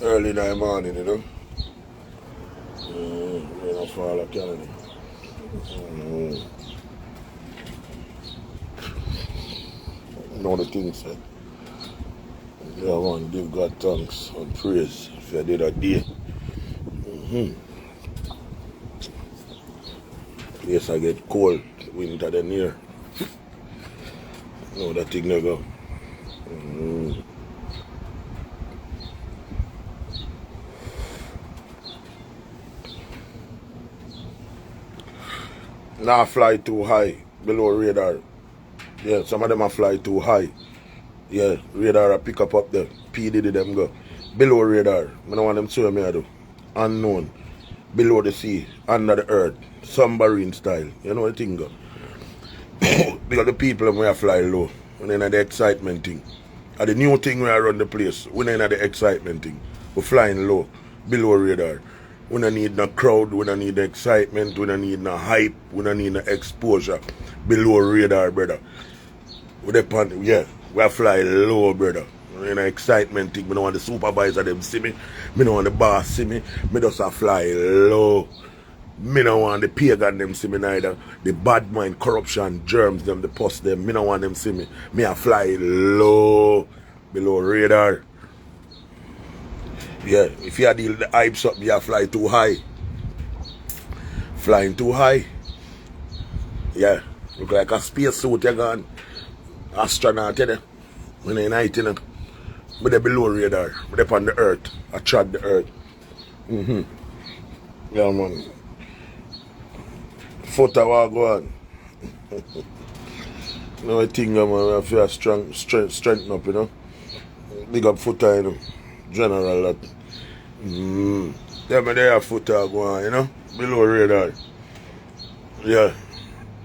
Early in the morning, you know. Rain a fall of Canada. Know the things, eh? Yeah, man, give God thanks and praise if you did a day. Place I get cold, winter then here. No, that thing never go. Now fly too high, below radar. Yeah, some of them are fly too high. Yeah, radar pick up there. P Diddy them go. Below radar. I don't want them to show me I do. Unknown. Below the sea. Under the earth. Submarine style. You know the thing go. Because the people when I fly low. When they have the excitement thing. And the new thing when I run the place. When they have the excitement thing. We're flying low. Below radar. We don't need no crowd. We don't need the excitement. We don't need no hype. We don't need no exposure. Below radar, brother. We depend, yeah. We fly low, brother. You know, excitement thing. I don't want the supervisor them see me. I don't want the boss see me. I just fly low. I don't want the pagan them see me neither. The bad mind, corruption, germs them, the pus them. I don't want them see me. I fly low. Below radar. Yeah, if you deal with the hypes up, you fly too high. Flying too high. Yeah. Look like a space suit you gone. Astronaut, you know. When they're night, you know. But they're below radar. But they're on the earth. I trod the earth. Yeah, man. Foot I walk go on. No, I think, man, I feel strengthen up, you know. Big up foot, you know. General, that. Yeah, but they have foot I go on, you know. Below radar. Yeah.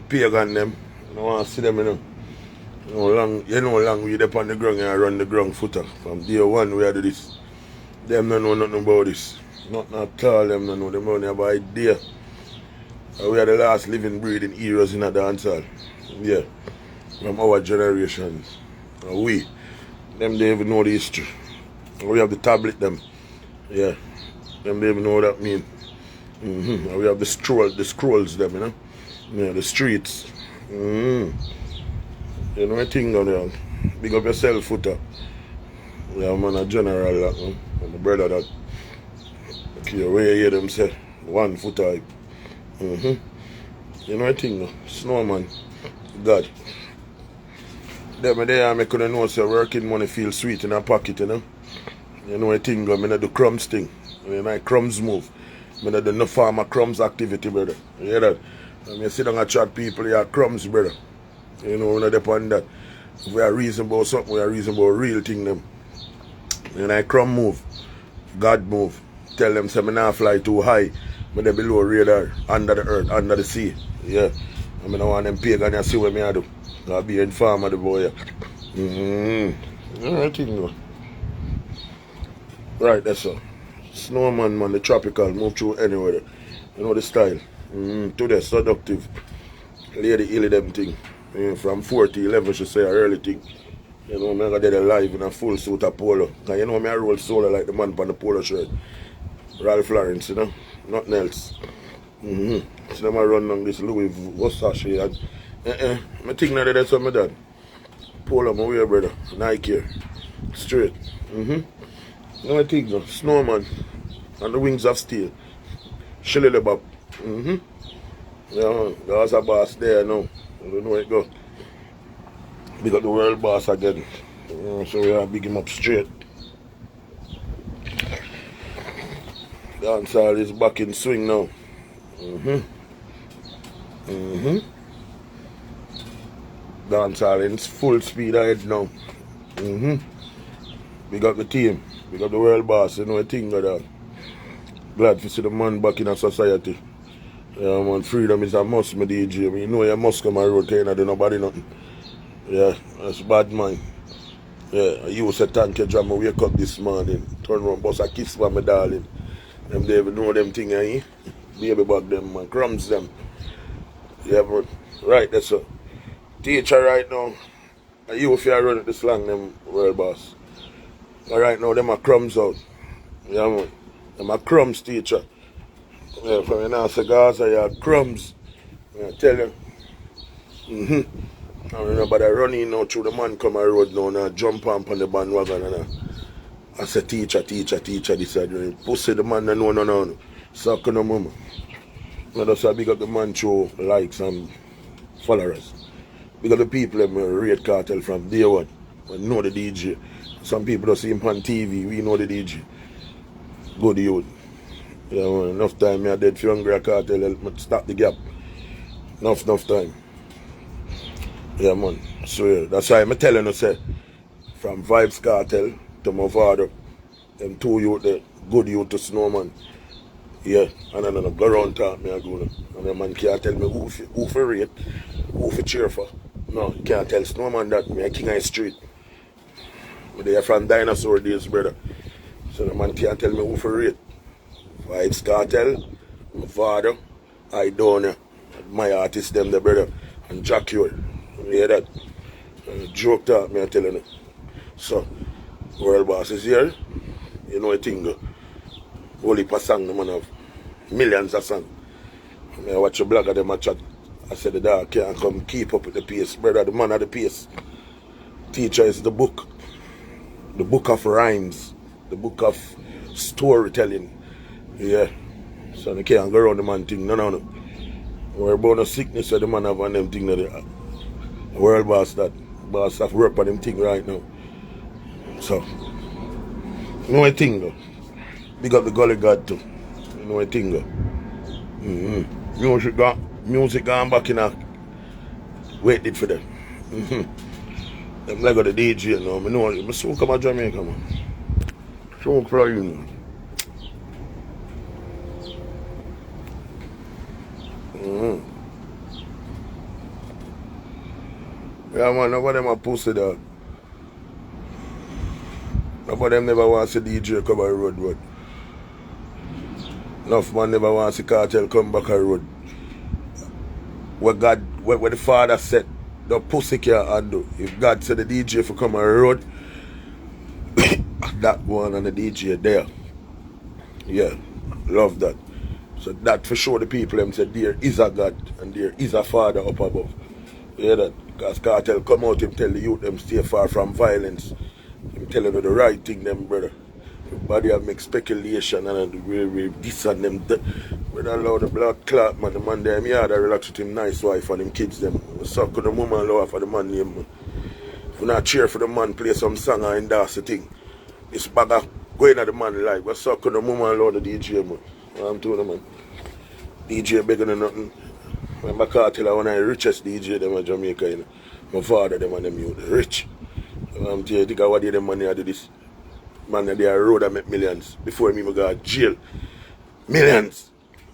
Pagan them. I don't want to see them, you know. You know long we up on the ground and run the ground footer. From day one we do this. Them don't know nothing about this. Nothing at all, them don't know. Them only have an idea. We are the last living breeding heroes in a dance hall. Yeah. From our generation. We. Them they even know the history. We have the tablet them. Yeah. Them they even know what that mean. We have the scrolls them, you know. Yeah, the streets. You know what thing down there. Big up yourself, footer. Yeah, man, a general, that, man. And my brother, that. Okay, where you hear them say, 1 footer. You know what thing, snowman. God. Them there, I couldn't know, say, working money feel sweet in a pocket, you know. You know what thing, I do the crumbs thing. When my crumbs move. I do no farmer crumbs activity, brother. You hear that? When you sit down and chat people, you have crumbs, brother. You know, when I depend that. If we are reasonable about something, we are reasonable about real thing them. When I crumb move, God move. Tell them, say, me not fly too high. But they below radar, under the earth, under the sea. Yeah. I mean, I want them pagan and see what me I do. I'll be informed of the boy. Alright, thing though. Right, that's all. Snowman, man, the tropical, move through anywhere. You know the style. Today, seductive. Lady Illy them thing. From 4 to 11, she say a early thing. You know, I'm going to do live in a full suit of polo. Because you know, I roll solo like the man on the polo shirt. Ralph Lawrence, you know. Nothing else. So them I run on this Louis Versace. I think now that's what I done. Polo, my way, brother. Nike. Straight. No, I think so. Snowman. And the wings of steel. Shilly Bob. Yeah, there's a boss there now. I don't know where it go. We got the world boss again. So we are big him up straight. Dancehall is back in swing now. Dancehall in full speed ahead now. We got the team. We got the world boss. You know a thing like that. Glad to see the man back in a society. Yeah, man, freedom is a must, my DJ. I mean, you know you must come on road, because you don't do nobody nothing. Yeah, that's bad, man. Yeah, you say thank you, John. I wake up this morning, turn around, bust a kiss for my darling. Them they even know them thing, eh? Baby bug them, man. Crumbs them. Yeah, bro. Right, that's all. Teacher right now. You if you run at the slang, them world boss. Right now, them are crumbs out. Yeah, man. I'm a crumbs teacher. Yeah, from you now say Gaza, you are crumbs. I tell you. I remember that running now through the man come a road now and I jump on the bandwagon and I say teacher, this side. Pussy the man no. Suck no mama. I just big up the man through likes and followers. Because the people that rate Cartel from day one. We know the DJ. Some people don't see him on TV, we know the DJ. Good youth. Yeah, man, enough time I dead for hungry Cartel help me stop the gap. Enough time. Yeah, man. So yeah, that's why I'm telling you, say, from Vybz Kartel to Mavado, them two youth, the good youth to Snowman. Yeah, and then go around talk me again. And the man can't tell me who for rate, who for cheer for. No, you can't tell Snowman that me a king of the street. They are from dinosaur days, brother. So the man can't tell me who for rate. Vybz Kartel, Mavado, Aidonia, my artist them the brother, and Jack Ure. You hear that? Joke talk me I telling you. So, World Boss is here. You know a thing. Only per song the man have millions of songs. I watch a blog of them a chat. I said the dog can't come keep up with the pace. Brother, the man of the pace. Teacher is the book. The book of rhymes. The book of storytelling. Yeah. So they can't go around the man thing. No. We're about no sickness of the man have on them thing that the World Boss that. Boss have work on them thing right now. So, you know a thing though. Big up the Gully God too. You know a thing though. Music gone back in a waited for them. Them like the DJ now. I know I smoke about Jamaica, man. Smoke for you. Yeah, man, nobody them a pussy dog. Nobody them never want to see DJ come on the road. Enough man never want to see Cartel come back on the road. What the Father said, the pussy can't undo. If God said the DJ for come on the road, that one and the DJ there. Yeah, love that. So that for sure the people them said there is a God and there is a Father up above. You hear that? Because Cartel come out and tell the youth them stay far from violence. I'm telling you the right thing them, brother. Everybody have make speculation and we this and them. Brother allow the blood clot man, the man them yard I relax with him nice wife and them kids them. We suck with the woman law for the man name. Man. If we not cheer for the man play some song and that's the thing. It's bagger going at the man like we suck with the woman law the DJ man. I'm telling you man. DJ bigger than nothing. Remember Cartel one of the richest DJ them in Jamaica, you know. My father them and them youth rich. I'm telling you, think I what them money I do this. Man they are road and make millions. Before me go to jail. Millions.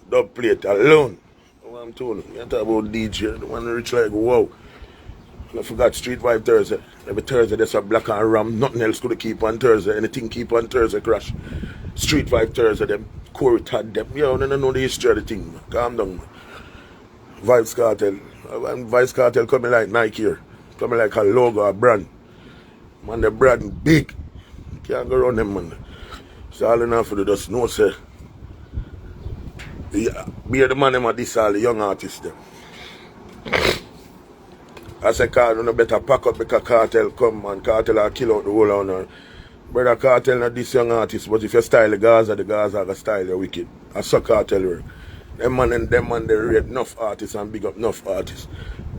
Dub plate alone. I'm telling you, you talk about DJ, the one rich like wow. And I forgot Street Vibe Thursday. Every Thursday there's a black and ram. Nothing else could keep on Thursday. Anything keep on Thursday crash. Street Vibe Thursday them. Corey had them. Yo, no know the history of the thing. Man. Calm down, man. Vybz Kartel. And Vybz Kartel coming like Nike here. Coming like a logo, a brand. Man, the brand big. Can't go around them, man. So all enough for the just know, say. Yeah, be the man them at this all the young artists them. I say Cartel no better pack up because Cartel come and Cartel will kill out the whole honor. Brother Cartel not this young artist, but if you style the Gaza are style you wicked. I saw Cartel work. Them man they rate enough artists and big up enough artists.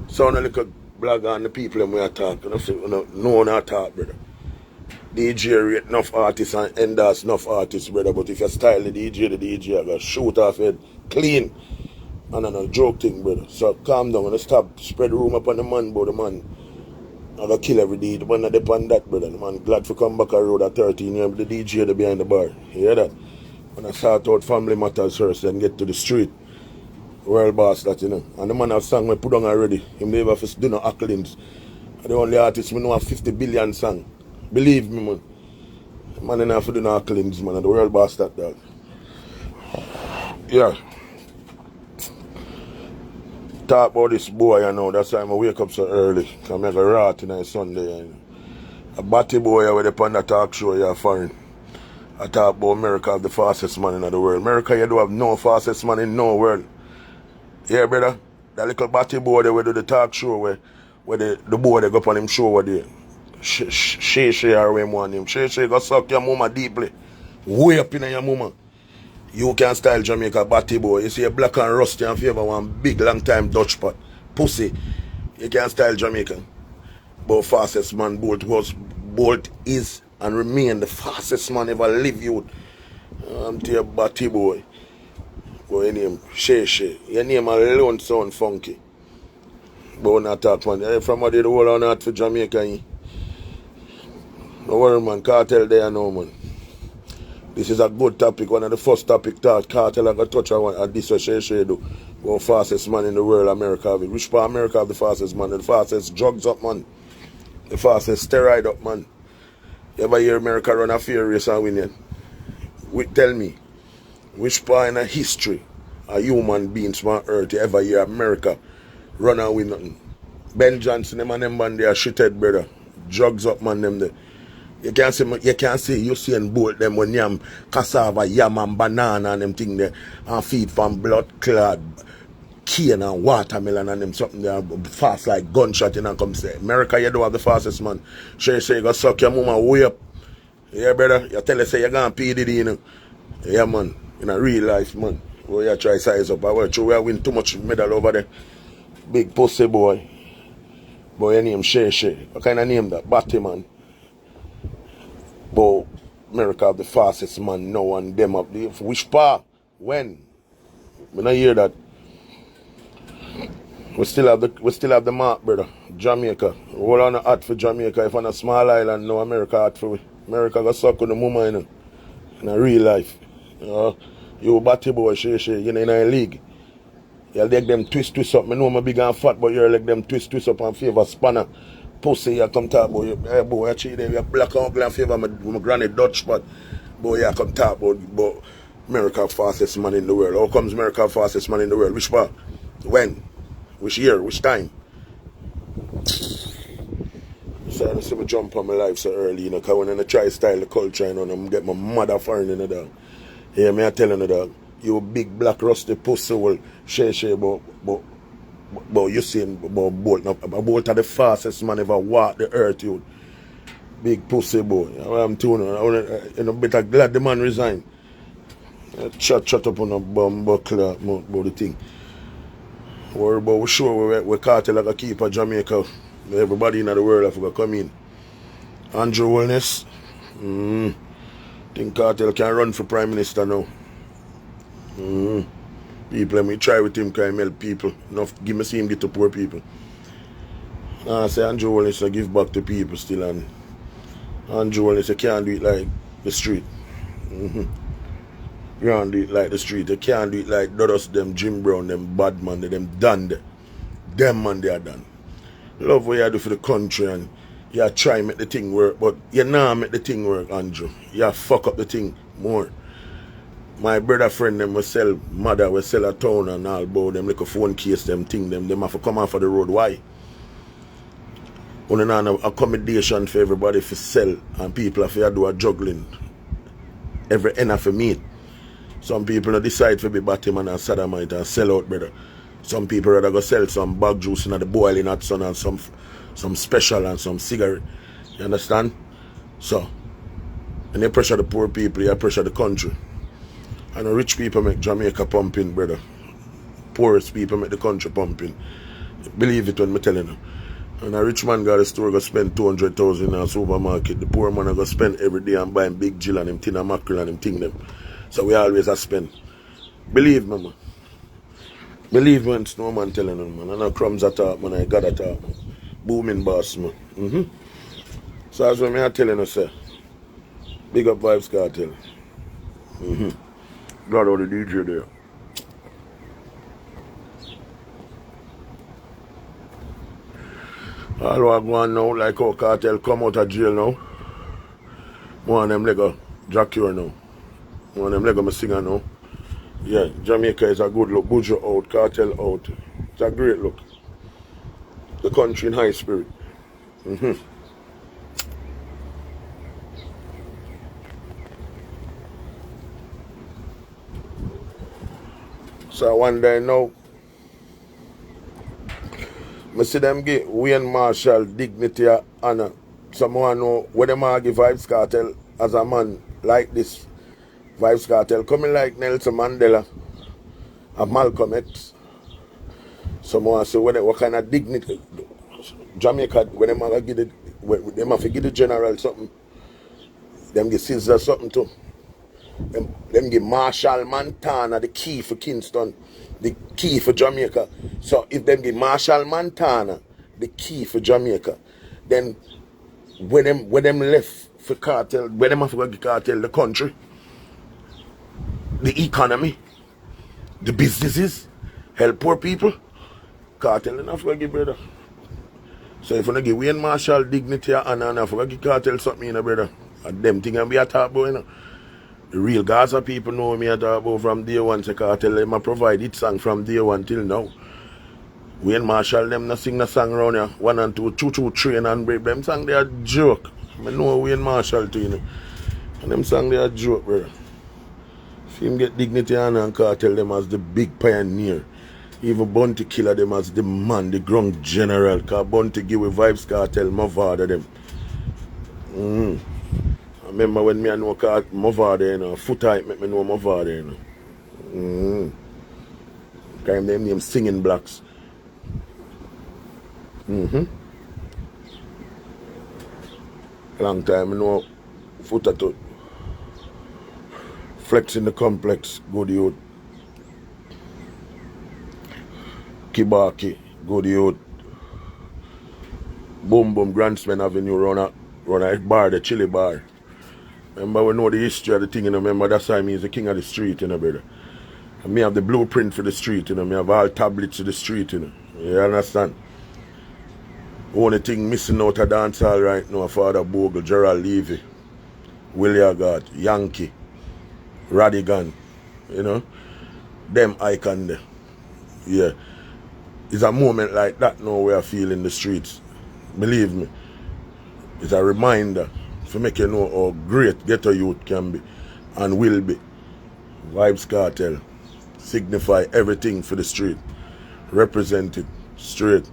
So on a little blogger and the people them we are talking, no one talk, brother. DJ rate enough artists and endorse enough artists, brother. But if you style the DJ I gotta shoot off head clean. And a joke thing, brother. So calm down and stop spread rumor upon the man, but the man I gotta kill every day. The man not depend that, brother. The man glad to come back on road at 13 years with the DJ behind the bar. You hear that? When I sort out family matters first, then get to the street. World Boss that, you know. And the man have song we put on already. Him never first do no accolades. The only artist we know have 50 billion song. Believe me, man. The man ain't have to do no accolades, man. And the World Boss that dog. Yeah. Talk about this boy, you know. That's why I wake up so early. Because I make a rat tonight Sunday. You know. A batty boy with up on the talk show, you're foreign. I talk about America have the fastest man in the world. America, you don't have no fastest man in no world. Yeah, brother? That little batty boy there where do the talk show where the boy they go up on him show where they Shay or where want him. Shay go suck your mama deeply. Way up in your mama. You can style Jamaica batty boy. You see a black and rusty and favor one big long time Dutch pot. Pussy. You can style Jamaican. But fastest man Bolt is and remain the fastest man ever live you. I'm to your batty boy. But your name Shay. Your name alone sound funky. But not talk man. From what they do all on out for Jamaica. No worry man, Kartel there now man. This is a good topic, one of the first topic that Kartel I got touch on and this what Shay do. Go fastest man in the world, America have it. Which part America have the fastest man? The fastest drugs up man. The fastest steroid up man. You ever hear America run a fair race and win it? Tell me, which part in the history of human beings from earth you ever hear America run and win nothing? Ben Johnson, them and them man they are shithead brother. Drugs up man them there. You can't see Usain Bolt them when yam cassava, yam and banana and them thing there and feed from blood clot, cane and watermelon and them something there fast like gunshot and come say America you don't have the fastest man. Shay you go suck your mama way up. Yeah brother, you tell her say you gonna pay the you know. Yeah man, in a real life man. Where you try size up. I want you win too much medal over there. Big pussy boy. Boy your name Shay. What kind of name that? Batty man. But America have the fastest man now and them up there. Which part? When? When I hear that. We still have the mark, brother. Jamaica. Hold on a hot for Jamaica. If on a small island, no America hot for we. America got suck with the mama, you know. In a real life. You batty boy, Shay, you know, in a league. You leg them twist up. I know I'm big and fat, but you leg them twist up and favor spanner. Pussy, you come talk about you. Hey, boy, you cheat there. You're black and ugly and favor my granny Dutch, but boy, you come talk about America fastest man in the world. How comes America fastest man in the world? Which part? When? Which year? Which time? So I see me jump on my life so early, you know, because when I try style the culture, you know, I'm get my mother foreign in the dog. Yeah, me I telling the dog, you big black rusty pussy will Shay, but you see about Bolt. Bolt are the fastest man ever walk the earth, you. Big pussy boy. I'm telling you, know, better glad the man resign. Chat up on a bum buckler about the thing. Worry about we sure we Kartel like a keeper Jamaica. Everybody in the world have to come in. Andrew Wellness. Think Kartel can run for Prime Minister now. People, let me try with him, can help people. Enough, give me see him get to poor people. I say Andrew Wellness give back to people still, and Andrew Wellness you can't do it like the street. You can't do it like the street. You can't do it like Dodos, them Jim Brown, them bad man, them done there. Them man they are done. Love what you do for the country and you try to make the thing work, but you not make the thing work, Andrew. You fuck up the thing more. My brother friend them will sell mother will sell a town and all about them like a phone case them thing them have to come off of the road. Why? Only an accommodation for everybody to sell and people have to do a juggling. Every end of a meat. Some people decide to be Batman and Sodomite and sell out, brother. Some people rather go sell some bag juice in the boiling hot sun and some special and some cigarette. You understand? So, and they pressure the poor people, you pressure the country. And the rich people make Jamaica pumping, brother. Poorest people make the country pumping. Believe it when I'm telling you. And a rich man got a store go spend 200,000 in a supermarket. The poor man go spend every day and buying big Jill and them tin and mackerel and them thing them. So we always a spend. Believe me, man. Believe when Snowman telling them, man. I know crumbs at top, man. I got at top. Booming boss, man. So that's what I'm telling you, sir. Big up Vybz Kartel. Got all the DJ there. All what go on now, like how Kartel come out of jail now. One of them Lego Jacure now. One of them Lego singer now. Yeah, Jamaica is a good look. Bujo out, Kartel out. It's a great look. The country in high spirit. So one day now, I see them give Wayne Marshall dignity and honor. Someone know when them give Vybz Kartel as a man like this. Vybz Kartel coming like Nelson Mandela and Malcolm X. Someone say what kind of dignity Jamaica when them have give it, them have to give the general something. Them give Caesar something too. Them give Marshall Montana the key for Kingston, the key for Jamaica. So if them give Marshall Montana the key for Jamaica, then when them left for Cartel, when them have to give Cartel the country, the economy, the businesses, help poor people, Cartel enough to give brother. So if you don't give Wayne Marshall dignity and honor, enough to give Cartel something, you know, brother, and them thing and be a talk about, you know. The real Gaza people know me at about from day one. So Cartel them provide it song from day one till now. Wayne Marshall them not sing the song around here. 1 and 2, 2, 2, 3 and break. Them song they a joke. I know Wayne Marshall too, you know. And them song they a joke, brother. If him get dignity and Cartel them as the big pioneer. Even Bounty Killer them as the man, the ground general. Cause Bounty give with Vybz Kartel, Mavado them. I remember when me I know Mavado, you know, foot height make me know Mavado, you know. Kind them name Singing Blacks. Long time I know foot tattoo. Flex in the complex, good youth. Kibaki, good youth. Boom Boom Grandsman Avenue run a bar, the chili bar. Remember we know the history of the thing, you know, remember that's why me is the king of the street, you know, brother. And me have the blueprint for the street, you know, me have all tablets to the street, you know. You understand? Only thing missing out of dancehall right now, Father Bogle, Gerald Levy, William God, Yankee, Radigan, you know. Them icon there. Yeah. It's a moment like that now we are feeling the streets. Believe me. It's a reminder to make you know how great ghetto youth can be and will be. Vybz Kartel signify everything for the street. Represent it straight.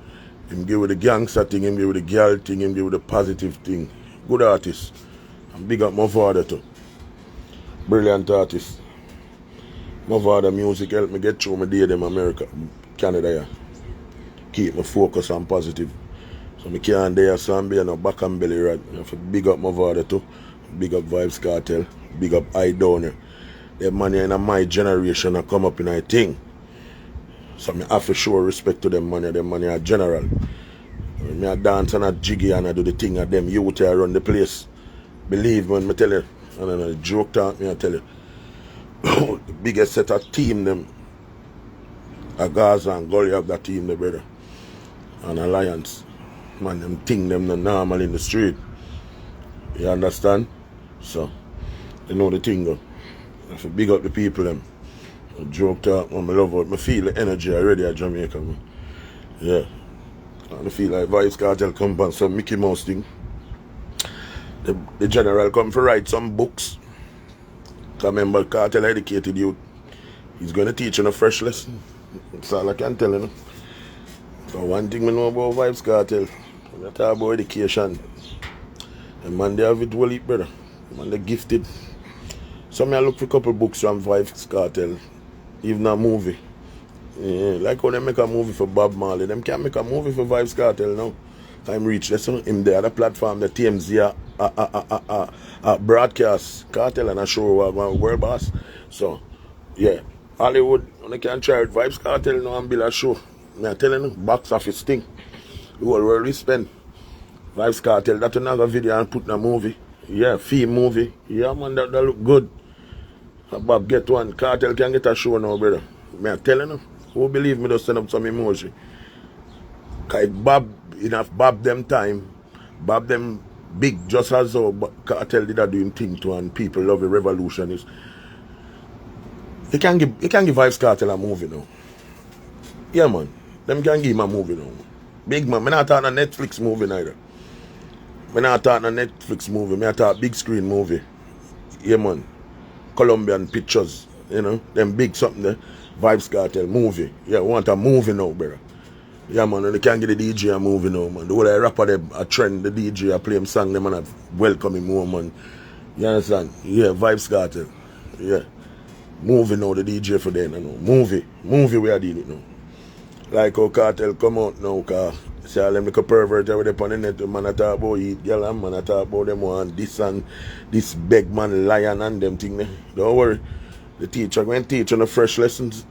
Him give with the gangster thing, him give with the girl thing, him give with the positive thing. Good artist. And big up Mavado too. Brilliant artist. Mavado music help me get through my day in America, Canada, yeah. Keep me focused and positive. So me can't dare some be no back and belly rat. I have to big up Mavado too. Big up Vybz Kartel. Big up Aidonia. Them man in my generation are come up in a thing. So me have to show respect to them man. Them man are general. Me a dance and a jiggy and I do the thing of them youth here run the place. Believe me when me tell you. And then a joke talk me I tell you. The biggest set of team them. A Gaza and Gully have that team, the brother. And Alliance. Man, them thing them not normal in the street. You understand? So, you know the thing go. I have to big up the people them. I joke talk, man, I love it. I feel the energy already at Jamaica, man. Yeah. I feel like Vybz Kartel come on some Mickey Mouse thing. The general come to write some books. Cause remember Kartel educated youth. He's gonna teach you a fresh lesson. That's all I can tell you. So one thing I know about Vybz Kartel, when I talk about education, the man they have it well, brother. The man they gifted. So I look for a couple books from Vybz Kartel, even a movie. Yeah, like how they make a movie for Bob Marley, them can't make a movie for Vybz Kartel now. Time reach this him the other platform, the TMZ broadcast Kartel and a show World Boss. So yeah, Hollywood, when they can try it, Vybz Kartel now and build a show. I'm telling you, box office thing. The whole world we spend. Vybz Kartel, that's another video and put in a movie. Yeah, film movie. Yeah man, that look good. Bob get one. Kartel can get a show now, brother. I'm telling you. Who believe me just send up some emoji. Cause Bob, enough Bob them time. Bob them big just as how Kartel did a doing thing to and people love the revolutionist. You can give Vybz Kartel a movie now. Yeah man. Them can give him a movie now. Big man. I'm not talking a Netflix movie neither. I'm not talking a Netflix movie. I'm talking a big screen movie. Yeah man. Colombian pictures. You know. Them big something there. Vybz Kartel movie. Yeah, we want a movie now, brother. Yeah, man, and they can't get the DJ a movie now, man. The whole rapper, them, a trend, the DJ, a play him song, them, and I welcome him more, man. You understand? Yeah, Vybz Kartel. Yeah. Movie now, the DJ for them, you know. Movie we are dealing with now. Like how Cartel come out now, cause see all them little pervert over there on the net, man a talk about eat girl and man a talk about them and this big man lion and them thing there. Don't worry. The teacher going to teach on the fresh lessons.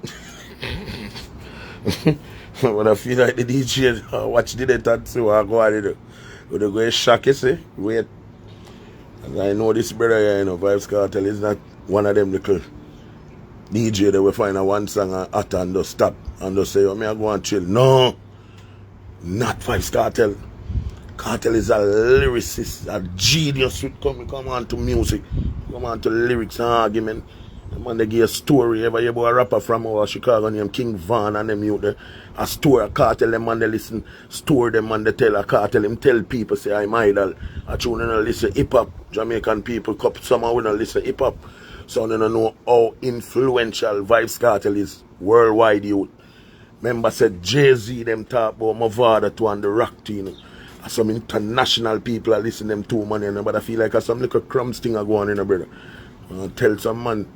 When I feel like the DJ watch the data too, I go at it. But they go shock you see. Wait. And I know this brother here, you know, Vybz Kartel is not one of them little DJ that will find a one song and hot and just stop and just say, oh, me I go and chill. No, not Vybz Kartel. Kartel is a lyricist, a genius with come on to music, come on to lyrics and argument. The man they give a story. Ever you a rapper from our Chicago named King Van and them youth there. A story, a Kartel, them man they listen, story them man they tell a Kartel, him tell people say I'm idol. I tune in and listen hip hop. Jamaican people somehow we don't listen hip hop. So they don't know how influential Vybz Kartel is worldwide youth. Remember said Jay-Z them talk about Mavado to and the rock team. Some international people are listening them too, man, but I feel like some little crumbs thing are going on, brother. Tell some man.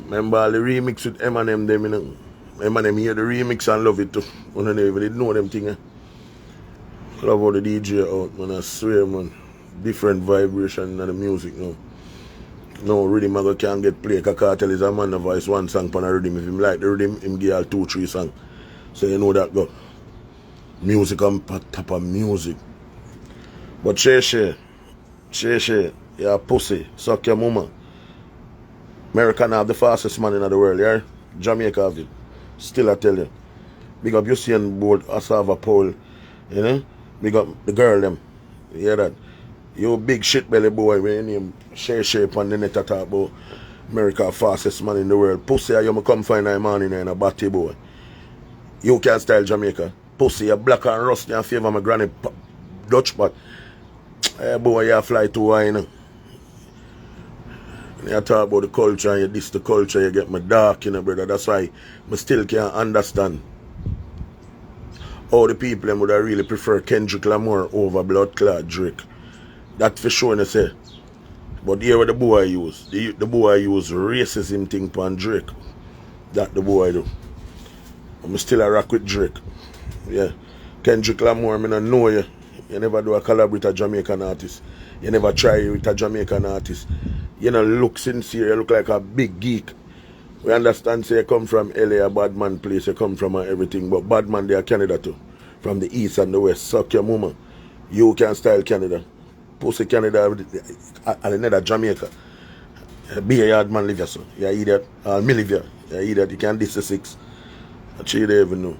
Remember all the remix with Eminem them, you know. Eminem hear the remix and love it too. I don't even didn't know them thing. Love how the DJ out, man. I swear, man. Different vibration in the music now. No rhythm I can't get played. Kartel is a man of voice one song on a rhythm. If him like the rhythm, him give all 2-3 songs. So you know that go. Music on top of music. But Shay, you're a pussy. Suck your mama. America have the fastest man in the world, yeah? Jamaica have it. Still I tell you. Big up Usain Bolt, Asava Paul, you know? Big up the girl them. You hear that? You big shit belly boy when you name Shay on the net talk about America fastest man in the world. Pussy you come find a man in a batty boy. You can't style Jamaica. Pussy you black and rusty and favor my granny Dutch but hey boy you fly too high, you know. When you talk about the culture and you diss the culture, you get me dark, you know, brother. That's why I still can't understand how the people them would have really prefer Kendrick Lamar over Blood Clot Drake. That for sure, you say. But here what the boy use. The boy use racism thing upon Drake. That the boy do. I'm still a rock with Drake. Yeah. Kendrick Lamar, I don't know you. You never do a collab with a Jamaican artist. You never try with a Jamaican artist. You know, look sincere, you look like a big geek. We understand, say you come from LA, a bad man place, you come from everything, but bad man they are Canada too. From the east and the west. Suck your mama. You can style Canada. Pussy Canada and another Jamaica. Be a yard man live here, so. You idiot. Me live here. You idiot. You can't diss the 6. Actually, they even know.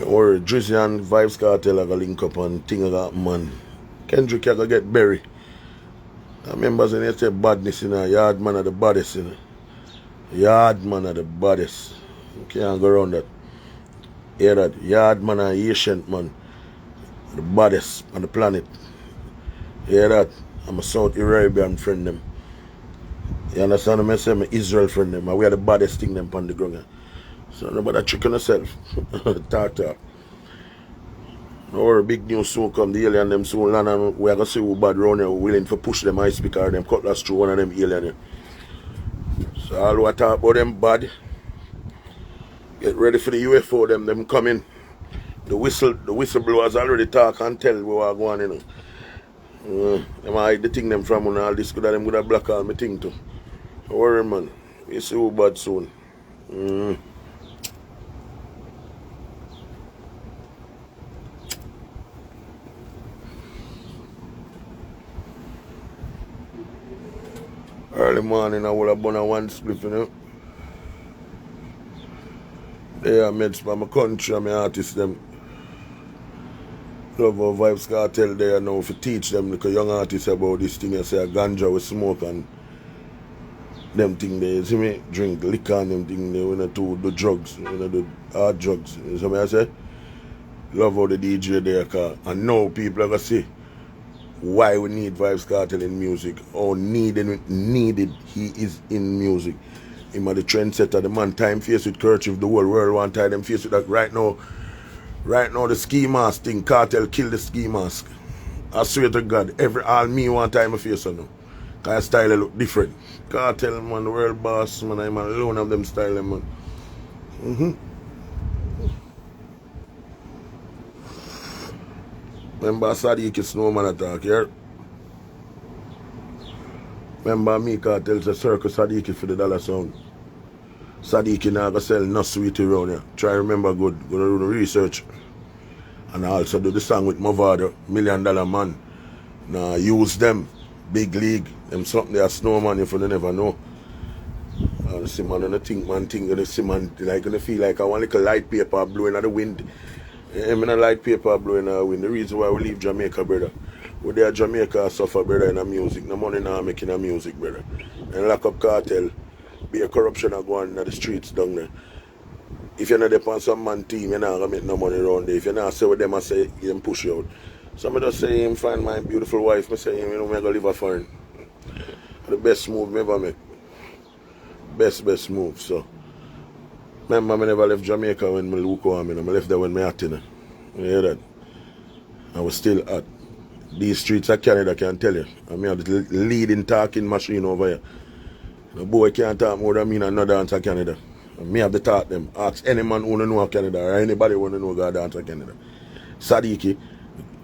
Or Drizzy and Vybz Kartel are going to link up and things like that, man. Kendrick are going to get buried. I remember when they say badness, you know, yard man are the baddest, you know. Yard man are the baddest. You can't go around that. Hear that? Yard man are ancient man. The baddest on the planet. Hear that? I'm a Saudi Arabian friend them. You understand what I say? I'm an Israel friend them. We are the baddest thing them on the ground. So nobody tricking yourself. Talk. Or big news soon come, the alien them soon land and we are going to see who bad round here willing to push them high speaker or them cutlass through one of them alien here. So all we talk about them bad. Get ready for the UFO them coming. The whistleblowers already talk and tell where we're going, you know. Them hide the thing them from and all this good them would have black all my thing too. Don't worry man. We see who bad soon. Early morning I will have done one split, you know. They are mates from my country and my artists them. Love how Vybz Kartel there now to teach them like a young artists about this thing. I say a ganja with smoke and them thing there. You see me? Drink liquor and them thing there. We not do the drugs. We not do hard drugs. You see me I say? Love how the DJ there cause and now people are gonna see why we need Vybz Kartel in music. How needed he is in music. Him a the trendsetter, the man time face with kerchief, the whole world want tie them face with that right now. Right now the ski mask thing, Cartel kill the ski mask. I swear to God, all me want time my face on now. Cause style look different. Cartel man, the world boss man, I'm alone of them style man. Remember Sadiki Snowman attack here? Remember me Cartel say circle Sadiki for the dollar sound. Sadiki now go sell no sweetie around here. Try remember good, go do the research. And I also do the song with Mavado, $1 Million Man. Now use them, big league, them something they are snowman if you never know. And see man, and I think man thing, and see man, like gonna feel like I want like a light paper blowing at the wind. I'm in a light paper blowing at the wind. The reason why we leave Jamaica, brother. We there Jamaica suffer, brother, in the music. No money now making the music, brother. And lock up Cartel, be a corruption that go on in the streets down there. If you're not depend on some man team, you're not gonna make no money around there. If you're not say what them I say, them push you out. Somebody just say him find my beautiful wife, I say him, you know, I'm gonna live a foreign. The best move I ever make. Best move, so. Remember, I never left Jamaica when I look home, I left there when I at, you hear that? I was still at. These streets of Canada, can tell you. I mean, the leading talking machine over here. The boy can't talk more than me and no dance in Canada. And me have to talk them. Ask any man who know Canada or anybody who know God dance in Canada. Sadiki,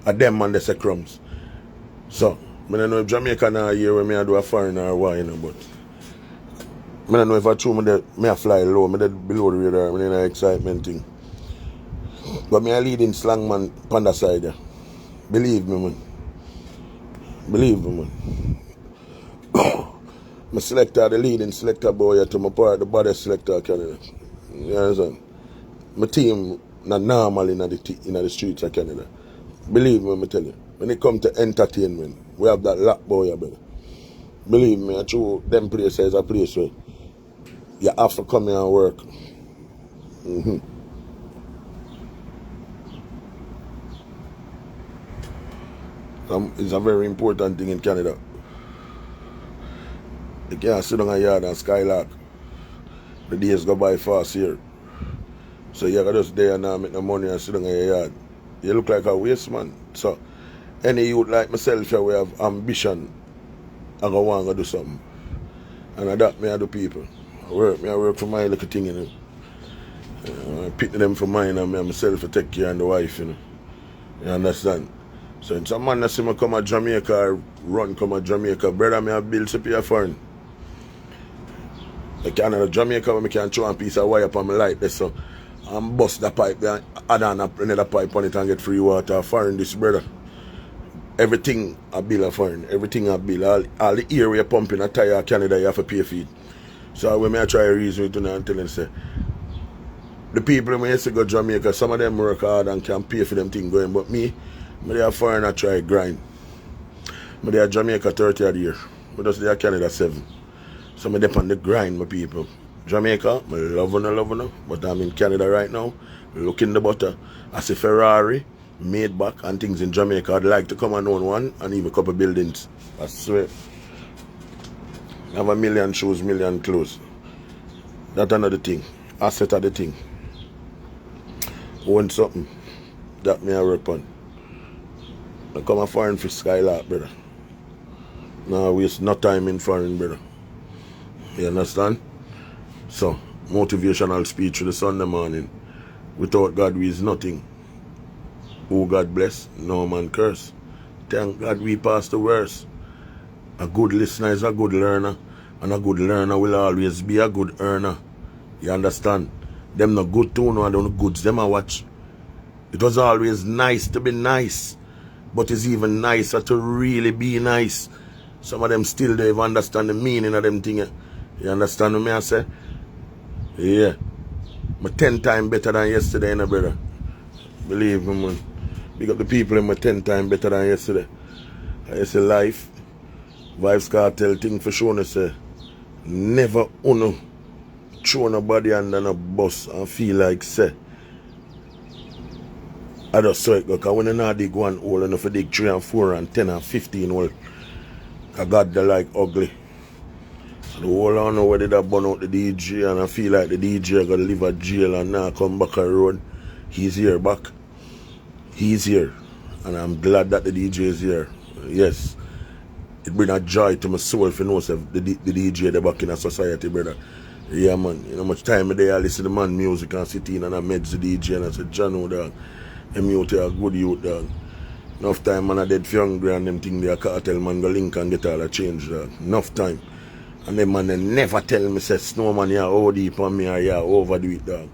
a them man they say crumbs. So, I don't know if Jamaica now here where I do a foreign or why, but I don't know if I true me fly low, me below the radar, me in an excitement thing. But me a leading slang man on the side there. Believe me, man. Believe me, man. My selector, the leading selector boy to my part, the body selector Canada. You understand? My team not normal in the streets of Canada. Believe me, I tell you. When it comes to entertainment, we have that lock boy, brother. Believe me, I true them places is a place where you have to come here and work. It's a very important thing in Canada. You can't sit on a yard and skylark. The days go by fast here. So you gotta just there and now make no money and sit on your yard. You look like a waste man. So any youth like myself here, we have ambition. I go want to do something. And that me I do people. I work for my little thing, you know. I pick them for mine and me and myself to take care of the wife, you know. You understand? So if some man that see me come to Jamaica or run come to Jamaica, brother, me have bills to pay foreign. I can't Jamaica when I can throw a piece of wire up on my light there, so and bust the pipe there, add on another pipe on it and get free water. Foreign this, brother. Everything a bill of foreign. Everything a bill. All the air we are pumping a tire Canada, you have to pay for it. So when I try to reason with you now and tell them, say, the people when you say go Jamaica, some of them work hard and can pay for them things going, but me there foreign I try grind. Me there Jamaica 30 of the year. But just there Canada 7. So me depend on the grind, my people. Jamaica, I love her, but I'm in Canada right now. Looking the butter. I see Ferrari, made back and things in Jamaica. I'd like to come and own one and even a couple buildings. I swear. I have 1 million shoes, 1 million clothes. That's another thing. Asset of the thing. Own something. That me I work on. I come a foreign for Skylark, brother. No waste no time in foreign, brother. You understand? So, motivational speech for the Sunday morning. Without God we is nothing. Who God bless, no man curse. Thank God we pass the worst. A good listener is a good learner. And a good learner will always be a good earner. You understand? Them not good too, no, them goods, them I watch. It was always nice to be nice. But it's even nicer to really be nice. Some of them still don't even understand the meaning of them things. You understand what I say? Yeah. I'm 10 times better than yesterday, you know, brother. Believe me, man. Big up the people in my 10 times better than yesterday. I say life. Vybz Kartel thing for sure, say. Never uno throw nobody under a bus and feel like say. I just saw it because when you not dig one hole enough to dig 3 and 4 and 10 and 15 hole. I got the like ugly. The whole I know where did I burn out the DJ, and I feel like the DJ gonna leave a jail and now come back on road. He's here back. He's here. And I'm glad that the DJ is here. Yes. It bring a joy to my soul if you know the DJ they back in a society, brother. Yeah, man. You know much time a day I listen to man music and sit in and I met the DJ and I said, John, dog, them youth are good youth, dog. Enough time man I dead for hungry and them thing they cartel man go link and get all the change, dog. Enough time. And them man they never tell me say Snowman you are deep on me or you overdo it, dog.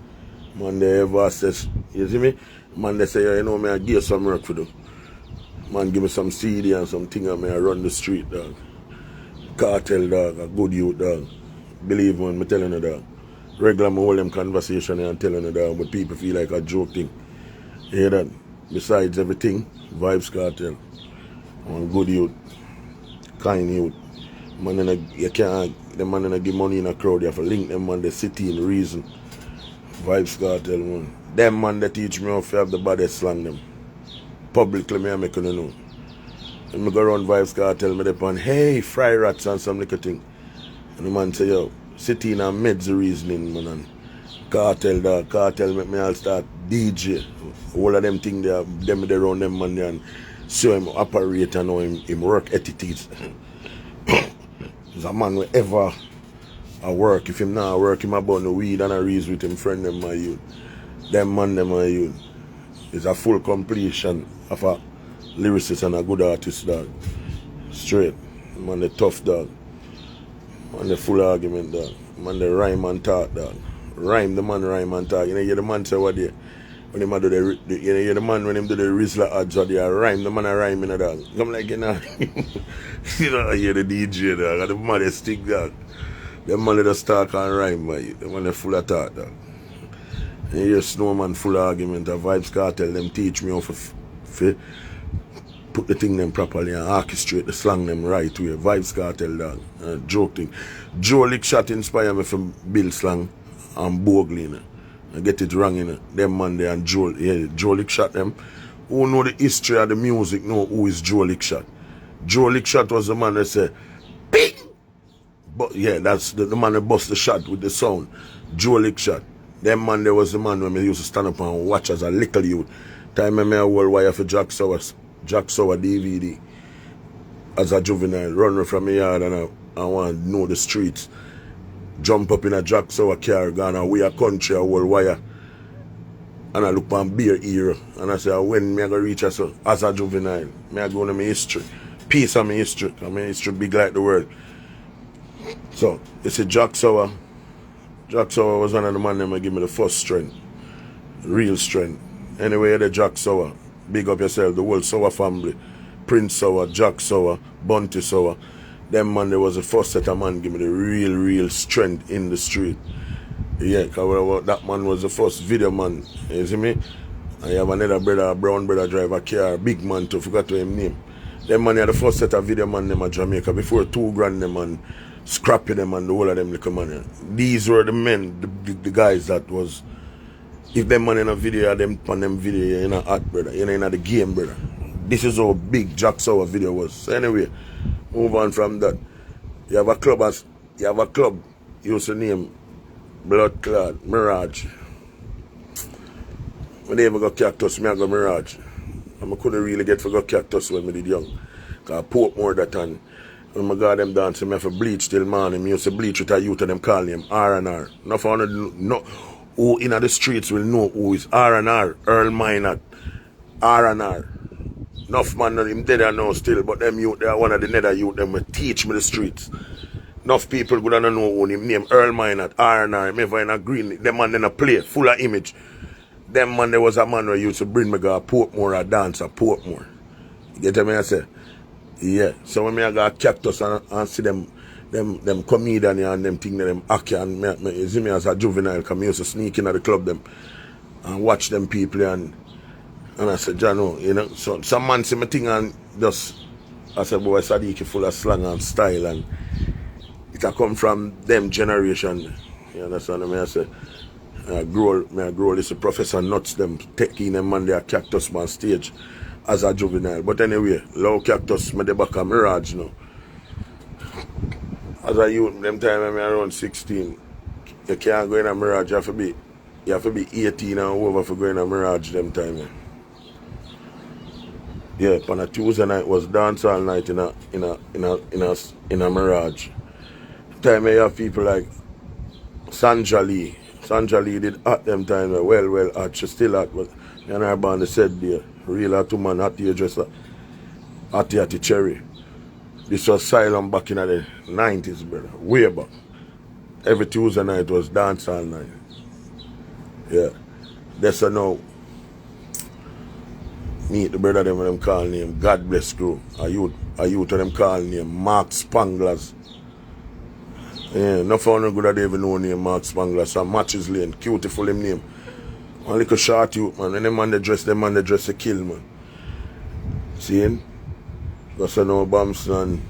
Man they ever says, you see me? Man they say, you know me I give some work for them. Man give me some CD and some thing and me I run the street, dog. Cartel, dog, a good youth, dog. Believe me when I'm telling you, dog. Regular me hold them conversation and telling you, dog, but people feel like a joke thing. You hear that? Besides everything, Vybz Kartel. One good youth. Kind youth. Man, you can't, the man in give money in a crowd, you have to link them man, the city in reason. Vybz Kartel, man. Them man that teach me how to have the baddest slang them. Publicly, me I make you know. And me go around Vybz Kartel, me depend, hey, fry rats and some little thing. And the man say, yo, city in a meds the reasoning, man. And Kartel, dog, Kartel make me all start DJ. All of them things there, them around them man there and show him operate and know him work etiquette. He's a man wherever I work. If him not work, him about the weed and a reason with him friend them my youth. Them man them my youth. It's a full completion of a lyricist and a good artist, dog. Straight. Man the tough, dog. Man the full argument, dog. Man the rhyme and talk, dog. Rhyme, the man rhyme and talk. You know, hear the man say what they when him do the you know, hear the man when him do the Rizzler odds or they rhyme, the man a rhyme in a dog. Come like you know, you know, hear the DJ, dog. And the man they stick, dog. The man they just talk and rhyme, man. The man they full of talk, dog. And you hear Snowman full of argument of Vybz Kartel, them teach me how to put the thing them properly and orchestrate the slang them right way. Vybz Kartel, dog. Joke thing. Joe Lickshot inspire me from build slang and Bogley, you know. I get it wrong, you know. Them man there and Joe, yeah, Joe Lickshot them. Who know the history of the music know who is Joe Lickshot. Joe Lickshot was the man that said, bing! But yeah, that's the man that bust the shot with the sound. Joe Lickshot. Them man there was the man when I used to stand up and watch as a little youth. Time I a whole wire for Jack Sauer DVD. As a juvenile, run from my yard and I want to know the streets. Jump up in a Jack Sauer car, gone away a country, a whole wire. And I look on beer ear. And I say, when me I go reach as a juvenile, me I go to my history. Piece of my history. Because my history big like the world. So, it's a Jack Sauer. Jack Sauer was one of the men that give me the first strength. Real strength. Anyway, the Jack Sauer. Big up yourself, the whole Sauer family. Prince Sauer, Jack Sauer, Bunty Sauer. Them man, there was the first set of man give me the real strength in the street. Yeah, because that man was the first video man. You see me? I have another brother, a brown brother drive a car, big man too, forgot to him name. Them man had the first set of video man them at Jamaica before 2 grand them and Scrappy them and the whole of them little man. These were the men, the guys that was, if them man in a video, them on them video, you're in a hot brother, you're in the game brother. This is how big Jack Sauer video was. So anyway, move on from that. You have a club, you used to name Blood Clot, Mirage. When they ever got Cactus, me I got Mirage. And I couldn't really get for got Cactus when I did young. Because I poke more that time. When I got them dancing, I have to bleach till morning. I used to bleach with a youth and them call him R&R. Not for no, who in the streets will know who is R&R, Earl Minot, R&R. Enough man, him dead I know still, but them youth, they are one of the nether youth, them will teach me the streets. Enough people would not know who him name, Earl Minot, R&R, him ever in a green, them man in a play, full of image. Them man, there was a man who used to bring me go a Portmore, a dance at Portmore. You get me I say? Yeah. So when I got Cactus and see them comedian and them thing them act and you see me as a juvenile, because I used to sneak in at the club them and watch them people and I said, Jano, you know, so some man see me thing and just, I said, boy, Sadiki full of slang and style and it a come from them generation. You understand me? I said, I grow this Professor Nuts them taking them man their Cactus on stage as a juvenile. But anyway, low Cactus me the back of Mirage now. As a youth, them time I'm around 16, you can't go in a Mirage. You have to be 18 and over for going in a Mirage them time. Yeah, on a Tuesday night was dance all night in a Mirage. Time you have people like Sanja Lee. Sanja Lee did hot them time. Well hot. She still hot, but me and her band said there. Real hot woman, hot hairdresser. Hotty cherry. This was Silent back in the 90s, brother. Way back. Every Tuesday night was dance all night. Yeah. That's a now. Meet the brother them when them call name God Bless Crew. A youth when them call name Mark Spanglers. Yeah, no found no good that they even know name Mark Spanglers. Some Matches Lane, beautiful him name. One little short youth, man. And them man they dress to kill, man. See him? Because I know Bamson and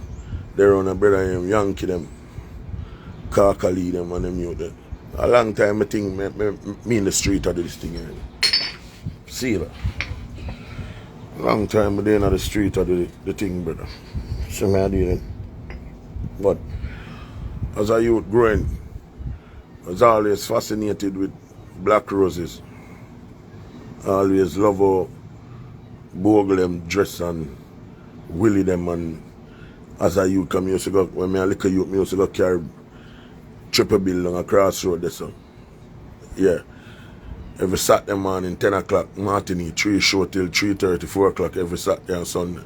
they're on a brother him, Yankee them. Kakali them and them youth. A long time I think me in the street I do this thing. See that? Long time I in the street I do the thing, brother. So me I do it. But as a youth growing, I was always fascinated with black roses. I always love how bogle them dress and willy them, and as a youth come used to go, when me a little youth, me used to go carry triple bill on a crossroad there, so. Yeah. Every Saturday morning, 10 o'clock, Martini, 3 show till 3:30, 4 o'clock every Saturday and Sunday.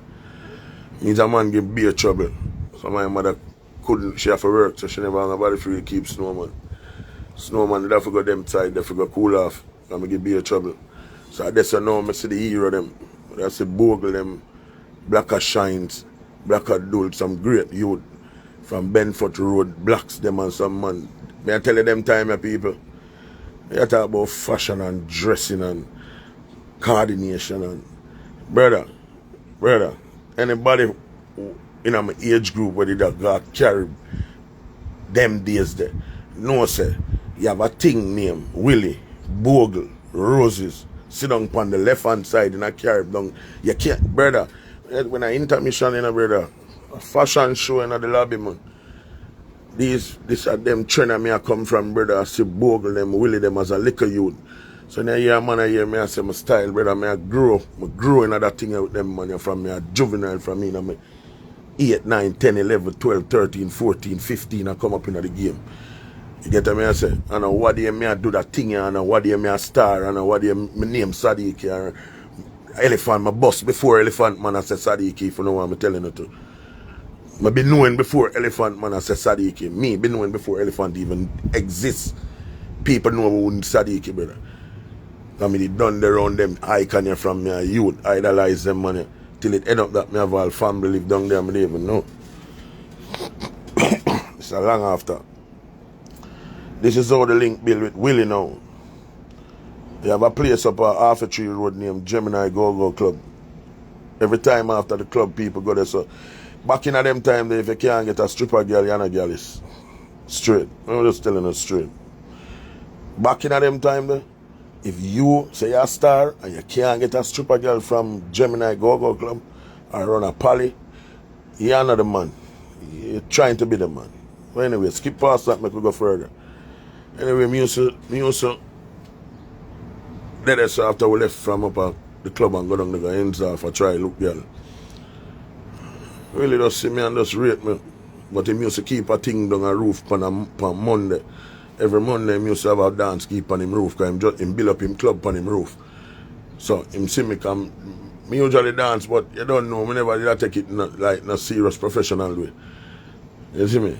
Means a man give beer trouble. So my mother couldn't, she have to work, so she never had nobody free to keep Snowman. Snowman did have to go them side, they have to go cool off, and I give beer trouble. So that's now I see the hero them. That's the bogle them, Blacker Shines, Blacker Dole, some great youth from Benford Road, blacks them and some man. May I tell you them time, people? You talk about fashion and dressing and coordination and brother, anybody in my age group where they got carry them days there, no say you have a thing named Willie, Bogle, Roses, sit down on the left hand side and I carry down. You can't, brother. When I intermission in a brother, a fashion show in the lobby, man. These are them trainer me I come from, brother. I see Bogle them, Willie them as a little youth. So now yeah, man, I hear me I say my style, brother. I grow in that thing with them, man. From me a juvenile, from me, I'm 8, 9, 10, 11, 12, 13, 14, 15, I come up in the game. You get what I say? And what do you mean I do that thing, and what do you mean I star, and what do you my name Sadiki, and Elephant, my boss before Elephant, man, I say Sadiki, if you know what I'm telling you to. I been knowing before Elephant, man, I say Sadiki. Me, been knowing before Elephant even exists. People know who Sadiki, brother. I mean, it done around them icon from me, youth, idolize them, man, till it end up that me have all family live down there, I don't even know. It's a long after. This is how the link build with Willie now. You have a place up on Half a Tree Road named Gemini Go-Go Club. Every time after the club, people go there, so back in them time, if you can't get a stripper girl, you're not a girl. Is straight. I'm just telling you straight. Back in them time, if you say you're a star and you can't get a stripper girl from Gemini Go-Go Club or run a poly, you're not the man. You're trying to be the man. Well, anyway, skip past that, make we go further. Anyway, me also that so after we left from up at the club and go down the ends off, I try look girl. Really just see me and just rate me. But he used to keep a thing down a roof on Monday. Every Monday he used to have a dance keep on him roof because him build up him club on him roof. So him see me come, me usually dance, but you don't know, me never did take it like in a serious professional way. You see me?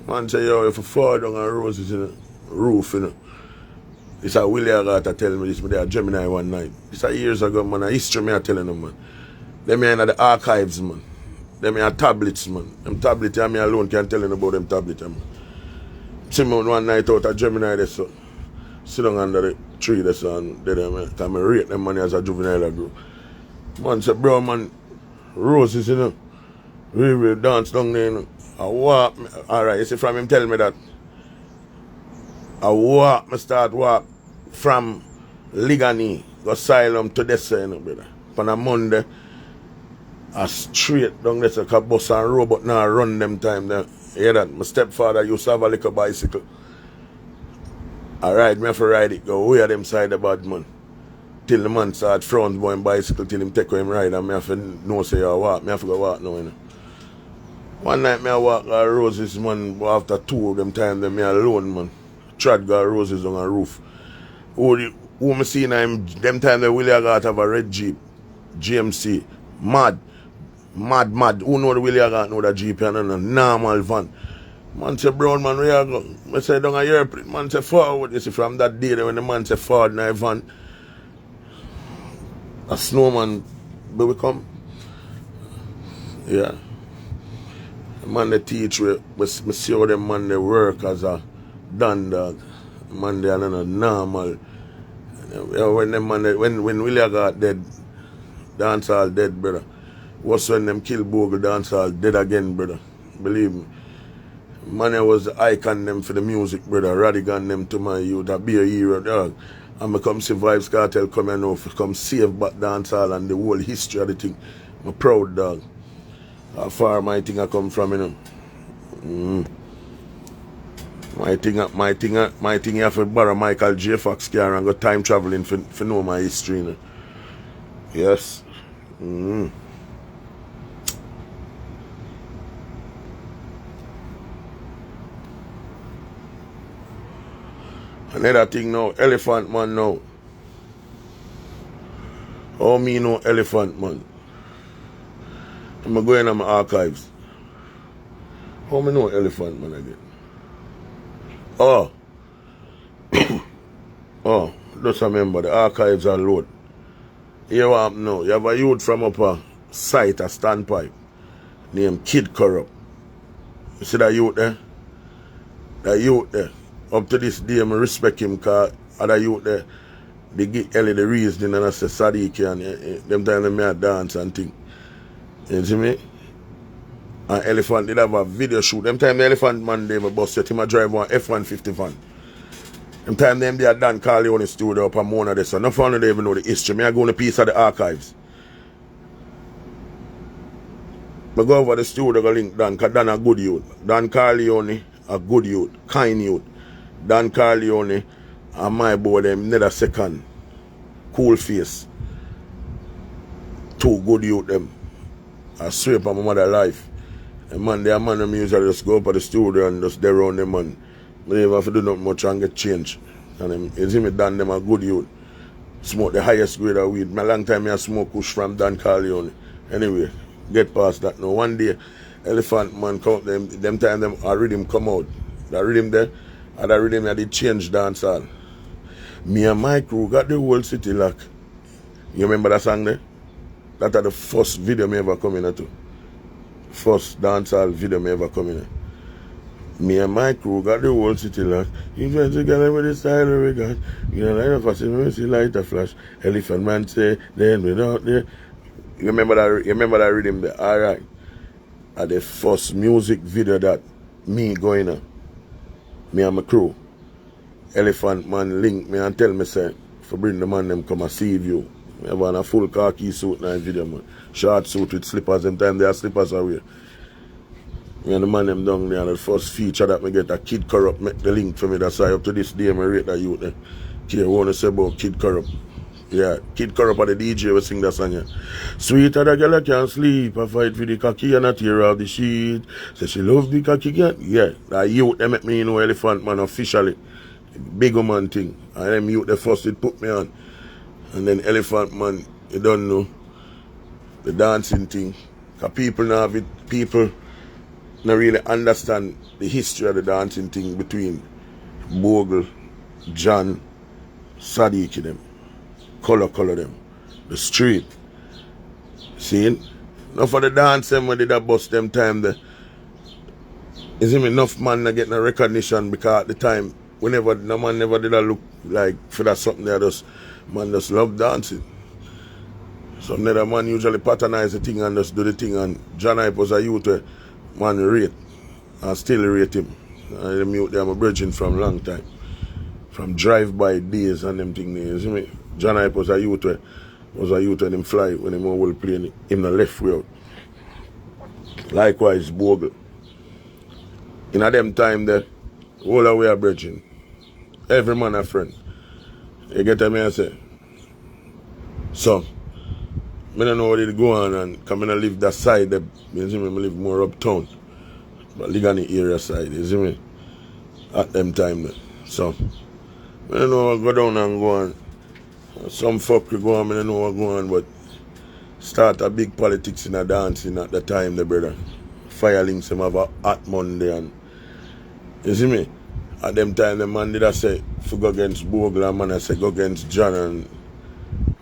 Man say, yo, if you fall down a roses in the roof, you know. This a Willie Agata tell me this, but they are Gemini one night. This a years ago, man, a history me a telling them, man. Them here in the archives, man. Them here tablets, man. Them tablets, me alone can't tell you about them tablets, man. See me one night out at Gemini, there, so. Sit down under the tree, there, so, and there, man. Because I rate them money as a juvenile group. Man say, bro, man, roses, you know. We dance down there, you know. I walk, alright, you see from him telling me that. I walk, I start walk from Ligani, go Asylum to this, you know, brother. On a Monday, I straight down there, so I bus and road, but now I run them time there. You hear that? My stepfather used to have a little bicycle. I ride, me have to ride it, go way of them side of bad man. Till the man start front going bicycle till him take him ride and me have to know say I walk. Me have to go walk now, you know. One night me I walk roses, man, after 2 of them time, then me alone, man. Trod got roses on a roof. Who me see him, them time the Willie got have a red Jeep, GMC, mad. Who know the Willie got know the Jeep and a normal van. Man say, brown man, where you go? I say, down a airplane. Man say, forward. You see, from that day when the man say forward in a van, a snowman will come. Yeah. The man they teach me see how them man they work as a dog. Man they are not normal. When them man when Willie got dead, dance all dead, brother. What's when them kill Bogle, dance all dead again, brother. Believe me. Man, I was the icon them for the music, brother. Radigan them to my youth. I be a hero, dog. And I come see Vybz Kartel come here now, come save back dancehall and the whole history of the thing. I'm a proud dog. How far my thing I come from, you know. My thing you have to borrow Michael J. Fox car and go time traveling for know my history, you know. Yes. Another thing now, Elephant Man now. How me know Elephant Man? I'm going on my archives. How me know Elephant Man again? Oh. Oh, just remember the archives are load. Here what happen now. You have a youth from up a site, a standpipe, named Kid Corrupt. You see that youth there? That youth there. Up to this day, I respect him because other youth there, they get Ellie the reason and I say Sadiki and them time they may dance and thing. You see me? And Elephant did have a video shoot. Them time the Elephant man they bus set him a drive one F-150 van. Them time them they had done Carleone studio up and Mona there. So no fun they even know the history. Me I go on a piece of the archives. I go over the studio go link Dan because Dan a good youth. Dan Carleone a good youth, kind youth. Dan Carleone and my boy them neither second. Cool face. 2 good youth them. I swear for my mother life. And man, they are man them usually just go up at the studio and just there around them man. They never have to do not much and get change. And them, you see me Dan them a good youth. Smoke the highest grade of weed. My long time I smoke kush from Dan Carleone. Anyway, get past that now. One day Elephant Man come up them time them a rhythm come out. That rhythm there. And that rhythm I did change dancehall. Me and my crew got the whole city lock. You remember that song there? That are the first video me ever come in to. First dancehall video me ever come in. Me and my crew got the whole city lock. You try together with the style we got. You know, light a flash, you see light a flash. Elephant Man say, then without there. You remember that rhythm there? Alright. At the first music video that me going on. Me and my crew. Elephant Man link me and tell me say, for bring the man them come and see you. I have on a full khaki suit in video, man. Short suit with slippers. Them time they have slippers away. Me and the man them down there. The first feature that me get a Kid Corrupt make the link for me. That's why up to this day I rate that youth there. Care want to say about Kid Corrupt. Yeah, Kid Corrupt are the DJ will sing that song here. Sweeter the girl can't sleep. I fight for the cocky and I tear out the sheet. Say she love the cocky girl. Yeah, that youth they make me know Elephant Man officially. Big man thing. And them youth the first it put me on. And then Elephant Man, you don't know the dancing thing. Because people now have it, people don't really understand the history of the dancing thing between Bogle, John, Sadiki them, color them, the street. See? Enough of the dance them when they that bust them time there. Is him enough man not getting a recognition because at the time, whenever no man never did that look like for that something there just man just love dancing. So another man usually patronize the thing and just do the thing and John Hype was a youth where man rate and still rate him. And them youth them a bridging from long time. From drive-by days and them thing there. You see me? John Hype was a youth when him fly when him will play him the left way out. Likewise Bogle. In a them time there, all away a bridging. Every man a friend. You get what I say? So, I don't know what it go on and come in and live that side. You see me? I live more uptown. But live on the area side, you see me? At them time there. So, I don't know what go down and go on. Some fuck will go on, I don't know what go on, but start a big politics in a dancing at the time, the brother. Firelings them have a hot Monday and you see me? At them time the man did I say for go against Bogle and man I say go against John and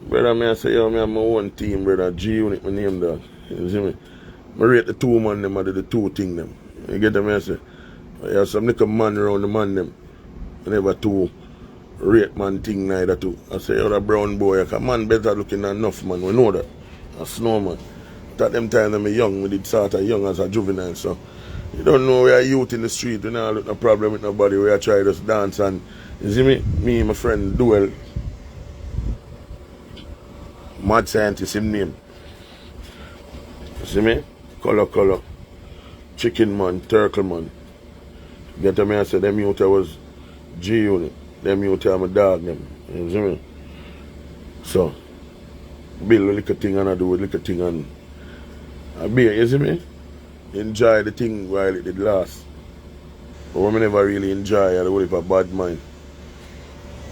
brother me I say yo me have my own team brother G Unit my name that. You see me? I rate the two man them I do the two thing them. You get them I say? Yeah, some little man around the man them. I never two rate man thing neither too. I say yo that brown boy a man better looking than enough man, we know that. A snowman. At them time them young, we did start young as a juvenile, so you don't know we are youth in the street, we don't have no problem with nobody, we are trying to dance and you see me and my friend Duel, mad scientist him name. You see me? Color, chicken man, turtle man. Get me I say them youth was G Unit, them youth are my dog them. You see me? So build a little thing and I do a little thing and I be, you see me? Enjoy the thing while it did last. But when I never really enjoy, I do it for bad mind.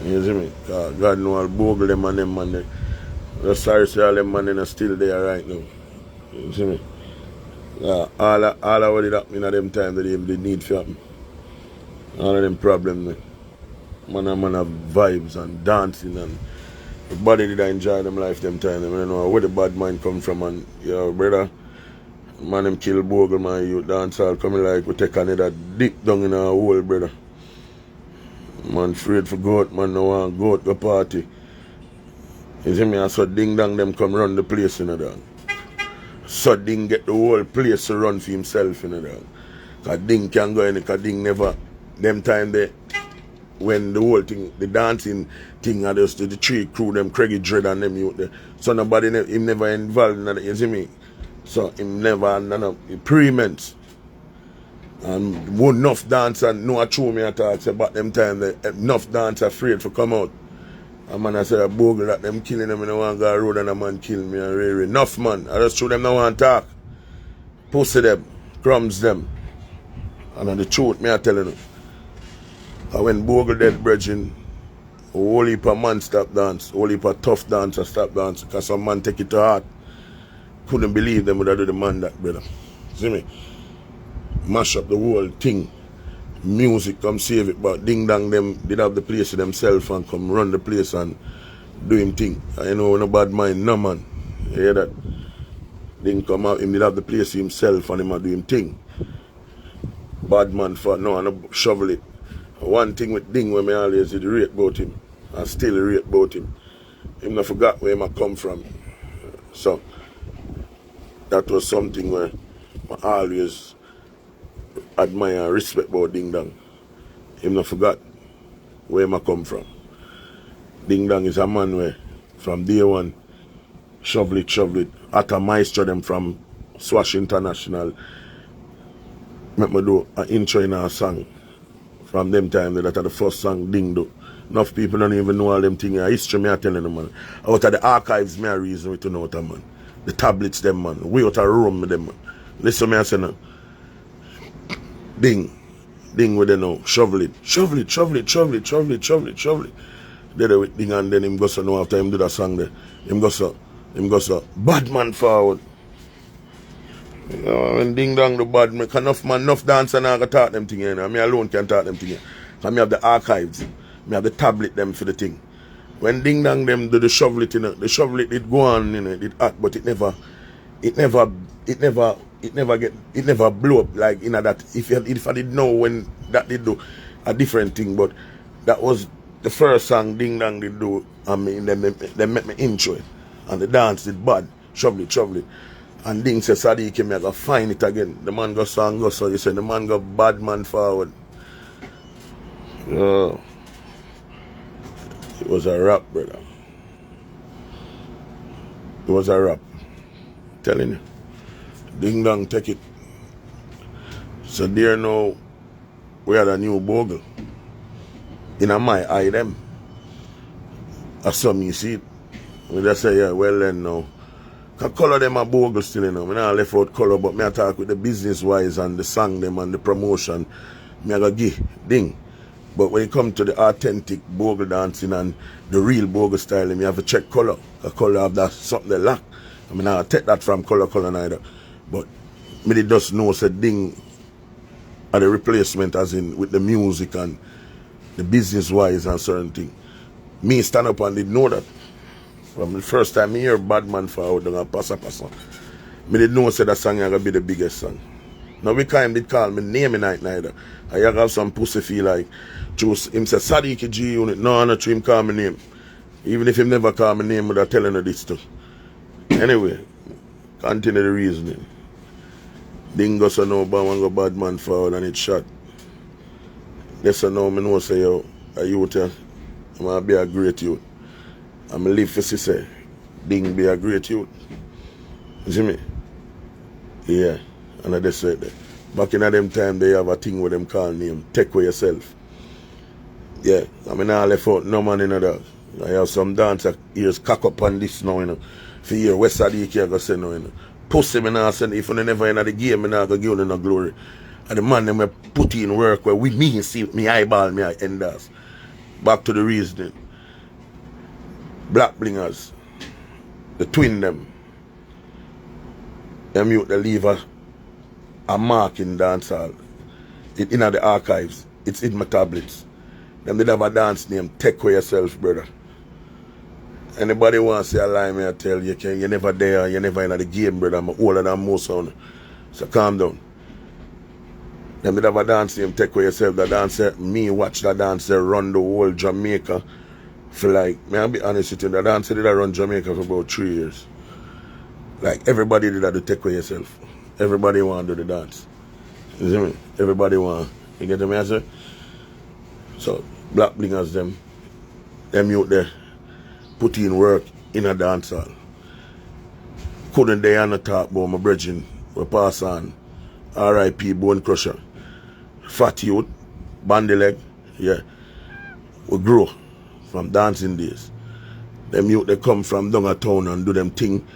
You see me? God know I'll bogle them and them man. Just sorry to all them man are still there right now. You see me? All of what it happened at them time that they need for happen. All of them problems. Man have vibes and dancing and everybody did enjoy them life them time. I don't know where the bad mind come from and yo brother. Man them kill Bogle man you dance all coming like we take another deep down in our hole brother. Man afraid for goat, man no want goat go party. You see me I saw Dindong them come run the place in the dog. So Ding get the whole place to run for himself in the dog. Cause Ding can go in it, cause Ding never them time they when the whole thing, the dancing thing, and just the three crew, them Craigie Dread and them youth there. So nobody, him never involved in that, you see me? So him never, none of pre-ments. And one enough dancer, no I true me at all, about them time, the enough dancer afraid to come out. And man I said, I bogle that them killing them in the one guy road and a man kill me and really enough man. I just show them no one talk. Pussy them, crumbs them. And on the truth, me I telling you. And when Bogle dead bridging, a whole heap of man stop dance, a whole heap of tough dancer stop dance, because some man take it to heart. Couldn't believe them would have do the man that, brother. See me? Mash up the whole thing. Music come save it, but Dindong them did have the place to themselves and come run the place and do him thing. I know no bad mind, no man. You hear that? Didn't come out, him did have the place to himself and him a do him thing. Bad man for no, and no shovel it. One thing with Ding when I always did rate about him, and still rate about him. Him not forgot where him come from. So that was something where I always admire and respect about Dindong. Him not forgot where him come Dindong is a man where from day one shovel it. At a maestro them from Swash International. Make me do an intro in our song. From them time that are the first song Ding do. Enough people don't even know all them things. History me I telling them man. Out of the archives me I reason to know that man. The tablets them man. We out of room with them man. Listen me I say now. Ding with them now. Shovel it. There with Ding and then him go so now after him do that song there. Him go so bad man forward. You know, when Dindong the bad man, enough dancer now I talk them thing, you know. Me alone can talk them thing. Because me have the archives. Me have the tablet them for the thing. When Dindong them do the shovel it, you know, the shovel it go on, you know, it act, but it never blow up like you know that if I did know when that did do a different thing, but that was the first song Dindong did do. I mean they make me intro it. And the dance did bad. Shovel it. And Ding said, Sadiki, me I go find it again. The man go song go so you said the man go bad man forward. It was a rap, brother. It was a rap. Telling you. Dindong take it. So there now we had a new bogle. In my eye them. I saw me see it. We just say, yeah, well then now. Cause color them a bogle still, you know. I not left out color, but me I talk with the business wise and the song them and the promotion. Me I go give ding. But when it comes to the authentic bogle dancing and the real bogle style, me have to check color. The color of that something they lack. I mean I take that from color neither. But me they just know said ding are the replacement as in with the music and the business wise and certain things. Me stand up and did know that. From the first time I hear Bad Man for out there and passa. Me did know say that song is gonna be the biggest song. Now we can't did call me name night neither. I have some pussy feel like choose him say Sadiki G unit. No, not him call me name. Even if him never call me name, without telling her this stuff. Anyway, continue the reasoning. Dingo so no go Bad Man forward and it shot. Yes so now me know say yo a youth I'm gonna be a great youth. I'm gonna live for say Ding be a great youth. You see me? Yeah. And I just said that. Back in them time they have a thing with them call name. Take away yourself. Yeah. I mean I left out no man in that. I have some dancer ears cock up on this now, you know. For year West Sadiki I go say no, you know. Pussy me now say if you never in the game, me now go give you no glory. And the man them put in work where with me see me eyeball me enders. Back to the reasoning. Black blingers, the twin them youth they leave a mark in dancehall. It in the archives. It's in my tablets. Them did have a dance name, Take Away Yourself, brother. Anybody want to say a lie, me I tell you, you're never there, you're never in the game, brother. I'm older than most on. So calm down. Them did have a dance name, Take Away Yourself. The dancer, me watch the dancer run the whole Jamaica. For like, may I be honest with you, the dancer did run Jamaica for about 3 years. Like everybody did that to Take Away Yourself. Everybody want to do the dance. You see me? Everybody want. You get me answer? So black blingers them youth there put in work in a dance hall. Couldn't they on the talk about my brethren we pass on R.I.P. Bone Crusher. Fat youth, bandy leg, yeah. We grow from dancing days. Them youth they come from down a town and do them thing,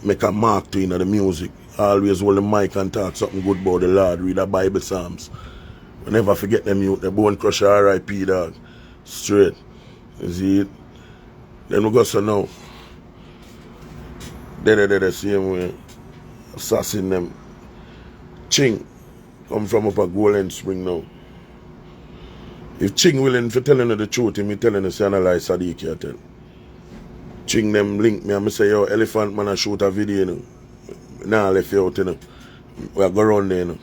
make a mark to the music. Always hold the mic and talk something good about the Lord, read the Bible Psalms. We never forget them youth, the Bone Crusher R.I.P. dog. Straight. You see it? Then we go so now. They're the same way. Assassin them. Ching come from up a Golden Spring now. If Ching willing for telling her the truth, he telling her say analyze Sadiki I tell. Ching them link me and me say yo Elephant Man I shoot a video you know. Now left you out you know. We go around there you know.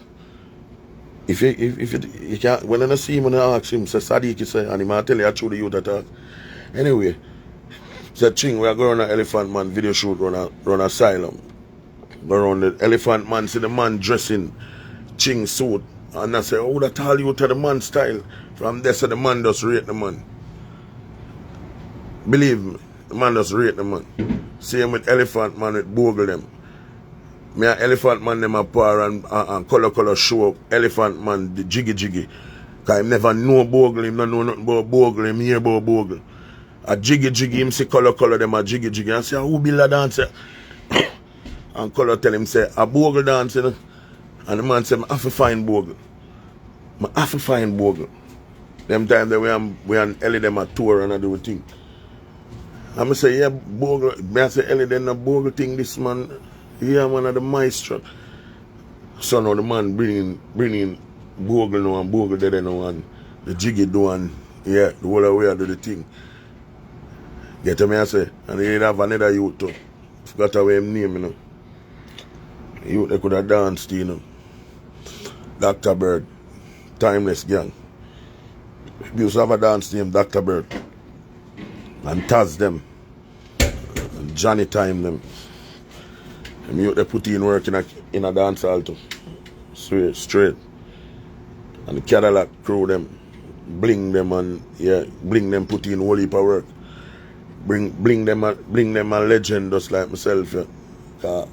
If you can't when I see him and I ask him, say Sadiki say and he might tell you I true the youth attack. Anyway, said Ching we are going on an Elephant Man video shoot run asylum. Go around the Elephant Man, see the man dressing Ching suit. And I say, oh, that all you to the man style. From there, so the man just rate the man. Believe me, the man just rate the man. Same with Elephant Man with Bogle them. Me and Elephant Man them a par and color show up. Elephant Man, the jiggy. Because he never know Bogle, him not know nothing about Bogle, him hear about Bogle. A jiggy, him see color them a jiggy. And say, who build a dancer? And Color tell him, say, a Bogle dance, you know? And the man say, I have to find Bogle. I have to find Bogle. Them time that we and Ellie them a tour and I do a thing. And I say, yeah, Bogle. I say, Ellie, then a Bogle thing, this man, yeah, one of the maestro. So now the man bringing Bogle now and Bogle there now and the jiggy do and, yeah, the whole way I do the thing. Get me, I say, and he have another youth too. Forgot away him name, you know. You they could have danced, you know. Dr. Bird, Timeless Gang. We used to have a dance named Dr. Bird. And Taz them. And Johnny Time them. And you they put in work in a dance hall too. Straight. And the Cadillac crew them. Bling them and yeah, bling them put in whole heap of work. Bling them a legend just like myself, yeah.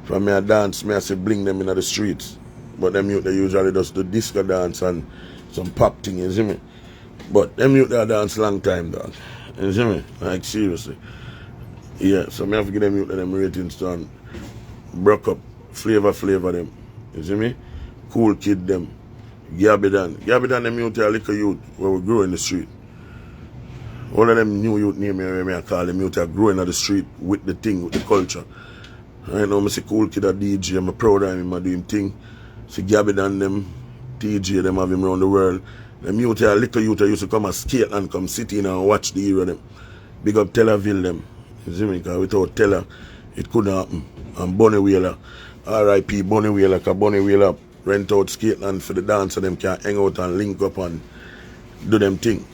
From me a dance, me I say bling them in the streets. But them they usually just do disco dance and some pop thing, you see me? But them youth that dance long time, dog. You see me? Like seriously. Yeah, so me have to give them youth them ratings done. Broke up, flavor them. You see me? Cool kid them. Gabidan them youth are little youth where we grow in the street. All of them new youth name me I call them youth are growing on the street with the thing, with the culture. Right now I see cool kid a DJ, I'm proud of him, I do him thing. See Gabidan them, DJ them have him around the world. Them youth are little youth used to come and skate and come sit in and watch the hero them. Big up Tellerville them. You see me? Because without Teller, it couldn't happen. And Bonnie Wheeler, R.I.P. Bonnie Wheeler, because Bonnie Wheeler rent out Skateland for the dance so them can hang out and link up and do them thing.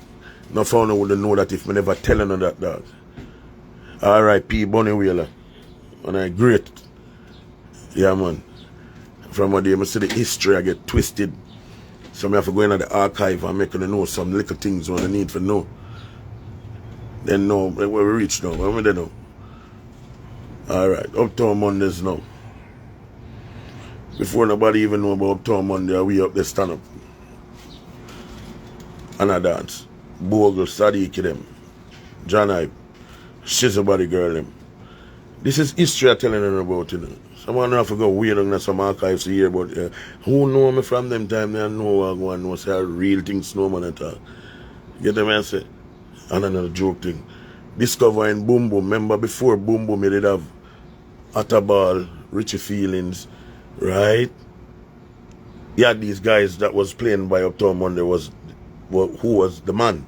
No founder would know that if me never tell them that, dog. R.I.P. Bonnie Wheeler. And I great. Yeah, man. From a day I see the history, I get twisted. So I have to go into the archive and make them know some little things what I need to know. Then know where we reach now. Where we there now? Alright, Uptown Mondays now. Before nobody even know about Uptown Monday, we up there stand up. And I dance. Bogle, Sadiki them. John Hype. Shizzle Body Girl them. This is history I'm telling them about, you know. Someone have to go weird on some archives to hear about who know me from them time, they know what was a real thing snowman at all. Get them answer? And another joke thing. Discovering Boom Boom. Remember before Boom Boom you did have Attaball, Richie Feelings, right? Yeah, these guys that was playing by Uptown Monday who was the man.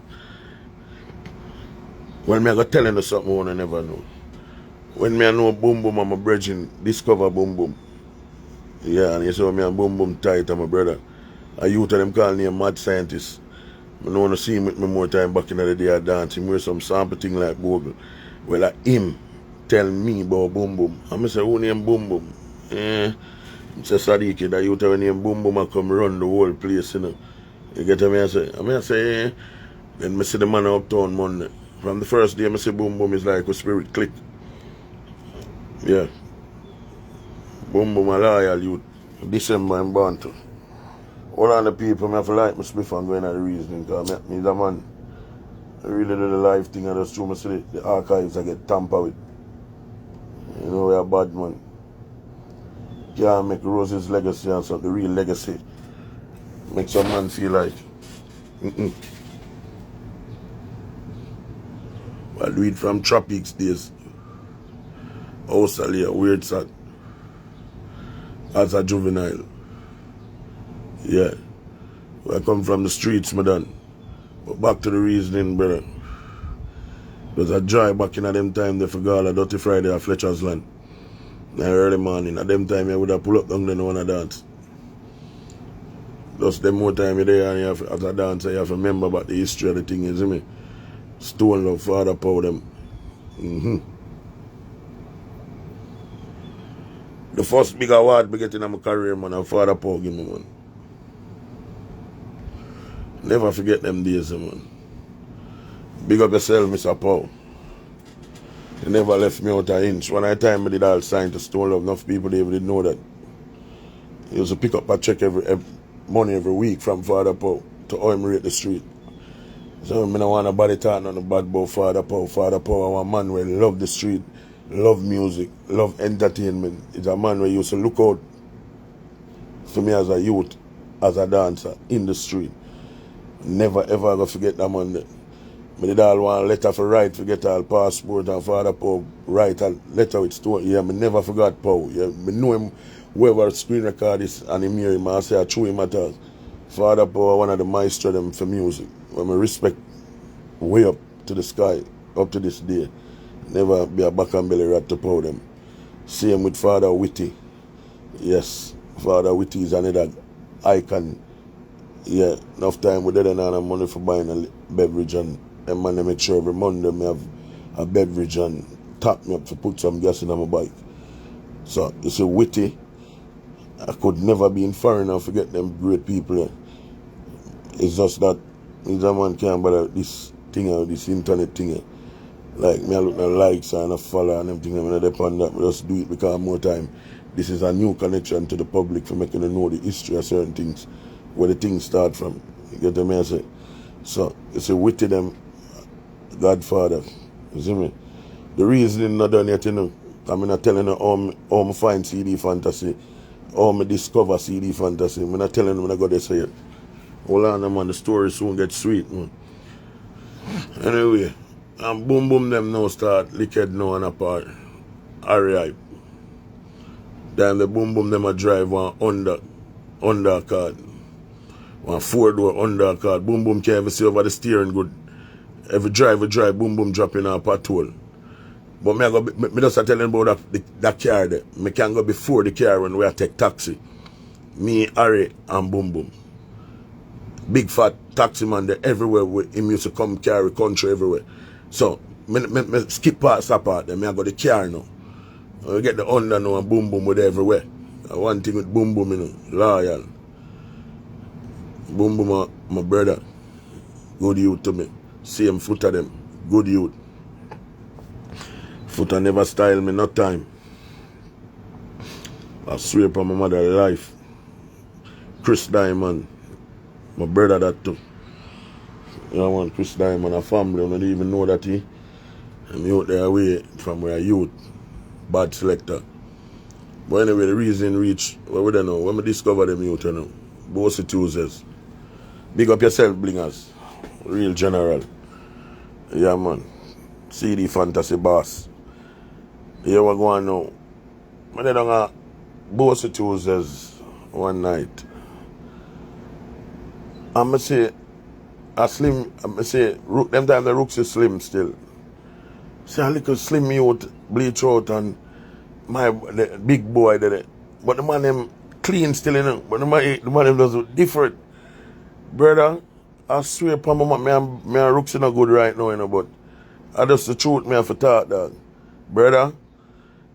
When me I got telling you something I wanna never know. When me I know Boom Boom, I'm a brethren, discover Boom Boom. Yeah, and you saw me and Boom Boom tight, I'm a brother. A youth of them call me a mad scientist. I don't want to see him with me more time back in the day I dance. Him wear some sample thing like Bogle. Well, like him tell me about Boom Boom. And I say, who name Boom Boom? It's a Sadiki, that youth of name Boom Boom and come run the whole place, you know. You get me? I say, then I see the man Uptown Monday. From the first day I see Boom Boom is like a spirit click. Yeah. Boom Boom a loyal youth. December I'm born to. All of the people I have to like my spliff and going at the reasoning because me the man I really do the life thing and just through see the archives I get tampered with. You know we're a bad man. Can't make Rose's legacy and something, the real legacy. Make some man feel like I do it from tropics days. Australia, weird sad. As a juvenile. Yeah. I come from the streets, madam. But back to the reasoning, brother. Because I drive back in at them time they forgot a Dirty Friday at Fletcher's Land. In early morning. At them time I would have pull up down there and wanna dance. Just them more time you're there and you have, as a dancer you have to remember about the history of the thing, you see me? StoneLove, Father Power them. The first big award I get in my career, man, and Father Power give me, man. Never forget them days, man. Big up yourself, Mr. Paul. You never left me out an inch. When I time I did all sign to StoneLove, enough people even didn't know that. He used to pick up a check every money every week from Father Paul to how him rate the street. So I don't want nobody talking on the bad about Father Paul. Father Paul, a man who love the street, love music, love entertainment. It's a man who used to look out for me as a youth, as a dancer in the street. Never ever go forget that man. I did all one letter for write, forget all passport and Father Paul write a letter with Stone. Yeah, I never forgot Paul. Yeah, I know him whoever screen record is and him hear him and say I chew him at all. Father Paul one of the maestro them for music. When I respect way up to the sky, up to this day. Never be a back and belly rat to Paul them. Same with Father Witty. Yes, Father Witty is another icon. Yeah, enough time we didn't have money for buying a beverage and man they make sure every Monday me have a beverage and tap me up to put some gas in my bike. So you see Witty, I could never be in foreign and forget them great people here. It's just that this man can't bother this thing or this internet thing here. Like me I look at likes and I follow and everything and I depend that we just do it because more time. This is a new connection to the public for making them know the history of certain things, where the things start from. You get what I say? So, it's a witty them Godfather. You see me? The reason I'm not done yet, you know, I'm not telling you how I find CD Fantasy, how I discover CD Fantasy. I'm not telling you when I go there say it. Hold on, man, the story soon get sweet, man. Anyway, and boom boom them now start liquid now and apart. Alright. Then the boom boom them a drive one undercard. One 4-door undercard. Boom boom can't even see over the steering good. Every drive, boom boom dropping on a patrol. But me just telling about that car there. Me can go before the car when we take taxi. Me, Harry, and boom boom. Big fat taxi man there everywhere. Him used to come carry country everywhere. So, me skip past that part there. I go the car now. I get the under now and boom boom with everywhere. One thing with boom boom, you know, loyal. Boom boom, my brother. Good youth to me. Same foot of them. Good youth. Foot never style me no time. I swear upon my mother's life. Chris Diamond. My brother that too. You know, I want Chris Diamond, a family. I don't even know that he. I'm out there away from where I youth. Bad selector. But anyway, the reason reach, what we don't know, when we discover them youth, you know, both Tuesdays. Big up yourself, blingers. Real general. Yeah, man. CD Fantasy boss. Here we go on now. I did on both Tuesdays one night. I'm say a slim, I'm say them time the rooks is slim still. See a little slim youth bleach out and the big boy did it. But the man them clean still, you know. But the man them does different. Brother, I swear upon my man, me and rooks not good right now, you know, but I just the truth me have to talk, dog. Brother,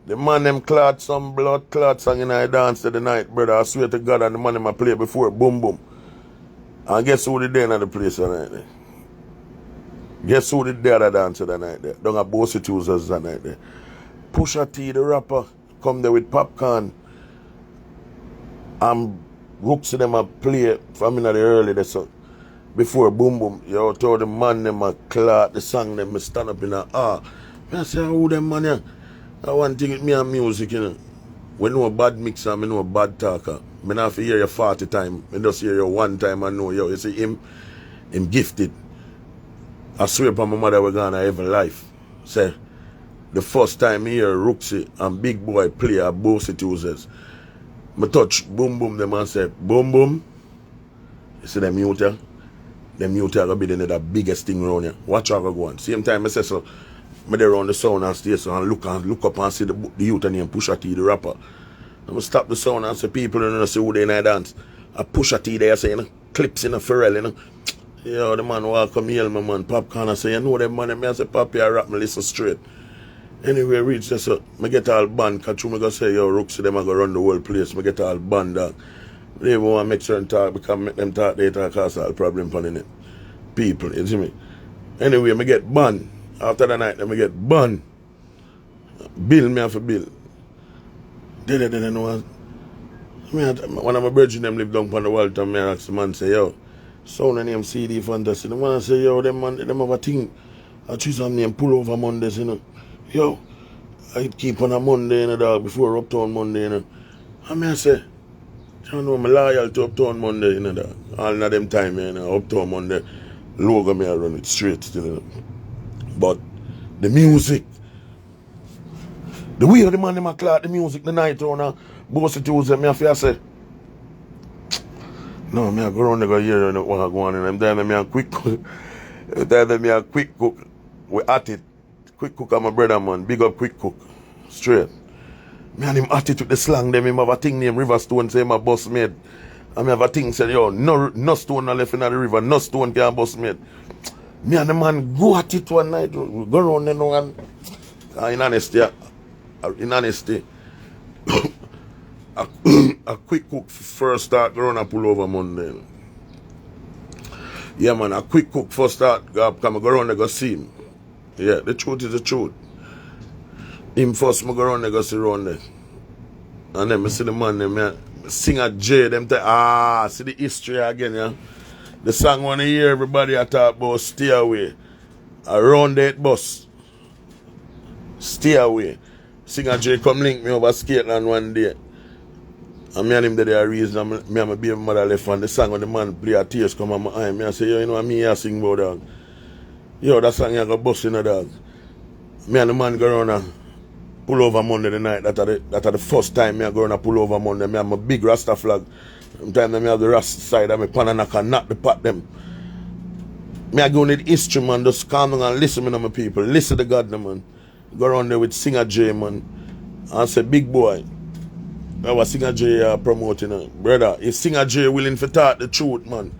the man them clad some blood clot song in I dance to the night, brother. I swear to God, and the man them I play before, boom boom. And guess who did there in the place that night there? Guess who did there dance that night there? Don't have both Tuesdays that night there. Pusha T, the rapper, come there with popcorn. And rooks them a play from in the early there, so before boom boom, you told the man them a clot the song them stand up in a I say who them man here? I want thing with me and music, you know. We know a bad mixer, I know a bad talker. I don't have to hear you 40 times. I just hear you one time and know you. You see him gifted. I swear upon my mother we're gonna have a life. Say the first time I hear Rooksy and Big Boy play at both Tuesdays. I touch boom boom them and say, boom boom. You see them youth here? Them youth here gonna be the biggest thing around here. Watch how I go on. Same time I say so. I there around the sound and station and look up and see the youth and name Pusha T, the rapper. I'm stop the sound and say people don't know see who they in a dance. I Pusha T there say, you know, clips in a Pharrell, you know. Yo, the man walk come here, my man, popcorn and say, you know them man, I say, Papi, I rap me listen straight. Anyway, reach this, so I get all band, cause you go say, yo, Rooksy, them I go run the whole place, I get all band, dog. They even want to make certain talk, because make them talk, they talk, cause all problem for it. People, you see me? Anyway, I get banned. After the night, I get banned. Bill me for bill. They know one of my brethren them live down on the Walter, and I ask the man, say, yo, sound name CD Fantasy. The man say, yo, them have a thing. I choose some name pull over Mondays, you know. Yo, I keep on a Monday, you know, dog, before Uptown Monday, you know. And I say, you know, I'm loyal to Uptown Monday, you know, dog. All of them time, you know, Uptown Monday, logo me I run it straight still, you know. But the music, the way the man them a clock the music the night on both Tuesday, me have to say, no, me a go around and go here and what go on and I'm there me a quick cook. Me a quick cook. We at it. Quick cook and my brother man, big up quick cook. Straight. Me and him at it with the slang them, him have a thing named River Stone, say my boss mate. And me have a thing say, yo, no stone left in the river, no stone can boss mate. Me and the man go at it one night, we go around and in honesty, a quick cook first start, go around and pull over Monday. Yeah man, a quick cook first start, go around and go see him. Yeah, the truth is the truth. Him first, I go around and go see around there. And then I see the man, them, sing a J, them see the history again, yeah. The song when you hear everybody I talk about stay away. Around that bus. Stay away. Singer J come link me over Skateland one day. And me and him did a reason me and my baby mother left on the song when the man play a tears come on my eye. Me I say, yo, you know what me here sing about dog. Yo, that song you go bust in the dog. Me and the man go around and pull over Monday the night. That are the first time me I go around and pull over Monday. Me have my big Rasta flag. Sometimes me have the Rasta side of me pan and I can knock the pot them. Me I go in the history, man, just calm down and listen to my people. Listen to God, man. Go around there with Singer J, man. And say, big boy. That was Singer J promoting. Brother, if Singer J willing to talk the truth, man.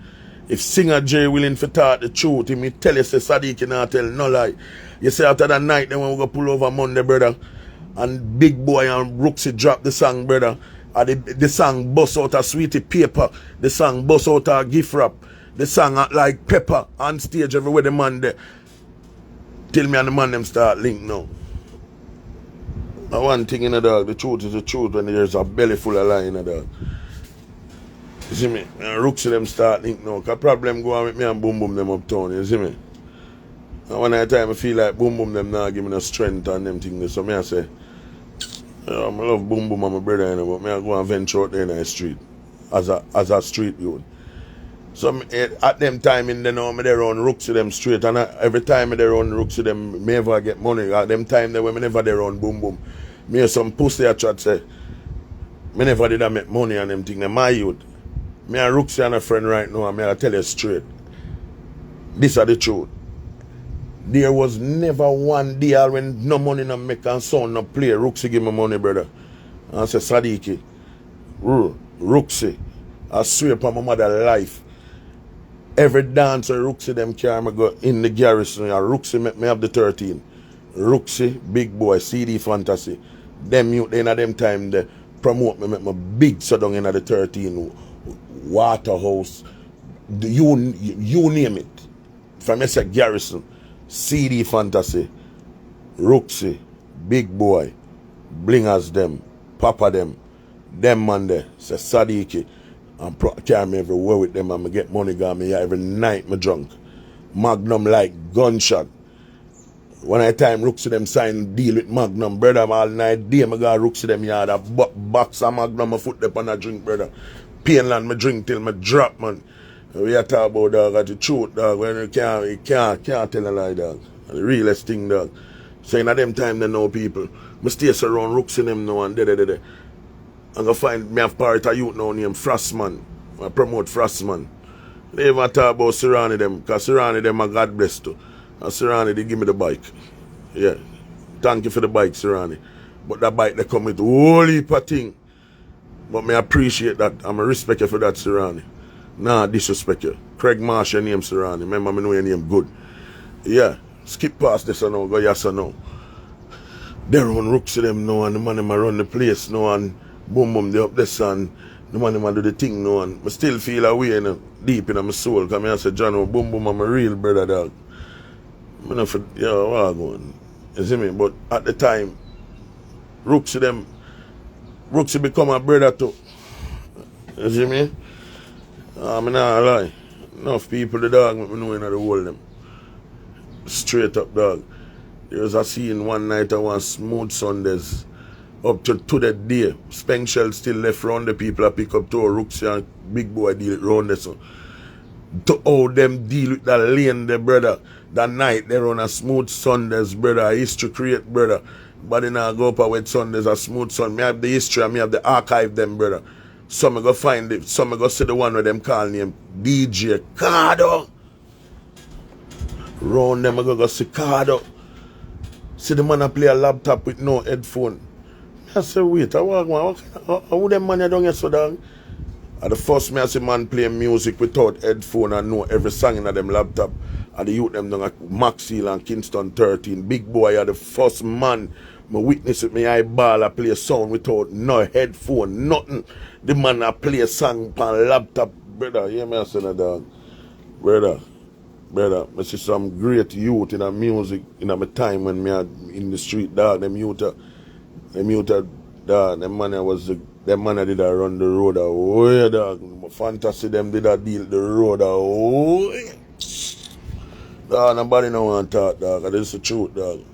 If Singer J willing to talk the truth, he me tell you, say, Sadiki not tell no lie. You say after that night, then when we go pull over Monday, brother, and Big Boy and Rooksy drop the song, brother. And the song bust out a sweetie paper. The song bust out a gift wrap. The song act like pepper on stage everywhere the man there. Till me and the man them start link now. And one thing in the dog, the truth is the truth when there's a belly full of lie in the dog. You see me? And Rooksy them start link now. Cause problem go on with me and Boom Boom them uptown, you see me? And one at a time I feel like Boom Boom them now give me no strength and them things. So me I say, I love Boom Boom and my brother, you know, but me I go and venture out there in the street as a street youth. So at them time in the know me they run Rooksy them straight, and every time they run Rooksy them me ever get money. At them time they when me never they run Boom Boom. Me hear some pussy a chat say me never did I make money and them thing. My youth. Me and Rooksy and a friend right now, and me I tell you straight. This are the truth. There was never one day when no money no make and sound no play. Rooksy give me money, brother. And I say, Sadiki, Rooksy, I swear upon my mother's life. Every dancer Rooksy them carry me go in the garrison. And Rooksy make me have the 13. Rooksy, Big Boy, CD Fantasy. Them youth in them time they promote me, make me big so down in the 13. Waterhouse. You name it. From me say garrison. CD Fantasy, Rooksy, Big Boy, Blingers them, Papa them man there, say Sadiki, and carry me everywhere with them and I get money got me every night me drunk. Magnum like gunshot. When I time Rooksy them sign deal with Magnum, brother, all night day I got Rooksy them yard a box of Magnum I foot up on a drink, brother. Painland me drink till me drop, man. We are talking about dog at the truth, dog, when you can't tell a lie, dog. The realest thing, dog. So in them time they know people. I stay around Rooksy them now and I'm gonna find me have part of youth now named Frostman. I promote Frostman. They even talk about Serrani them, because Serrani them are God bless too. And Serrani they give me the bike. Yeah. Thank you for the bike, Serrani. But that bike they come with a whole heap of thing. But me appreciate that. I'm a respect you for that, Serrani. Nah, disrespect you. Craig Marsh, your name, Serrani. Remember, me know your name good. Yeah, skip past this or no, go yes or no. They run Rooksy them now, and the man them run the place now, and boom boom, they up this, and the man them do the thing now, and I still feel a way, you know, deep in my soul, because I say, John, boom boom, I'm a real brother, dog. I know for, yeah, what I'm going. You see me? But at the time, Rooksy become a brother too. You see me? I'm not lie. Enough people, the dog, me know in the whole them. Straight up, dog. There was a scene one night I was smooth Sundays. Up to that day. Spank Shell still left round the people I pick up to Rooksy and Big Boy deal it round there. So. To how them deal with that lane there, brother. That night they run a smooth Sundays, brother. A history create, brother. But then I go up with Sundays, a smooth Sunday. Me have the history and me have the archive them, brother. Some go find it. Some go see the one where them call name DJ Cardo. Round them I go see Cardo. See the man a play a laptop with no headphone. I say wait, how them man down here so dog? At the first me I see man play music without headphone and know every song in them laptop. And the youth them down at Maxfield and Kingston 13. Big Boy are the first man. I witness it, me eyeball I play a song without no headphone, nothing. The man I play a song on laptop, brother. You hear me I say that, dog? Brother, I see some great youth in the music in my time when me in the street, dog. Them youth, dog. Them man was the Them man did a run the road away, dog. Fantasy them did a deal the road away. Dog, nobody no want to talk, dog. That is the truth, dog.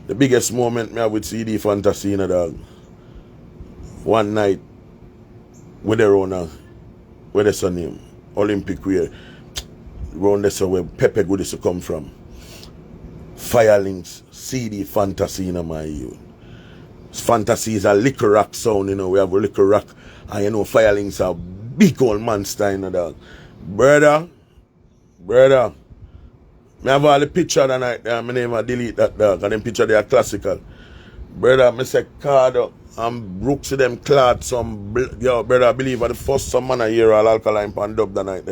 The biggest moment me have with CD Fantasy, dog. One night, with their owner, where the son name, Olympic wear, round there where Pepe good is to come from. Firelinks, CD Fantasy in my youth. Fantasy is a liquor rock sound, you know. We have a liquor rock, and you know, Firelinks are big old monster, you know, dog. Brother, me have all the picture that night, my name I delete that, dog, and them picture they are classical. Brother, me say card up, and Brooks them clad some, yo, brother, I believe the first some man I hear all alkaline pan dub that night.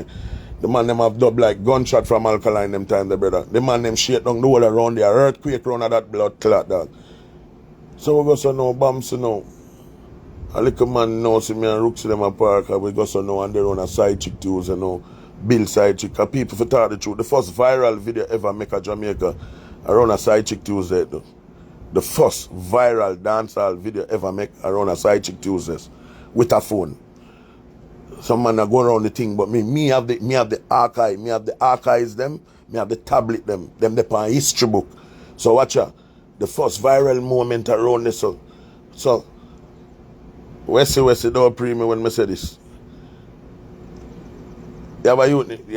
The man them have dub like gunshot from alkaline them time, the brother. The man them shake down the whole around there, earthquake round of that blood clot, dog. So we go so now, bombs now. A little man now see me and Rooks them a park, and we go so now and they run a side chick tools, you know. Build side chick. And people for tell the truth, the first viral video ever make a Jamaica around a side chick Tuesday. The first viral dancehall video ever make around a side chick Tuesdays with a phone. Some man are going around the thing, but me have the archive, me have the archives them, me have the tablet them the pan history book. So watch out. The first viral moment around this. So Wesley don't pre me when I say this. You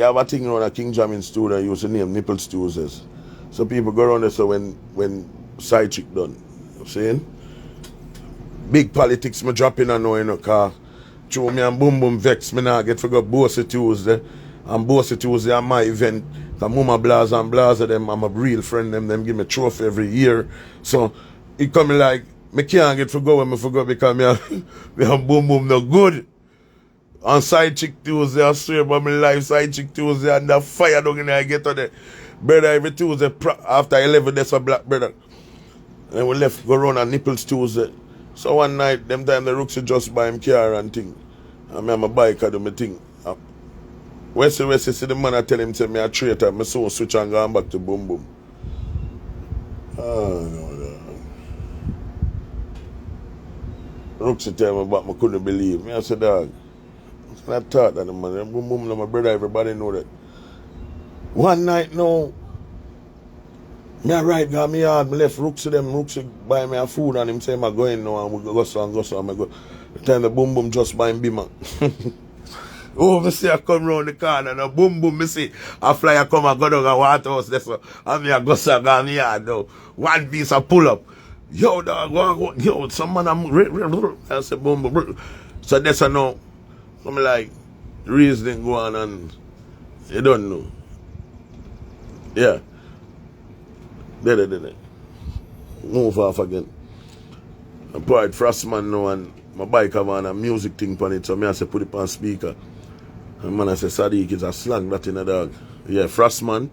have a thing around a King Jamin studio you used to name Nipple Tuesdays. So people go around there so when side chick done. You know what I'm saying? Big politics me dropping and now in a car. Through me and Boom Boom vex me now get for go Bossy Tuesday. And Bossy Tuesday at my event. The Mama Blaza and Blaza them, I'm a real friend them give me trophy every year. So it come like me can't get for go when me forgot because me and Boom Boom no good. On side chick Tuesday, I swear about my life, side chick Tuesday and the fire down in there I get on there. Brother every Tuesday after 11 days of black brother. And we left go run on Nipples Tuesday. So one night, them time the Rooks just buy him car and thing. And me and my bike I do my thing. Wesley see the man I tell him, say me a traitor, me so switch and go back to Boom Boom. Oh, no. Rooks tell me about me couldn't believe. Me I said, dog, I thought that the man, Boom Boom, my brother, everybody know that. One night now, me a ride got me hard, me left Rooks buy me a food and him say I'm going now and we go so. I go. The time the Boom Boom just buy him Bima. Oh, me see I come round the corner and a Boom Boom, me see a flyer come and go down a water house there so and me a go so got me hard now. One piece of pull up. Yo dog, yo, some man I say Boom Boom. So that's a now. I'm like, reasoning go on and you don't know. Yeah. There. Move off again. I put Frostman now and my bike have on a music thing on it, so me I say put it on speaker. And man I say Sadiki is a slang that in a dog. Yeah, Frostman.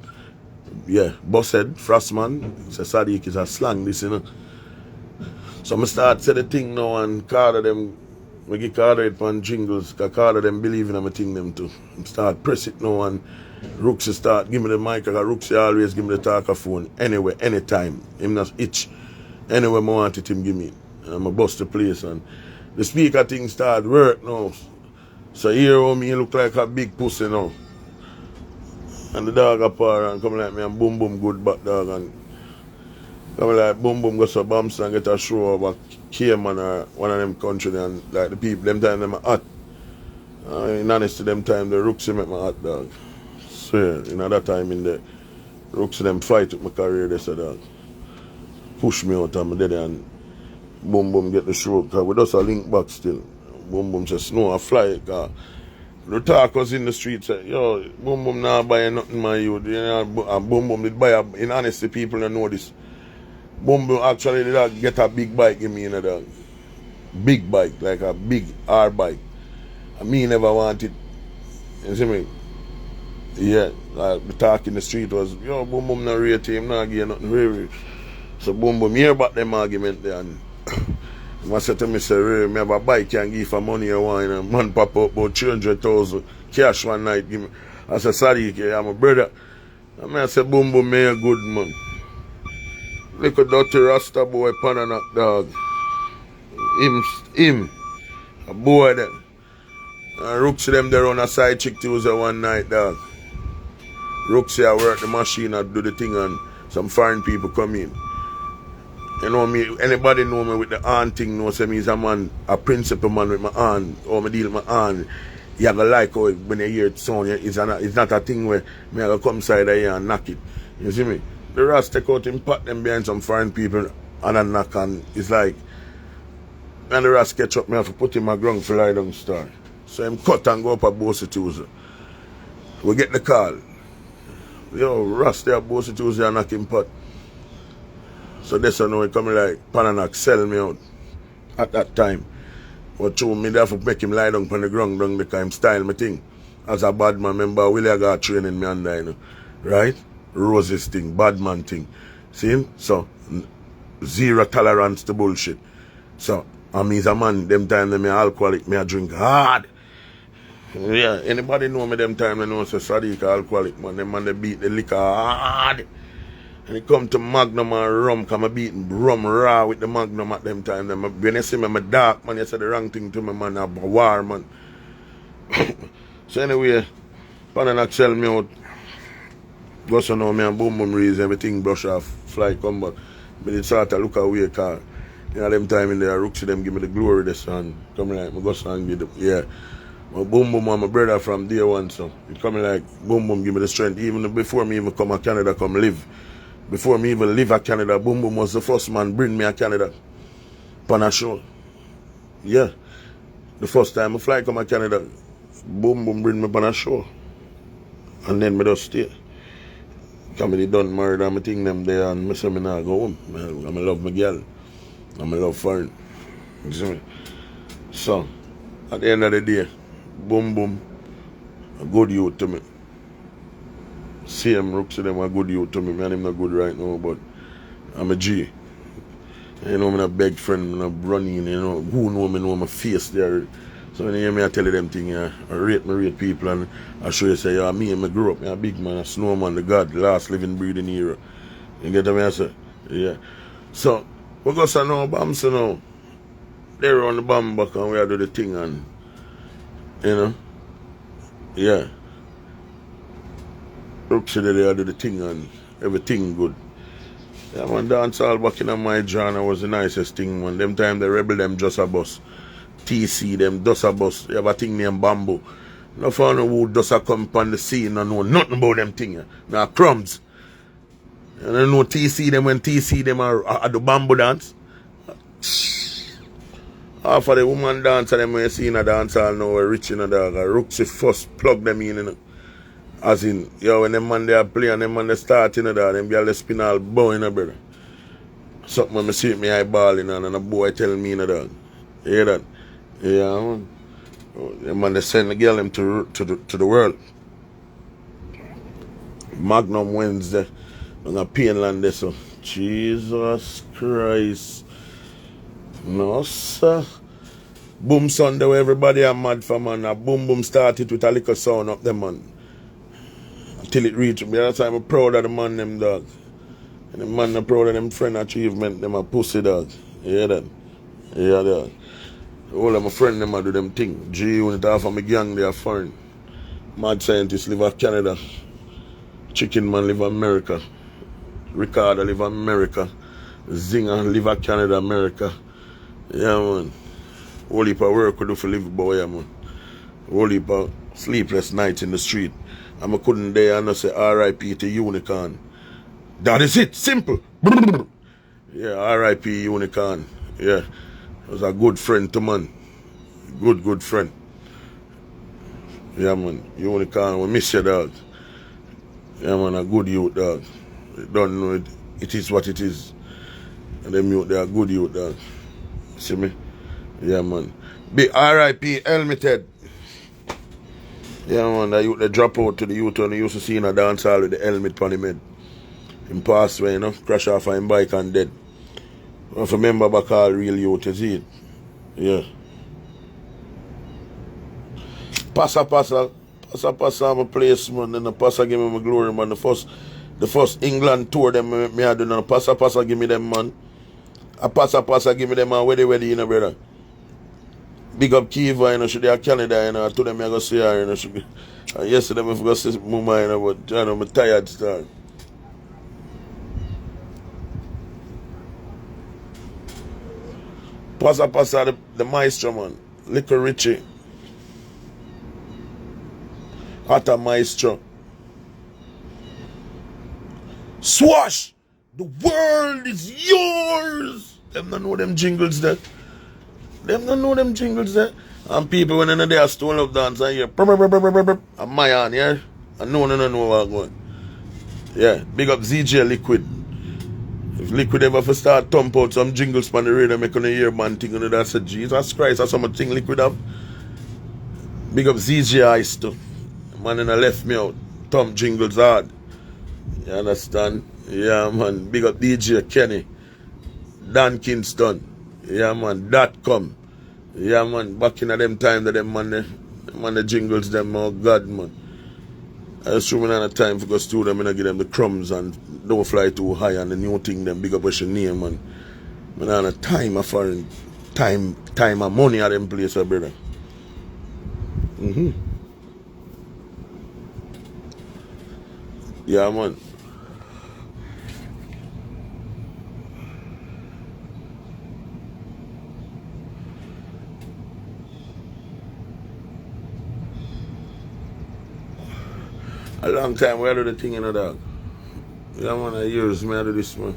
Yeah, Bosshead, Frostman. Say Sadiki is a slang this, you know. So I start say the thing now and Carter them, we get Carter it on jingles, because Carter them believe in my thing them too. I start press it now and Rooks start give me the mic, because Rooks always give me the talker phone. Anyway, anytime. Him not itch. Anyway, I want it, him give me. And I'm a bust the place and the speaker thing start work now. So here how me look like a big pussy now. And the dog apart and come like me and Boom Boom good back dog and come like Boom Boom go so bumps and get a show over Cayman or one of them country and like the people them time them hot. In honesty them time the Rooksy make my hot dog. Swear, in that time in the Rooksy them fight with my career they said dog. Push me out and I'm dead and Boom Boom get the show because we just a link back still. Boom Boom says no I fly because the talkers in the street say, yo, Boom Boom not buy nothing my youth. You know, and Boom Boom did buy in honesty people don't know this. Boom Boom actually did get a big bike in me in a big bike, like a big R bike. And me never wanted. You see me? Yeah, like the talk in the street was, yo, Boom Boom not rate him, not give nothing really. So Boom Boom hear about them argument there and I said to me, say, me have a bike can give for money or wine and man pop up about 300,000 cash one night give me. I said, Sadiki, I'm a brother. And I said, Boom Boom, me a good man. Look at dirty Rasta boy, pan and knock dog. Him. A boy them. And Rooksy them there on a side chick Tuesday one night, dog. Rooksy I work the machine and do the thing and some foreign people come in. You know me, anybody know me with the aunt thing, know say me is a man, a principal man with my aunt, or me deal with my aunt. You have to like how when you hear it sound, it's not a thing where me have to come side of here and knock it. You see me? The rest take out him, pat them behind some foreign people and a knock and it's like, and the rest catch up, me have to put him a ground for lie down star. So him cut and go up at Bossy Tuesday. We get the call. Yo, Ras there at Bossy Tuesday and knock him pot. So this I know he coming like Pananak sell me out at that time. But true, me have to make him lie down on the ground down because him style me thing. As a bad man, remember Willie got training me under, you know. Right? Roses thing, bad man thing. See him? So zero tolerance to bullshit. So I mean, a man, them time them alcoholic, me a drink hard. Yeah, anybody know me them time they know say Sadiki alcoholic, man. Them man they beat the liquor hard. And it come to Magnum and rum, come I beat rum raw with the Magnum at them time. When you see me, I'm dark, man, you say the wrong thing to me, man, I'm a war, man. So anyway, Pananak sell me out. Go so now, me and boom boom raise everything, brush off, fly, come back. But it start to look away, car. You know, them time in there, Rooksy them give me the glory, the sun. Coming like, I go so and give them, yeah. My boom boom and my brother from day one, so it coming like, boom boom give me the strength. Even before me even come to Canada, come live. Before me even live at Canada, Boom Boom was the first man bring me to Canada. On a show. Yeah. The first time I fly come to Canada, Boom Boom bring me on a show. And then I just stay. Because I done married and I think them there and I say I not go home. I love my girl. I love foreign. You see me? So, at the end of the day, Boom Boom, a good youth to me. Same Rooksy them a good youth to me. Me and him not good right now, but I'm a G. You know, I'm not a big friend, I'm not running, you know. Who know my face there. So when you hear me, I tell you them things, yeah, I rate people and I show you say, yeah, me and I grew up, me a big man, a snowman, the God, the last living breathing hero. You get what I say? Yeah. So, we go to now, bombs now. They're on the bomb back and we are do the thing and, you know, yeah. Rooksy there do the thing and everything good. Yeah, man, dance all back in my genre was the nicest thing, man. Them time the rebel them just a bus. TC them just a bus. You have a thing named Bamboo. No for no who just a come on the scene and know nothing about them thing. Yeah. Now crumbs. And I know TC them when TC them are the bamboo dance. Half of the woman dance and them when you see in a dance all now we're rich in a dog. Rooksy first plug them in, you know. As in, yo, when them man they play and them man they start in there, them girl they spin all bow in a brother. Something when I see me eyeballing and a boy tell me in a dog. You hear that? Yeah, man. Them man they send the girl them to the world. Magnum Wednesday. On a Painland there, so. Jesus Christ. No, sir. Boom Sunday where everybody are mad for, man. A boom boom started with a little sound up them, man. Until it reached me. That's why I'm proud of the man, them dog. And the man are proud of them friend achievement, them a pussy dog. You hear that? Yeah, dog. All of my friend them a do them thing. G unit half of my gang they are foreign. Mad scientists live in Canada. Chicken man live in America. Ricardo live in America. Zinger live in Canada, America. Yeah, man. Whole heap of work we do for live, boy, yeah, man. Whole heap of sleepless nights in the street. And I couldn't dare and I say R.I.P. to Unicorn. That is it. Simple. Yeah, R.I.P. Unicorn. Yeah. Was a good friend to man. Good friend. Yeah, man. Unicorn, we miss you, dog. Yeah, man, a good youth, dog. You don't know it. It is what it is. And them youth, they are good youth, dog. See me? Yeah, man. Big R.I.P. Helmeted. Yeah, man, that youth, they drop out to the youth and they used to see in a dance hall with the helmet on him head. Him pass away, you know, crash off on him bike and dead. If you remember back all real youth, you see it? Yeah. Passa, I'm a place, man, and the Passa give me my glory, man. The first England tour them me had done, Passa give me them, man. A Passa give me them, man, where they, you know, brother. Big up Kiva, you know, she there Canada, you know, to them I go see her, you know, she yesterday I forgot to see Mama, you know, but you know, I'm tired start. Pasa the maestro man, Little Richie, Hata Maestro. Swash! The world is yours! Them don't know them jingles there. Them don't know them jingles there. And people when they are StoneLove dance and hear and my hand, yeah? And no what I'm going. Yeah, big up ZJ Liquid. If Liquid ever for start thump out some jingles on the radio, make on the hear man thing and that said, Jesus Christ, that's some thing Liquid have. Big up ZJ Ice too. Man in the left me out. Thump jingles hard. You understand? Yeah man. Big up DJ Kenny. Dan Kingston. Yeah man. .com. Yeah man. Back in them time that them man the jingles them, oh God man. I just remember the time for go to them and I give them the crumbs and don't fly too high and the new thing them big up with your name man. Man on a time of foreign time and money at them place, brother. Yeah man. A long time we do the thing in the dog. Yeah man, I years me I do this man.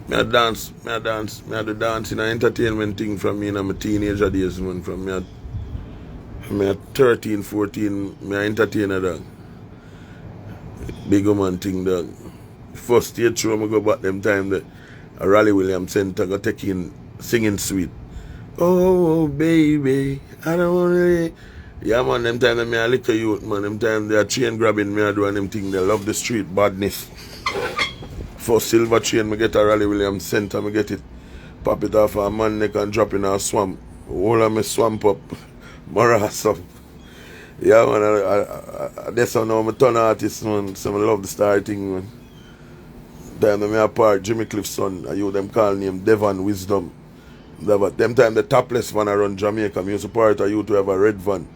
Me I do dancing and entertainment thing from me in my teenager days man. From me at 13, 14, me I entertain a dog. Big man thing dog. First stage show I go back them time that a Raleigh Williams Center go take in singing suite. Oh baby, I don't wanna. Yeah man, them time that me a little youth man, them time they are chain grabbing me a do and them thing, they love the street badness. For silver chain, me get a Raleigh Williams Center, me get it, pop it off a man neck and drop in a swamp. All of me swamp up, morass up. Yeah man, that's how now me turn artist man, so I love the star thing man. Time that me apart, Jimmy Cliff's son, I you them call name Devon Wisdom. Them time the topless van around Jamaica, me used to part of you to have a red van.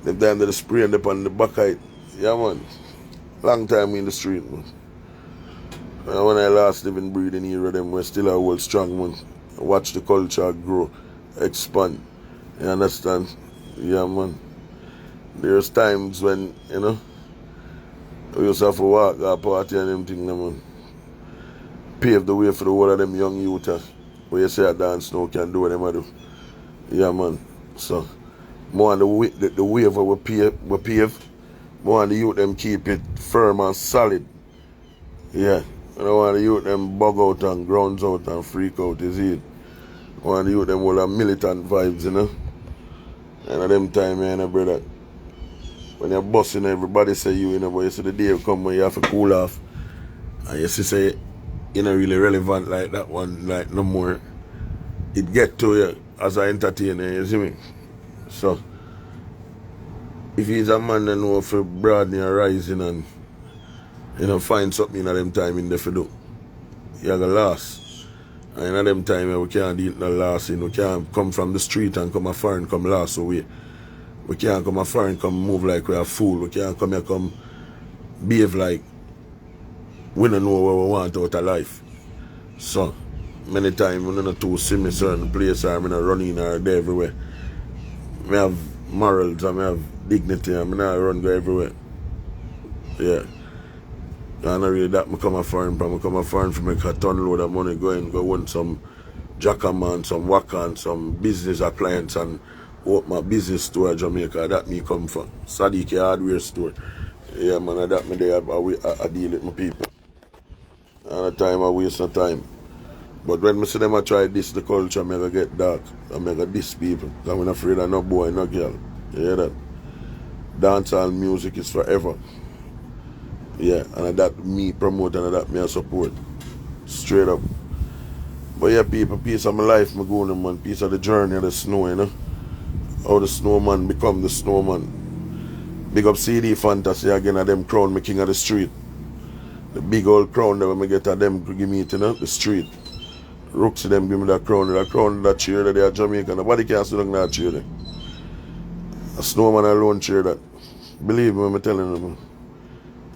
Them time they spraying up on the back height. Yeah man. Long time in the street man. And when I last live in breeding era, them were still a whole strong man. Watch the culture grow, expand. You understand? Yeah man. There's times when, you know, we used to have to walk our party and them thing man. Pave the way for the whole of them young youth. Where you say a dance now can do what them do. Yeah man. So more on the wave we pave. More on the youth them keep it firm and solid. Yeah. I don't want the youth them bug out and grounds out and freak out, you see it. I want the youth them all have militant vibes, you know. And at them time, you know, brother, when you're busting everybody say you know, but you see the day come when you have to cool off. And you see say you're not really relevant like that one, like no more. It get to you as an entertainer, you see me? So, if he's a man that know for broadening and rising and, you know, find something in them time in there for do, you're gonna last. And in them time, we can't do no last in. We can't come from the street and come afar and come last away. We can't come afar and come move like we're a fool. We can't come here come behave like we don't know what we want out of life. So, many times we don't too see me certain place or I'm not running or there everywhere. I have morals and I have dignity and I not run go everywhere. Yeah. And not really that I come a foreign from. I come a foreign from make a ton load of money go want some jackaman, some waka, some business clients and open my business store in Jamaica. That me come from. Sadiki hardware store. Yeah man, and that me there I deal with my people. And the time I waste no time. But when I see them I try this the culture, I'm gonna get dark. I'm gonna diss people. I'm not afraid of no boy, no girl. You hear that? Dancehall music is forever. Yeah, and that me promote and that me I support. Straight up. But yeah, people, piece of my life, my going man, piece of the journey of the snow, you know. How the snowman become the snowman. Big up CD Fantasy again at them crown me king of the street. The big old crown that when I get at them give me it, you know, the street. Rooksy them give me that crown, that chair that they are Jamaican. Nobody can sit down that chair there. A snowman alone chair that. Believe me, I'm telling them.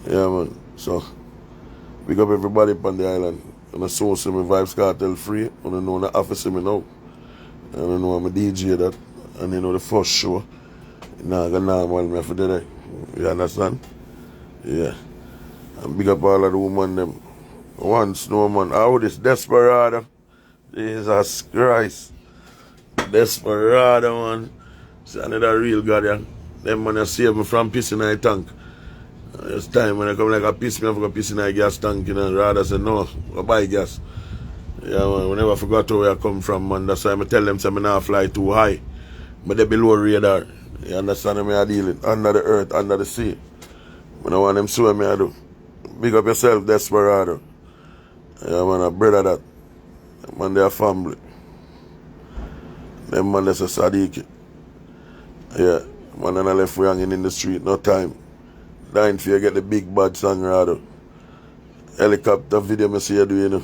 Yeah, man. So, big up everybody on the island. And I saw see me Vybz Kartel free. And I know the office me now. And I know I'm a DJ that. And you know the first show. Nah, I got normal me for today. You understand? Yeah. And big up all of the women them. One snowman. Oh, this desperado. Jesus Christ. Desperado, man. See, another real goddamn. Them man save me from pissing in the tank. It's time when I come like a piss me, I forgot piss in the gas tank, you know. Rather say no, I buy gas. Yeah, man, we never forgot where I come from, man. That's why I tell them, say me not fly too high. But they below radar. You understand me? I deal it under the earth, under the sea. I don't want them sue me, I do. Big up yourself, desperado. Yeah, man, a brother that. Man, they are family. Them man, that's a Sadiki. Yeah, man, and I left we hanging in the street, no time. Dying for you get the big bad song, rather. Helicopter video, me see you do, you know.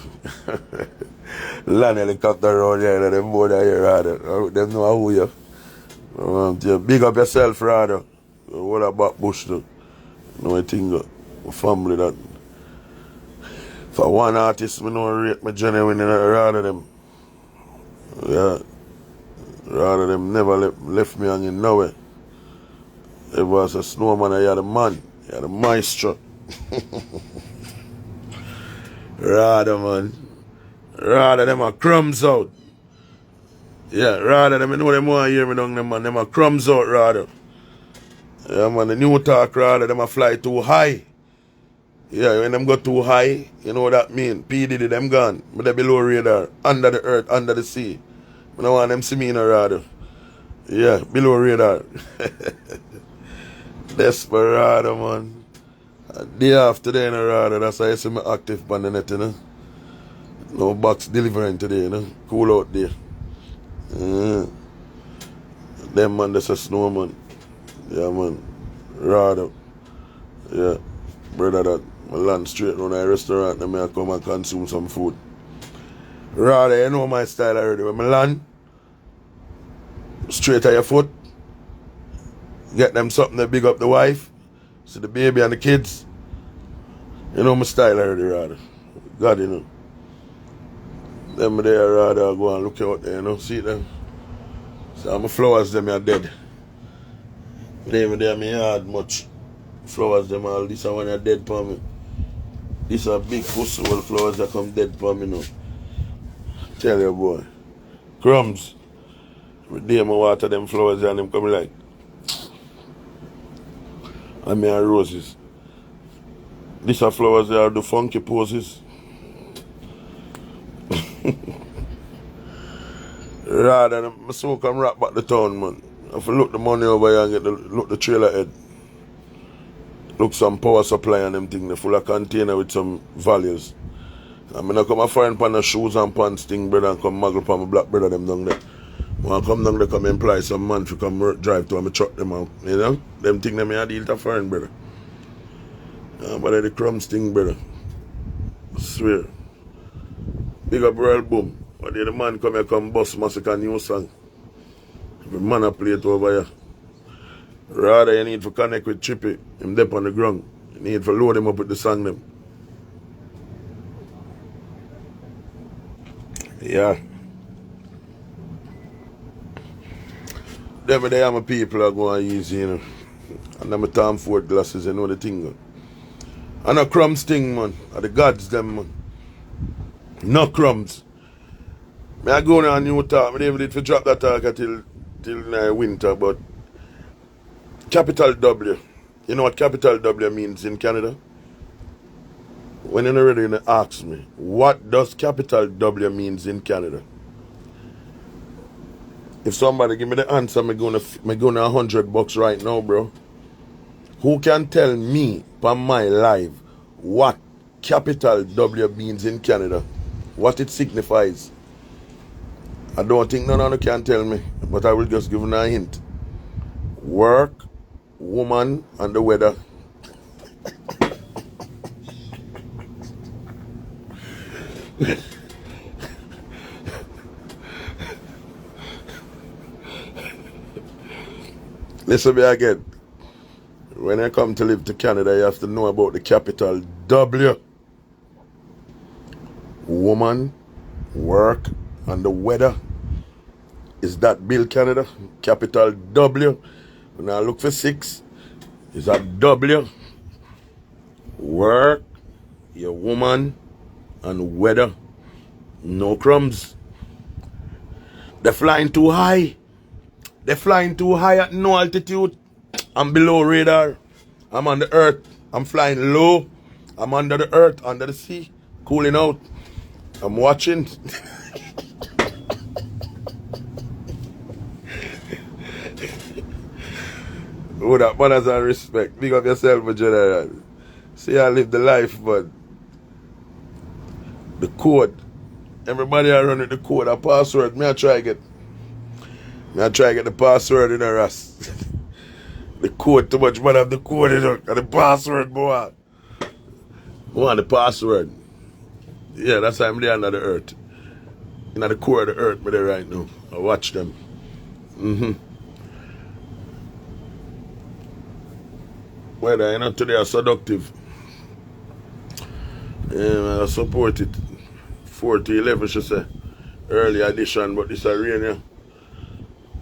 Land helicopter around here, and them board here, rather. Them know who you. Big up yourself, rather. What about bush, though? No, I think family that. For one artist, me know rate me genuine, rather them. Yeah. Rather them never left me hanging nowhere. It was a snowman, I had a man. I had a maestro. Rather, man. Rather them a crumbs out. Yeah, rather them, I know them want to hear me down them, man. Them a crumbs out, rather. Yeah, man, the new talk, rather, them a fly too high. Yeah, when them go too high, you know what that mean. P. Diddy, them gone. But they below radar, under the earth, under the sea. I don't want them see me in a rather. Yeah, below radar. Desperado, man. Day after day in a rather, that's why I see me active on the net, you know. No box delivering today, you know. Cool out there. Them man, that's a snowman. Yeah, man. Rather. Yeah. Brother that I land straight around a restaurant and I come and consume some food. Rather, you know my style already. When I land, straight at your foot, get them something to big up the wife, see the baby and the kids. You know my style already, rather. God, you know. Them there, rather, go and look out there, you know, see them. So my flowers, them are dead. They even there, me yard much. Flowers, them all, this one are dead for me. These are big pussy old flowers that come dead for me now. Tell you, boy. Crumbs. Every day I water them flowers and them come like. And me are roses. These are flowers that are the funky poses. Rather than I smoke and rap back the town, man. If I look the money over here and get look the trailer head. Look some power supply and them thing, they full of container with some values. I mean I come a foreign pan of shoes and pants thing, brother, and come muggle pan my black brother them down there. When I come down there, come employ some man to come work, drive to and truck them out. You know? Them thing them I deal to foreign, brother. But the crumbs thing, brother. I swear. Big up Royal Boom. But the man come here, come bust massacre new song. Every man a play it over here. Rather you need to connect with Chippy, him dip on the ground. You need to load him up with the song them. Yeah. Them day my people are going easy, you know. And them Tom Ford glasses, you know the thing. And a crumbs thing, man. And the gods them, man. No crumbs. Me I go on new talk. Me never did for drop that talk till winter, but capital W. You know what capital W means in Canada? When you're ready, you ask me, what does capital W means in Canada? If somebody give me the answer, me gonna $100 right now, bro. Who can tell me on my live what capital W means in Canada? What it signifies? I don't think none of you can tell me, but I will just give you a hint. Work, woman, and the weather. Listen me again. When I come to live to Canada, you have to know about the capital W. Woman, work, and the weather. Is that Bill Canada? Capital W. When I look for 6, is that W. Work, your woman, and weather. No crumbs. They're flying too high. They're flying too high at no altitude. I'm below radar. I'm on the earth. I'm flying low. I'm under the earth, under the sea, cooling out. I'm watching. Oh, that manners and respect. Big up yourself, General. See, I live the life, but the code. Everybody I run with the code, a password. Me I try get the password in a rust. The code too much, man. Have the code in it. And the password, boy. I want the password. Yeah, that's why I'm there under the earth. In the core of the earth, me there right now. I watch them. Weather, you know, today are seductive. I support it. 4 to 11, she say. Early edition, but this is rain, yeah.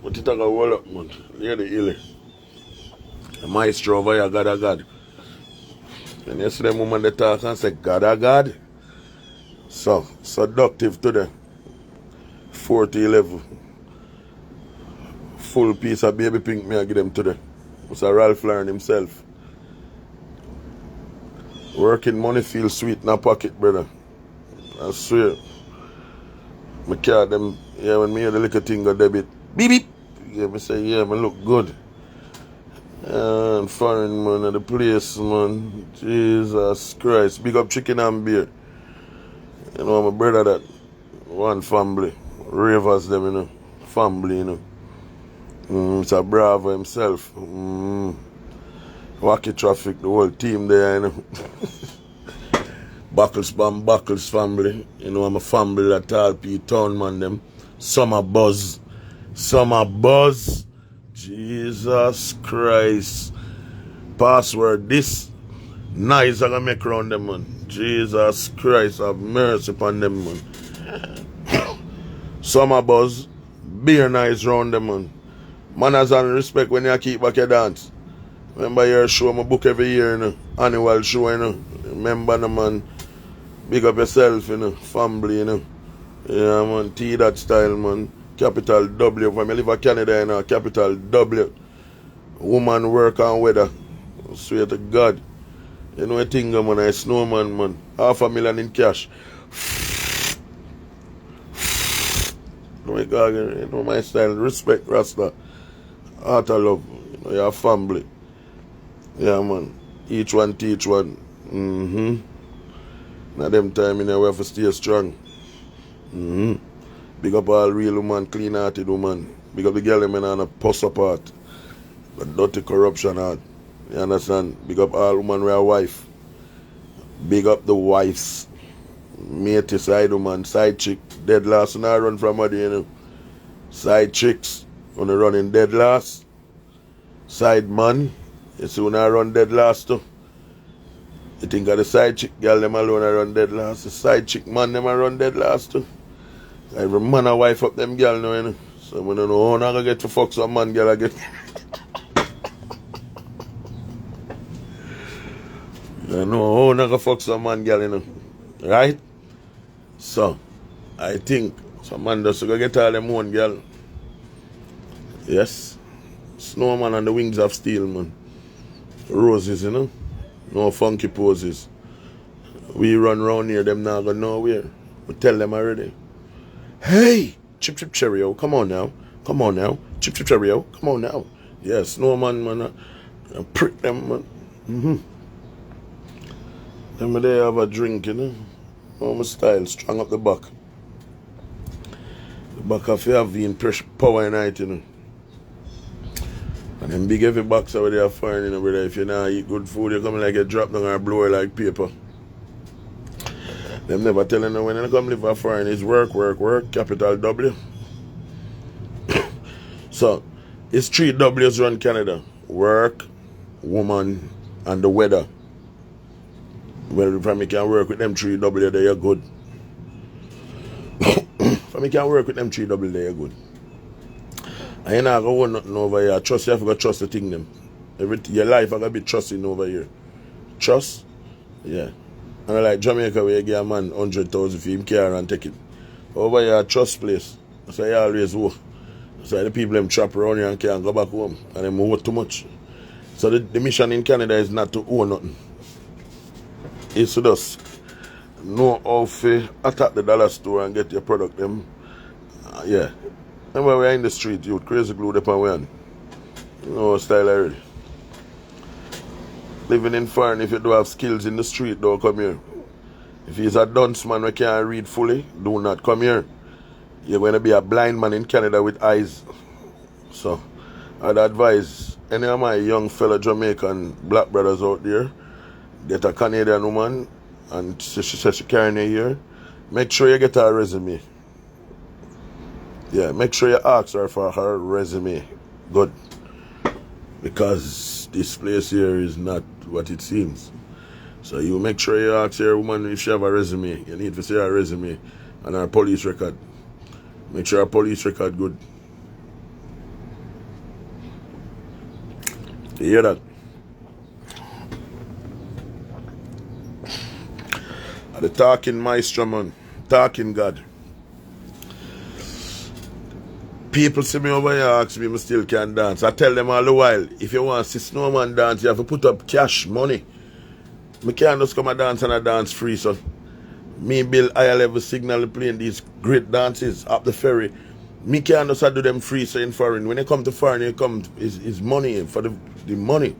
But it a go hold up, man. Near the hill. The maestro over here, God a God. And yesterday, woman, they talk and say, God a God. So, seductive today. 4 to 11. Full piece of baby pink me I give them today. It's a Ralph Lauren himself. Working money feels sweet in a pocket, brother. I swear. My car, them, yeah, when me hear the little thing go debit, beep beep. Yeah, me say, yeah, man, look good. And foreign man at the place, man. Jesus Christ. Big up chicken and beer. You know, my brother that. One family. Ravers them, you know. Family, you know. It's a Bravo himself. Wacky traffic, the whole team there, you know. Buckles family. You know, I'm a family that all P town man them. Summer buzz. Jesus Christ. Password this. Nice I gonna make around them, man. Jesus Christ, have mercy upon them, man. Summer buzz. Beer nice round them, man. Manners and respect when you keep back your dance. Remember your show, my book every year, you know. Annual show, you know. Remember, no, man. Big up yourself, you know. Family, you know. Yeah, man. T that style, man. Capital W. When I live in Canada, you know. Capital W. Woman, work and weather. I swear to God. You know a thing, man. I snowman, man. $500,000 in cash. Oh my God, you know my style. Respect, Rasta. Heart of love. You know, your family. Yeah, man. Each one teach one. Now them time, you know, we have to stay strong. Big up all real woman, clean-hearted woman. Big up the girl, them on a puss apart. The dirty corruption heart. You understand? Big up all woman with a wife. Big up the wives. Matey side woman, side chick. Dead last when I run from her, you know. Side chicks. When I run in dead last. Side man. You see when I run dead last too. You think of the side chick girl them alone I run dead last. The side chick man them I run dead last too. Every man a wife up them girl now, you know. So I don't know how I'm gonna get to fuck some man girl again. I know how I'm gonna fuck some man girl, you know. Right? So I think some man just go get all them one girl. Yes. Snowman on the wings of steel, man. Roses, you know. No funky poses. We run round here, them not go nowhere. We tell them already. Hey! Chip Chip Cheerio, come on now. Come on now. Chip Chip Cheerio, come on now. Yes, Snowman, man. Prick them, man. Then they have a drink, you know. Oh, my style, strong up the back. The back of your vein, pressure, power in it, you know. And them big heavy box over there fine, you know, brother. If you not eat good food, you come like a drop down or blow it like paper. Them never telling you when you come live for foreign, it's work, capital W. So, It's three W's run Canada. Work, woman, and the weather. Well, if I can work with them three W, they are good. If I can work with them three W, they are good. And you're not going to want nothing over here. Trust, you have to trust the thing them. Your life I got to be trusting over here. Trust? Yeah. And like Jamaica where you give a man 100,000 for him car and take it. Over here, trust place. So you always work. So the people them trap around here and can't go back home. And they move too much. So the mission in Canada is not to own nothing. It's to just know how to attack the dollar store and get your product them. Yeah. Remember we're in the street, you crazy glue up and wearing. You know style already. Living in foreign, if you do have skills in the street, don't come here. If he's a dunce man who can't read fully, do not come here. You're going to be a blind man in Canada with eyes. So, I'd advise any of my young fellow Jamaican black brothers out there, get a Canadian woman, and she says she carrying you here, make sure you get her resume. Yeah, make sure you ask her for her resume. Good. Because this place here is not what it seems. So you make sure you ask your woman if she have a resume. You need to see her resume and her police record. Make sure her police record good. You hear that? The talking maestro, man. Talking God. People see me over here ask me if I still can dance. I tell them all the while, if you want to see Snowman dance, you have to put up cash, money. I can't just come and dance and I dance free. So me build higher level signal playing these great dances up the ferry. Me can't just do them free so in foreign. When you come to foreign, you come is money for the money.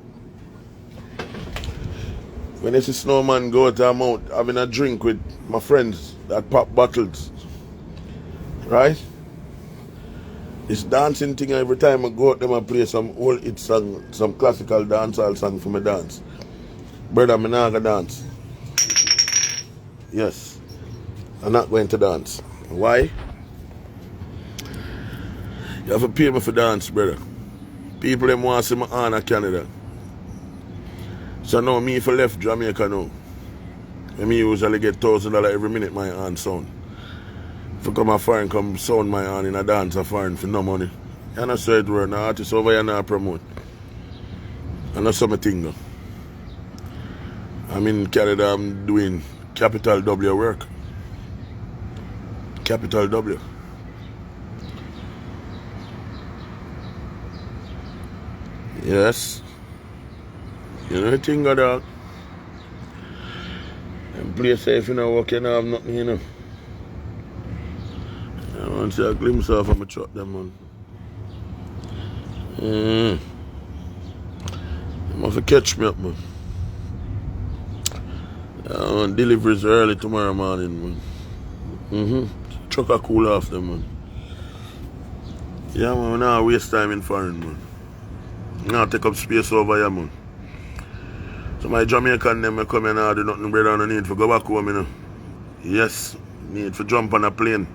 When you see Snowman go to I'm out having a drink with my friends that pop bottles. Right? This dancing thing every time I go out them I play some old hit song, some classical dancehall song for me dance. Brother, I'm not gonna dance. Yes. I'm not going to dance. Why? You have to pay me for dance, brother. People them want to see my aunt in Canada. So now me for left Jamaica now. And me usually get $1,000 every minute my aunt sound. If I come a foreign, come sound my aunt in a dance a foreign for no money. You know so it work. No artist over here now promote. I know something though. I'm in Canada, I'm doing capital W work. Capital W. Yes. You know the thing got out. And play safe, you know, work, you know, have nothing, you know. I want to see a glimpse of my truck, them, man. You have to catch me up, man. Deliveries early tomorrow morning, man. Truck a cool off them, man. Yeah, man, we not waste time in foreign, man. Not take up space over here, man. So my Jamaican them come in and do nothing better than need for go back home, you know. Yes, need for jump on a plane.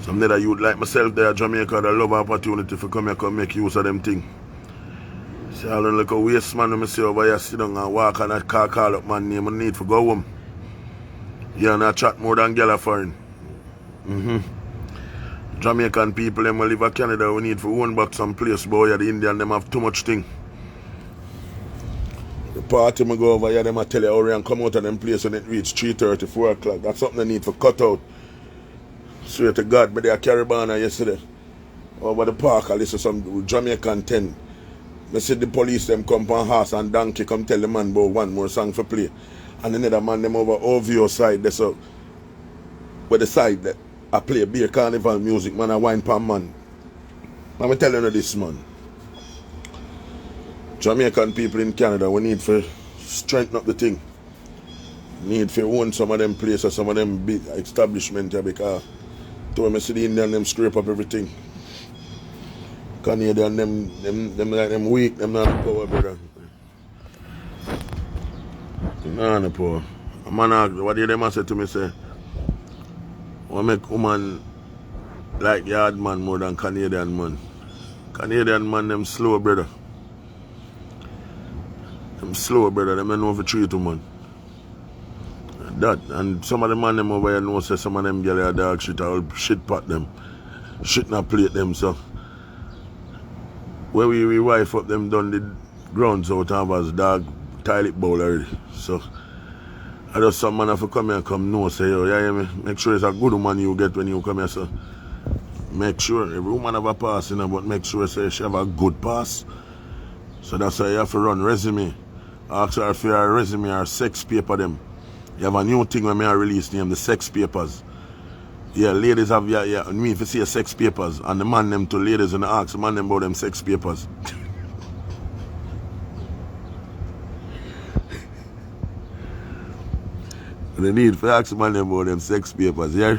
Some other youth like myself there, Jamaica, that love opportunity for come here, come make use of them thing. See, I don't look a waste man when I see over here, sit down and walk and that car call up man name, I need for go home. Yeah, and I chat more than girl foreign. Jamaican people, them will live in Canada, we need for own back some place, but yeah, the Indian, them have too much thing. The party I go over here, them I tell you hurry and come out of them place when it reach 3:30, 4 o'clock. That's something they need for cut out. Swear to God, but they are Caribana yesterday. Over the park, I listen to some Jamaican 10. I see the police them come on horse and donkey come tell the man about one more song for play. And another man them over OVO side there so where the side that I play beer carnival music, man, I wine pan man. Let me tell you this, man. Jamaican people in Canada, we need to strengthen up the thing. Need to own some of them places, some of them big establishments because to when I see the Indian them scrape up everything. Canadian them like them weak, them not the power, brother. Not the power. A man asked, what did them say to me say? What make woman like yard man more than Canadian man? Canadian man, them slow, brother. Them slow, brother. Them don't know if to treat man. That, and some of the man them over here know say some of them girls are dog shit, I'll shit pot them. Shit not plate them, so. When we wife up them done the grounds out of us dog toilet bowl already. So I just some man have to come here and come know say yo, yeah, me make sure it's a good woman you get when you come here, so make sure every woman have a pass, you know, but make sure say she have a good pass. So that's why you have to run resume. Ask her for your resume or sex paper them. You have a new thing when I release name, the sex papers. Yeah, ladies have me if you see sex papers and the man them to ladies and ask the man them about them sex papers. They need to ask the man them about them sex papers, yeah?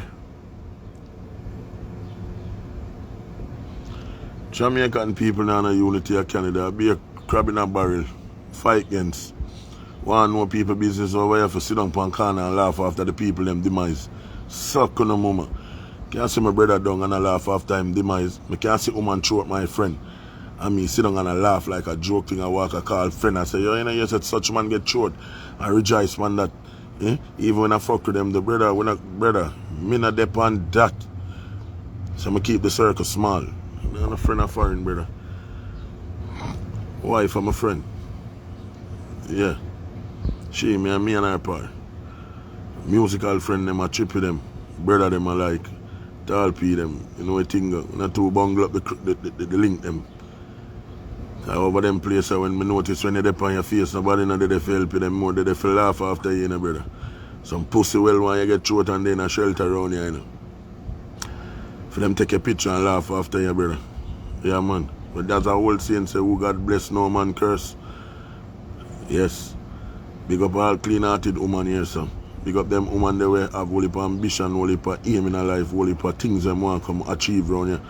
Jamaican people now in the unity of Canada be a crab in a barrel. Fight against. Want to know people business over here for sit down on corner and laugh after the people them demise. Suck on the mama. Can't see my brother down and I laugh after him demise. I can't see woman throat my friend. And me sit down and I laugh like a joke thing. I walk, I call friend. I say, yo, you know, you said such man get throat. I rejoice, man, that even when I fuck with them, the brother, me not depend that. So I keep the circle small. I'm a friend of foreign, brother. Wife, I'm a friend. Yeah. She, me and her part. Musical friend them, I trip with them. Brother them I like. Tall P them. You know a thing. Not to bungle up the link them. Over them places when me notice when they on your face, nobody know they feel help them more, they feel laugh after you, know, brother. Some pussy well when you get throat and then a shelter around you, you know. For them take a picture and laugh after you, brother. Yeah, man. But that's a whole saying, say, who God bless, no man curse. Yes. Big up all clean-hearted woman here, sir. Big up them woman they have whole heap of ambition, whole heap of aim in life, whole heap of things them want to come achieve around here.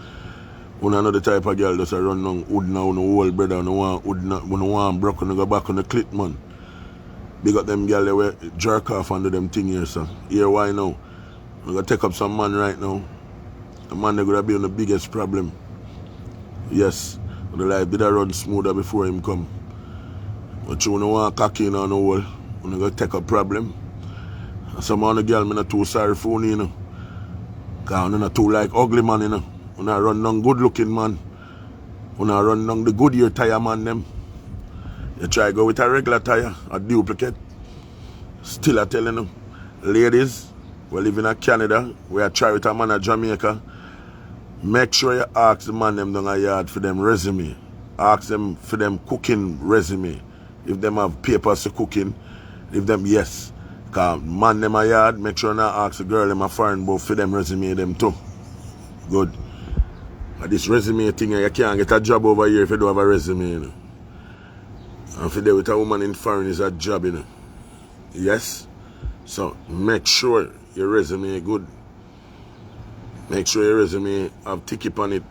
When I know the type of girl that's a run down wood now, no old brother, no one broken, go back on the clit, man. Big up them girl they will jerk off under them thing here, sir. Here why now? I'm going to take up some man right now. The man they're going to be on the biggest problem. Yes. The life did I run smoother before him come. But you don't want cocky in on the wall. You're going to take a problem. Some of the girl, I'm not too sorry for you, know. Because I'm not too like ugly man, you know. When I run down good looking man. When I run down the Goodyear tire man them. You try go with a regular tire, a duplicate. Still I telling them, ladies, we live in Canada, we are try with a man at Jamaica. Make sure you ask the man them down a yard for them resume. Ask them for them cooking resume. If them have papers to cooking, if them yes. Because man them a yard, make sure not ask the girl them a foreign but for them resume them too. Good. This resume thing, you can't get a job over here if you don't have a resume, you know. And if you're there with a woman in foreign, is a job, you know. Yes? So, make sure your resume is good. Make sure your resume have ticket on it.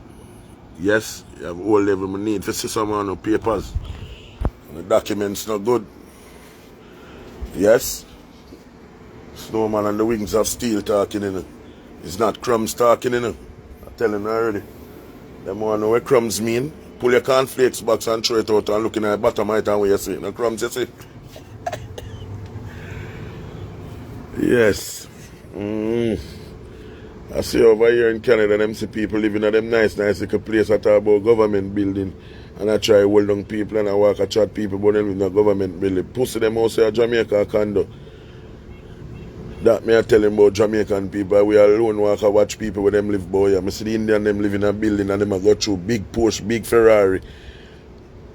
Yes? You have all level you need. If you see someone on papers, and the documents not good. Yes? Snowman and the wings of steel talking, you know. It's not crumbs talking, you know. I'm telling you already. Them want to know what crumbs mean. Pull your cornflakes box and throw it out and looking at the bottom right and where you see. No crumbs, you see. Yes. I see over here in Canada, them see people living in them nice little place I talk about government building. And I try to hold down people and I walk and chat people, but them live in a government building. Pussy them also a Jamaica condo. That me I tell them about Jamaican people. We alone walk and watch people where them live boy. I see the Indian them live in a building and them a go through big Porsche, big Ferrari.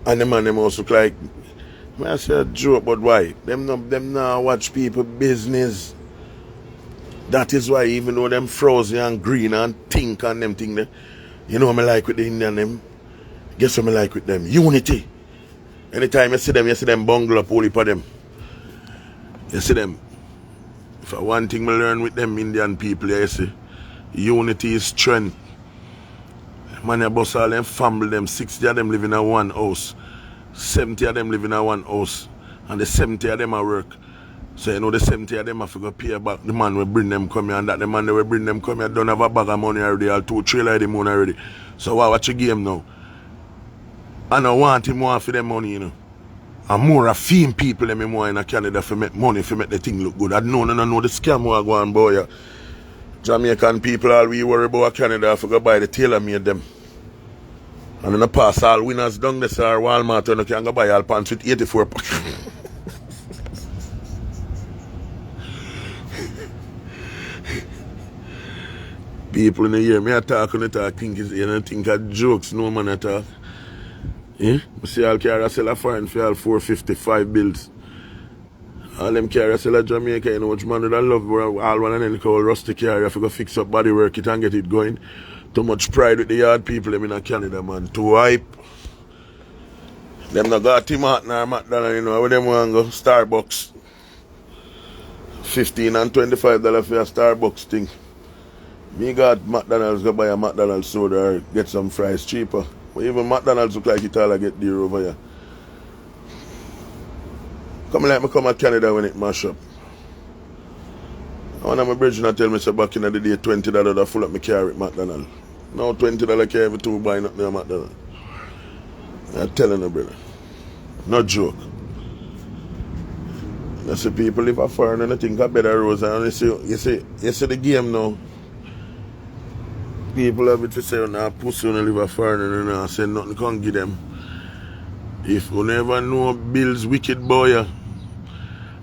And them and them also look like, I say a joke, but why? Them now watch people business. That is why even though them frozen and green and think and them thing there, you know what I like with the Indian them? Guess what I like with them? Unity. Anytime you see them bungle up all for them. You see them. For one thing I learn with them Indian people, you see, unity is strength. Man, you bust all them family, them 60 of them live in a one house, 70 of them live in a one house, and the 70 of them are work. So you know the 70 of them have to go pay back the man will bring them come here, and that the man will bring them come here don't have a bag of money already, or 2 trailer of the money already. So watch the game now. I don't want him more for them money, you know. And more of fame people them more in Canada for make money, for make the thing look good. I know the scam will go on, boy. Jamaican people all we worry about Canada for go buy the tailor made them. And in the past all winners down this are Walmart and you can go buy all pants with 84 people in the year, me I talk on the talk, think of jokes, no man at all. I see all carrier sell a foreign for all 455 bills. All them carrier sell a Jamaica, you know which man would I love all one and then call rusty carrier if you go fix up body work it and get it going. Too much pride with the yard people them in Canada, man. Too hype. Them not got Tim Horton or McDonald's, you know, where them want to go Starbucks. $15 and $25 for a Starbucks thing. Me got McDonald's, go buy a McDonald's soda or get some fries cheaper. But even McDonald's look like it all I get dear over here. Come like me come to Canada when it mash up. One of my brethren tell me say back in the day $20 that full up my car at McDonald's. Now $20 car every two buy nothing at McDonald's. I'm telling you, brother. No joke. I see people live a foreign and I think a better roads and you see the game now. People have it to say, nah, pussy when you live a foreign and I say nothing can give them. If you never know Bill's wicked boy, and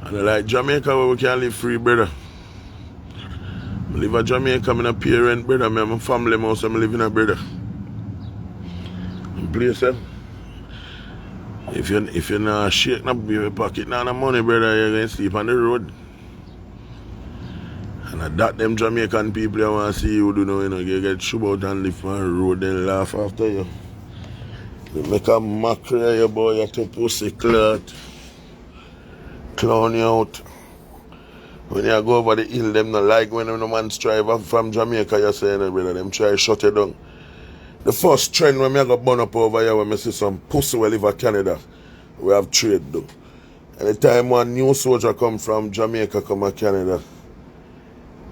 I like Jamaica where we can live free, brother. I live in Jamaica, I'm a parent, brother. I'm a family house, I'm living a brother. In place, if you're not shaking up your pocket, not money, brother, you're going to sleep on the road. And that them Jamaican people I want to see you do know, you know, you get shoot out and live on the road, then laugh after you. They make a mockery of you, boy, you to pussy clot. Clown you out. When you go over the hill, them not like when the man strive from Jamaica, you say, brother, them try to shut you down. The first trend when I go burn up over here, when I see some pussy who live in Canada, we have trade though. Anytime one new soldier come from Jamaica come to Canada,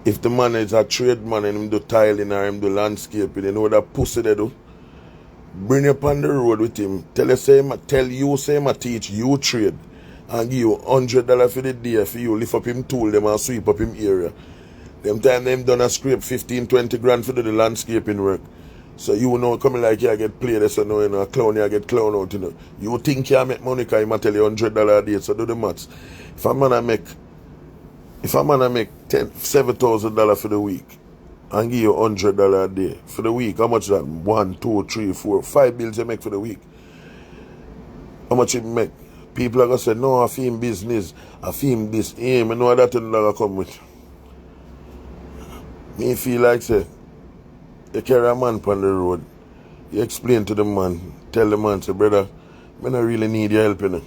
if the man is a trade man and him do tiling or him do landscaping, you know what that pussy they do? Bring you up on the road with him. Tell you say him teach you trade and give you $100 for the day for you lift up him tool them and sweep up him area. Them time them done a scrape 15-20 grand for the landscaping work. So you know coming like you get played, so no, you know, a clown you get clown out, you know. You think you make money because he might tell you $100 a day, so do the maths. If a man make $7,000 for the week and give you $100 a day for the week, how much is that? 1, 2, 3, 4, 5 bills you make for the week. How much you make? People are gonna say, no, I feel business, I feel this, I know that $10 come with. Me feel like say, you carry a man on the road, you explain to the man, tell the man, say, brother, I don't really need your help, you know.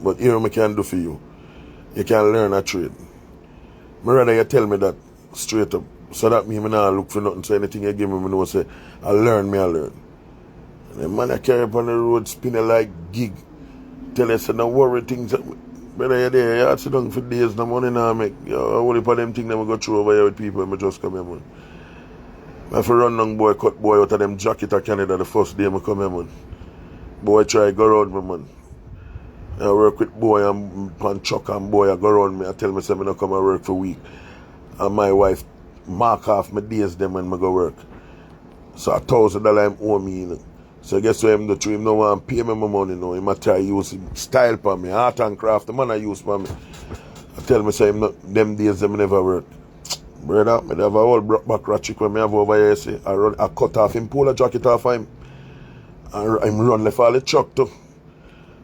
But here I can do for you. You can learn a trade. Me rather you tell me that straight up. So that me not look for nothing. So anything you give me, I know say, I learn. And the man I carry up on the road, spinning like gig. Tell you, say, no worry things. Brother, you're there, you sit down for days, no money now make. Yo, only for them things that we go through over here with people and I just come here, man. I have to run down boy, cut boy out of them jacket of Canada the first day I come here, man. Boy try go around me, man. I work with boy and truck and boy I go around me. I tell me say I don't come and work for a week. And my wife mark off my days them when I go work. So $1,000 him owe me, you know. So guess what him do to him? No want to pay me my money now. He might try to use him style for me, art and craft, the man I use for me. I tell me say him not, them days them never work. Brother, I have a whole back ratchet when I have over here, say, I cut off him, pull a jacket off him. And him run left all the truck too.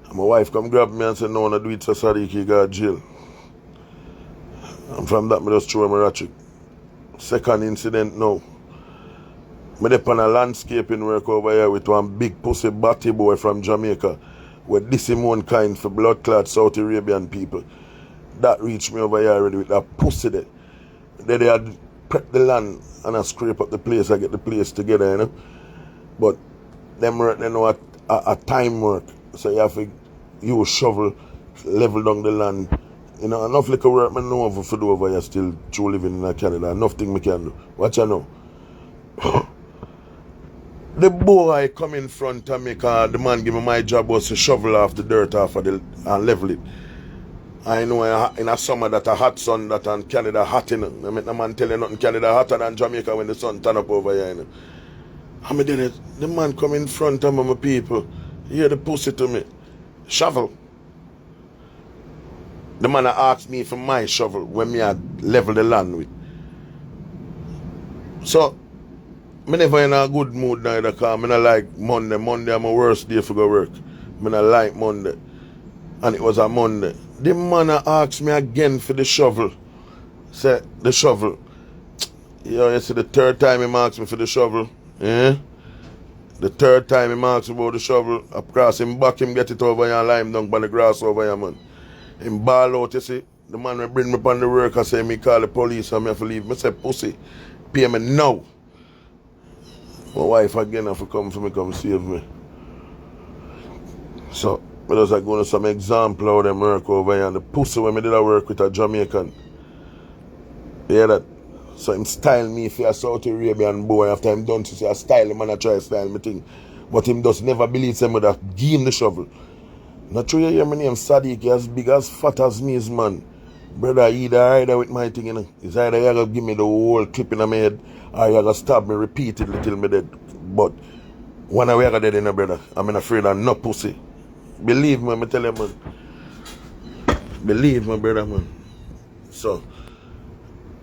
And my wife come grab me and say, no, I do it so Sadiki got jail. And from that, I just throw him a ratchet. Second incident now. I dey on a landscaping work over here with one big pussy batty boy from Jamaica with this one kind for blood clot Saudi Arabian people. That reached me over here already with that pussy there. They had prepped the land and I scrape up the place, I get the place together, you know. But them work, they know a time work. So you have to use shovel, level down the land. You know, enough little work I know of to do over here still true living in Canada. Enough thing I can do. What you know? The boy come in front of me because the man give me my job was to shovel off the dirt off of the and level it. I know in a summer that a hot sun that and Canada hot in. I mean the man tell you nothing Canada hotter than Jamaica when the sun turn up over here. You know. I mean did it. The man come in front of me, my people. Hear the pussy to me. Shovel. The man asked me for my shovel when me had level the land with. So I never in a good mood neither because I don't like Monday. Monday is my worst day for go work. I don't like Monday. And it was a Monday. The man asked me again for the shovel. Say, the shovel. You see the third time he asked me for the shovel. Yeah? The third time he asked me about the shovel. I cross him back, him get it over here and lime down by the grass over here, man. Him ball out, you see. The man will bring me upon the work and say me call the police and me have to leave. I say, pussy, pay me now. My wife again have to come for me, come save me. So, I just like going to some example of them work over here and the pussy when I did a work with a Jamaican. You hear that? So him style me for a Saudi Arabian boy after him done to say I style him and I try to style me thing. But him just never believe him with that give him the shovel. Not true you hear my name Sadiki as big as fat as me is man. Brother either with my thing you know. It's either you gotta give me the whole clip in my head or you gotta stab me repeatedly till me dead. But when I gotta dead in a brother, I'm afraid of no pussy. Believe me, I tell you man. Believe me brother man. So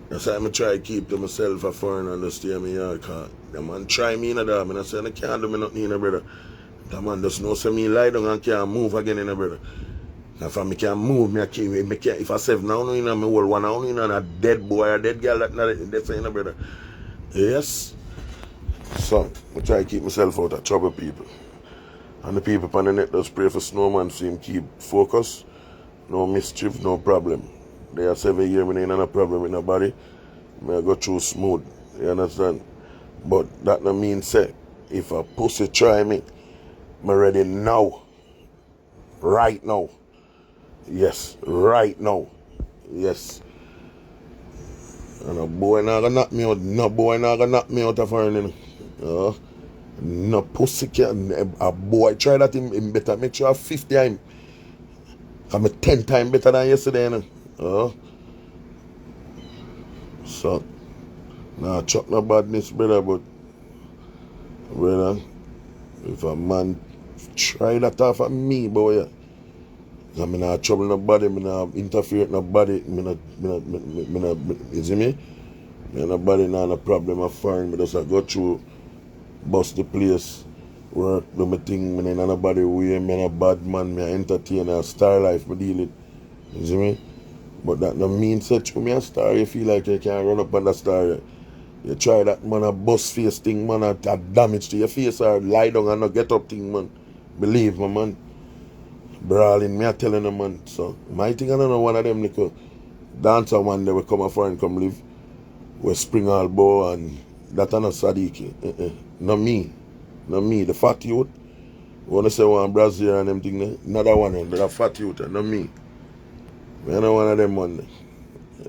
that's why I try to keep to myself a foreign and stay in my yard because the man try me in a dog. I say I can't do me nothing in a brother. The man just know say me lie down and can't move again in a brother. If I can't move, me can't, if I say now in a me whole one only in a dead boy or dead girl that's in a brother. Yes. So I try to keep myself out of trouble people. And the people on the net just pray for Snowman so him keep focus. No mischief, no problem. They are 7 years, we ain't no problem with nobody. I go through smooth, you understand? But that no mean say, if a pussy try me, I'm ready now. Right now. Yes, right now. Yes. And a boy not gonna knock me out. No boy not gonna knock me out of her, you know. No pussy can. A boy try that him better make sure 50 times. I'm 10 times better than yesterday, you know. So, nah, chuck no badness, brother, but, brother, if a man try that off of me, boy, I'm not trouble nobody, I'm not interfere with nobody, you see me? Nobody not a problem of foreign, but just I go through, bust the place, work, do my thing, I'm not nobody way, I'm a bad man, I'm an entertainer, star life, I deal it, you see me? But that no mean such me a star, you feel like you can't run up on the star. You try that man a bust face thing, man, a damage to your face or lie down and not get up thing, man. Believe me, man. Brawling, me a telling you, man. So, my thing, I don't know one of them little dancer one day will come a foreign come live with Spring Albo and that are not Sadiki. Not me. Not me. The fat youth. Wanna say one Brazil and them thing, another one, but a fat youth, not me. Me I know one of them one.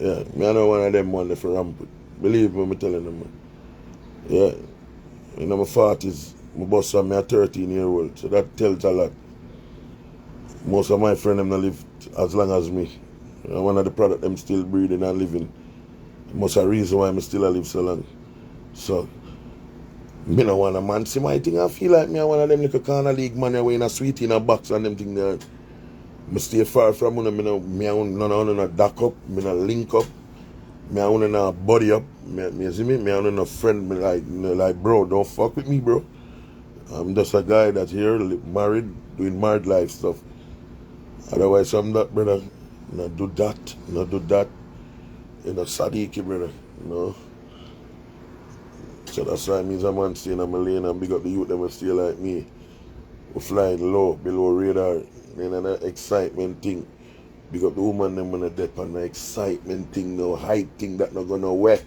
Yeah, me I know one of them one for rampant. Believe me, I'm telling them, man. Yeah. In my 40s, my boss saw me a 13-year-old, so that tells a lot. Most of my friends them not live as long as me. One of the product them still breathing and living. Most of the reason why I still live so long. So, me no want a man see my thing. I feel like me one of them little corner league man way in a sweetie in a box and them thing there. I stay far from me no duck up, me no link up, me no body up, me see me no friend, me like bro, don't fuck with me, bro. I'm just a guy that's here, married, doing married life stuff. Otherwise I'm not, brother. Not do that. You know, Sadiki, brother, you know. So that's why it means I'm on staying in my lane and big up the youth them stay like me. We're flying low, below radar. You know, that excitement thing. Big up the woman them when they dip on the excitement thing, no hype thing that not gonna work.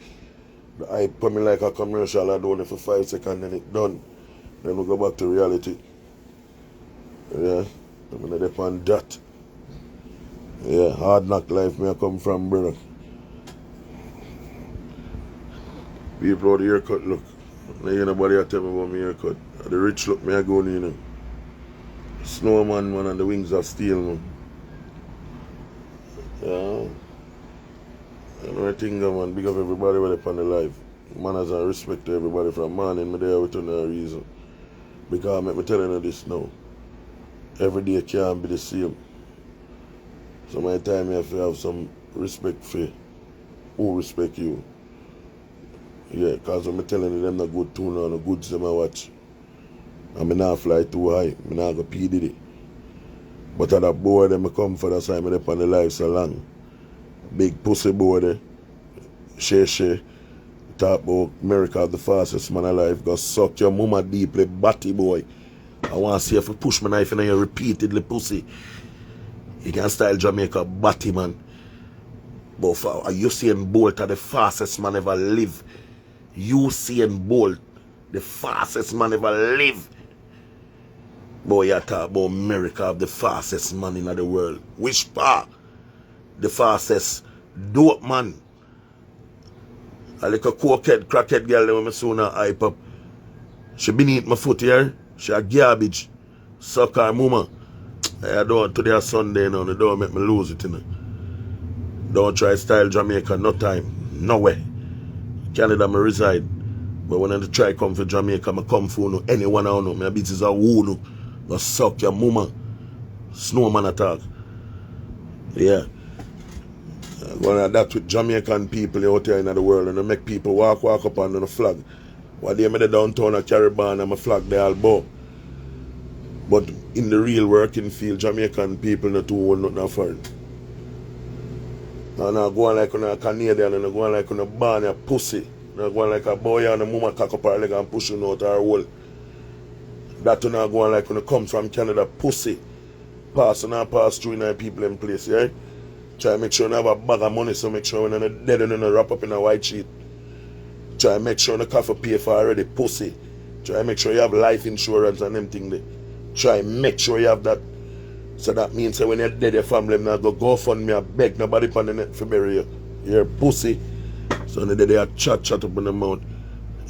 The hype put me like a commercial, I do it for 5 seconds and it done. Then we go back to reality. Yeah, I'm gonna dip on that. Yeah, hard knock life me I come from, brother. People out the haircut, look. Ain't nobody tell me about my haircut. The rich look me a go you know. Snowman man and the wings of steel man. Yeah. And I think man, big up everybody with upon the life. Manners and respect to everybody from morning me there with no reason. Because me telling you this now. Every day can't be the same. So my time you have to have some respect for who respect you. Yeah, because when I'm telling you them not good tune and the goods them I watch. And I not fly too high. I not go P Diddy. But at that boy them I come for that time I on the life so long. Big pussy boy there. She. Talk about America the fastest man alive. Go suck your mama deeply, batty boy. I want to see if you push my knife in you repeatedly, pussy. You can style Jamaica batty, man. But for Usain Bolt are the fastest man ever live. Usain Bolt, the fastest man ever live. Boy, you talk about America the fastest man in the world. Which part? The fastest dope man. A little cokehead, crackhead girl that when I saw her hype up. She beneath my foot here. She a garbage. Suck her mama. I don't today a Sunday now. They don't make me lose it, you know. Don't try style Jamaica, no time. No way. Canada me reside. But when I try come for Jamaica, I come for no anyone I know. My bitch is a wound. Go suck your mama. Snowman attack. Yeah. Going that with Jamaican people out there in the world and they make people walk up under the flag. While they made the downtown of Caribbean and my flag they all bow. But in the real working field, Jamaican people not too want nothing foreign. And I go on like a Canadian and I go on like a barn a pussy. And I go on like a boy and a mama cock up her leg and push her out her hole. That one I go on like when it comes from Canada, pussy. Pass and I pass through in people in place, yeah? Try to make sure you have a bag of money, so make sure you're not dead and you wrap up in a white sheet. Try to make sure you coffee pay for already, pussy. Try to make sure you have life insurance and everything there. Try to make sure you have that. So that means that when you're dead, your family not go fund me, I beg nobody on the net for bury you. You're a pussy. So they are chat up in the mouth.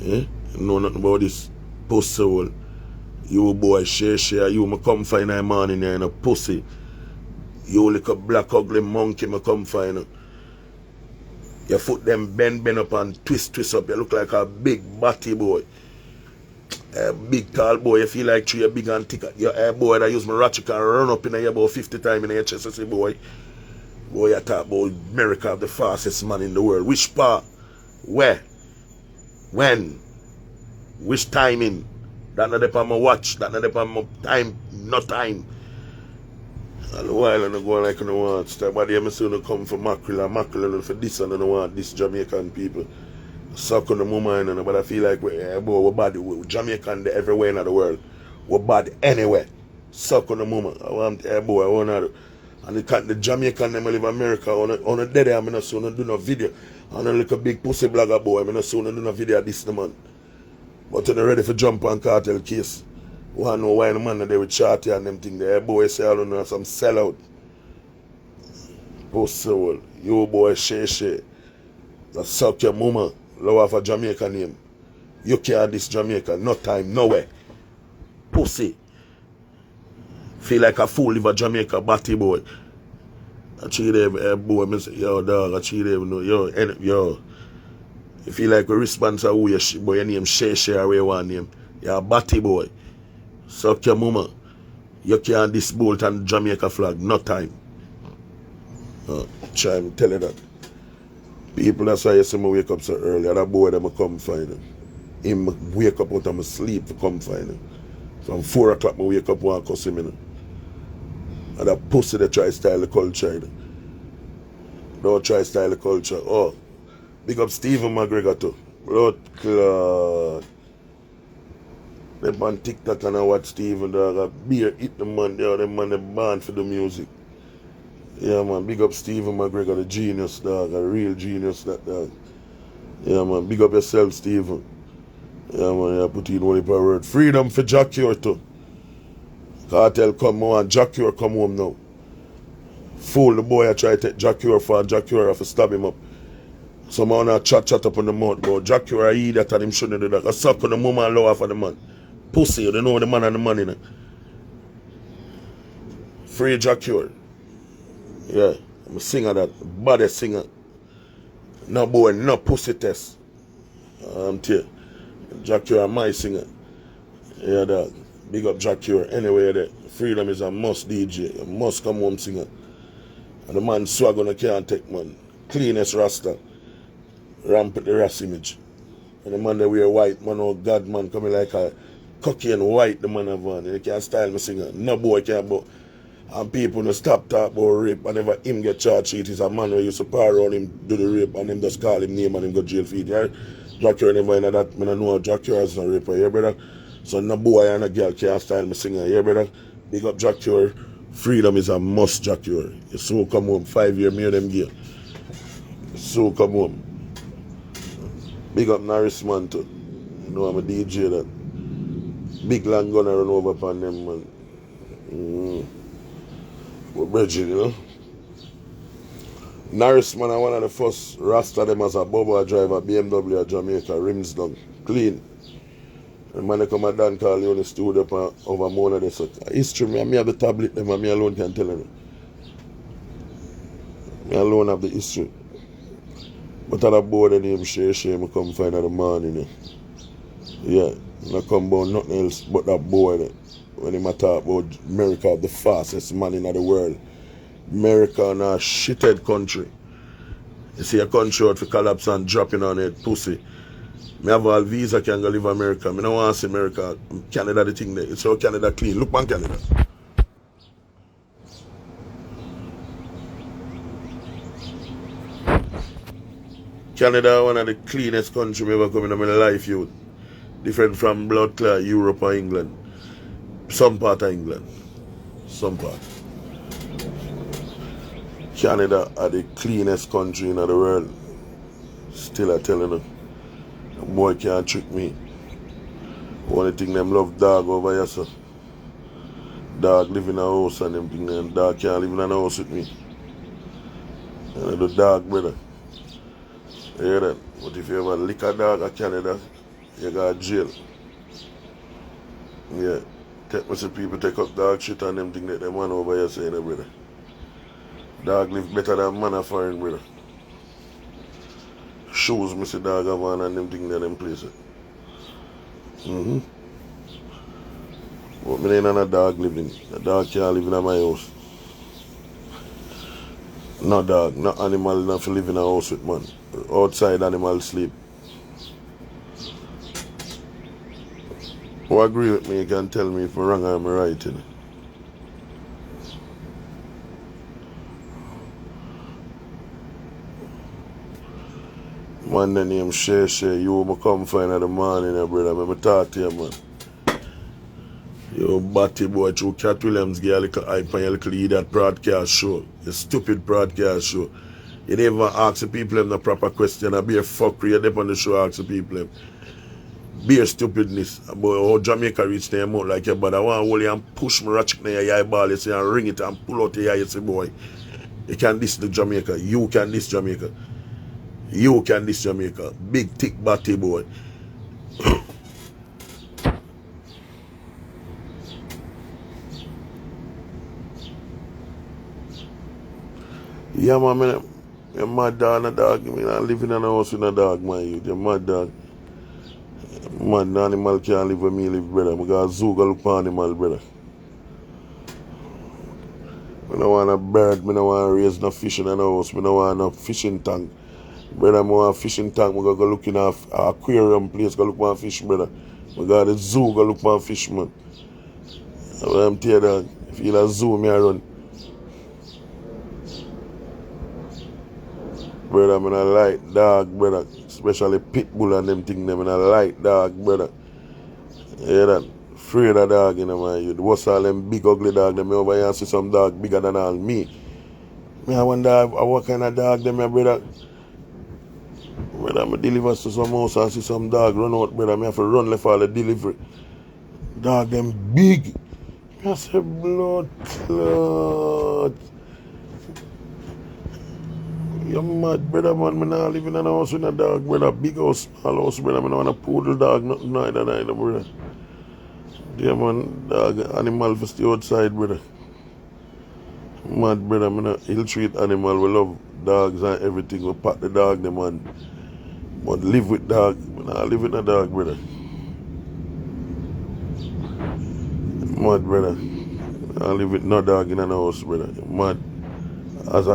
Eh? You know nothing about this pussy hole. You boy, share, you me come find a man in there in a pussy. You like a black ugly monkey me come find you. Your foot them bend up and twist up. You look like a big batty boy. A big tall boy. You feel like you're big and thick. You're a boy that use my ratchet and run up in here about 50 times in your chest. I say, boy, you talk about America, the fastest man in the world. Which part? Where? When? Which timing? That not upon my watch. That not upon my time. No time. A while and I go like I don't want stuff. But they say they come for mackerel and for this and I don't want this Jamaican people. Suck on the moment, but I feel like we're bad. We're Jamaican everywhere in the world. We're bad anywhere. Suck on the moment. I want boy, I want to. And the Jamaican them live in America on a dead day, I'm not soon do no video. And I look a big pussy blogger boy, I'm not soon do no video this the man. But they're ready for jump on cartel case. One know why the man they with Shorty and them thing there. Boy say I don't know some sellout. Pussy hole. You boy share. That suck your mama. Love off a Jamaica name. You can't this Jamaica. No time, nowhere. Pussy. Feel like a fool if a Jamaica batty boy. I treat them boy, I say, yo dog, I treat them no, yo. You feel like a response to who you boy, your name share where you want name. You're a batty boy. Suck your mama. You can't this bolt and Jamaica flag. No time. Try to tell you that. People, that's why you see me wake up so early. And that boy them come find him. Him wake up out of my sleep to come find him. From 4 o'clock I wake up and cuss him in. And that pussy they try style the culture. You know. Don't try style the culture. Oh, big up Stephen McGregor too. Blood clot. Them on TikTok and I watch Stephen dog. A beer eat the man there. Them man they born for the music. Yeah man, big up Stephen McGregor, the genius dog, a real genius that dog. Yeah man, big up yourself Stephen. Yeah man, you put in one word. Freedom for Jack Cure too. Cartel come on, Jack Cure come home now. Fool the boy I try to take Jack Cure for Jack Cure have to stab him up. Some man chat up on the mouth, bro. Jack Cure I eat that and him shouldn't do that. I suck on the mama and lower for the man. Pussy, you don't know the man and the money. You know? Free Jacure. Yeah, I'm a singer that, baddest singer. No boy, no pussy test. Tell you. Jacure, my singer. Yeah, dog. Big up Jacure. Anyway, there. Freedom is a must DJ. A must come home singer. And the man swag on the can't take, man. Cleanest rasta. Rampant the ras image. And the man that wear white, man, oh God, man, coming like a cocky and white, the man have on. They can't style me singer. No boy can't, but. And people no stop talk about rape. Whenever him get charged sheet, he's a man who used to par around him do the rape and him just call him name and him go jail for it. Yeah? Jacure never in that. I don't know Jacure is a raper, yeah, brother? So no boy and a girl can't style me singer, yeah, brother? Big up Jacure. Freedom is a must, Jacure. You so come home, 5 years, me and them gear. So come home. Big up Norris man too. You know I'm a DJ that. Big long gunner run over upon them, man. We're bridging, you know. Norris man, one of the first Rasta them as a bubble driver, BMW at Jamaica, rims down, clean. And man, they come and Dan call you on the studio up over Mona. They say, history, me have the tablet, them, and me alone can tell them. Me alone have the history. But at the board, the name Shay, me come find in the morning. Yeah, I come about nothing else but that boy. When he talk about America, the fastest man in the world. America is a shithead country. You see a country out for collapse and dropping on it, pussy. Me have all visa can go live in America. Me don't want to see America. Canada the thing there. It's all Canada clean. Look man Canada. Canada one of the cleanest country me ever come in my life, youth. Different from blood clot Europe or England. Some part of England. Some part. Canada are the cleanest country in the world. Still I telling you. The boy can't trick me. Only thing them love dog over here, sir. Dog live in a house and them thing them dog can't live in a house with me. And the dog, brother. You hear that? But if you ever lick a dog in Canada, you go to jail. Yeah. Some people take up dog shit and them thing that them man over here saying, brother. Dog live better than man of foreign, brother. Shoes me see dog have on and them thing that them place it. But me ain't on a dog living. The dog can't live in my house. No dog, no animal not to live in a house with man. Outside animal sleep. Who agree with me, you can tell me if I'm wrong or I'm right. You know? Man, the name Shay Shay, you will come find in the morning, brother. Let me talk to you, man. You batty boy, through Cat Williams, get a little hype on your little idiot broadcast show. Your stupid broadcast show. You never ask the people them the proper question. I be a fuckery, you dip on the show, ask the people them. Be a stupidness about how Jamaica reach their mouth like your but I want to hold you and push my ratchet in your eyeball, you see, and ring it and pull out your eye, you say, boy. You can diss the Jamaica. You can diss Jamaica. You can diss Jamaica. Big, thick, batty boy. Yeah, man, you're mad dog and a dog. I mean, I'm living in a house with a dog, man. You're mad dog. Man, the animal can't live with me, live, brother. I got a zoo go look for animal, brother. I don't want a bird, I don't want to raise no fish in the house, I don't want no fishing tank. Brother, I want a fishing tank, I go look in an aquarium place, go look for fish, brother. I got a zoo, go look for fish, man. I'm telling you, dog. If you a zoo, me I run. Brother, I don't like dog, brother. Especially pit bull and them things, I don't like dog, brother. You hear that? Afraid of dog, you know, man. What's all them big ugly dog, them over here and see some dog bigger than all me. Me, I wonder what kind of dog them, brother. Brother, I deliver to some house and see some dog run out, brother. I have to run left all the delivery. Dog them big. I say blood clot. You're mad, brother, man. I'm not living in a house with a dog, brother. Big house, small house, brother. I don't want a poodle dog, nothing neither, brother. Yeah, man, dog, animal for stay outside, brother. Mad, brother, I mean, he'll treat animal. We love dogs and everything. We pat the dog, the man. But live with dog. I live with a dog, brother. Mad, brother. I live with no dog in an house, brother. Mad. As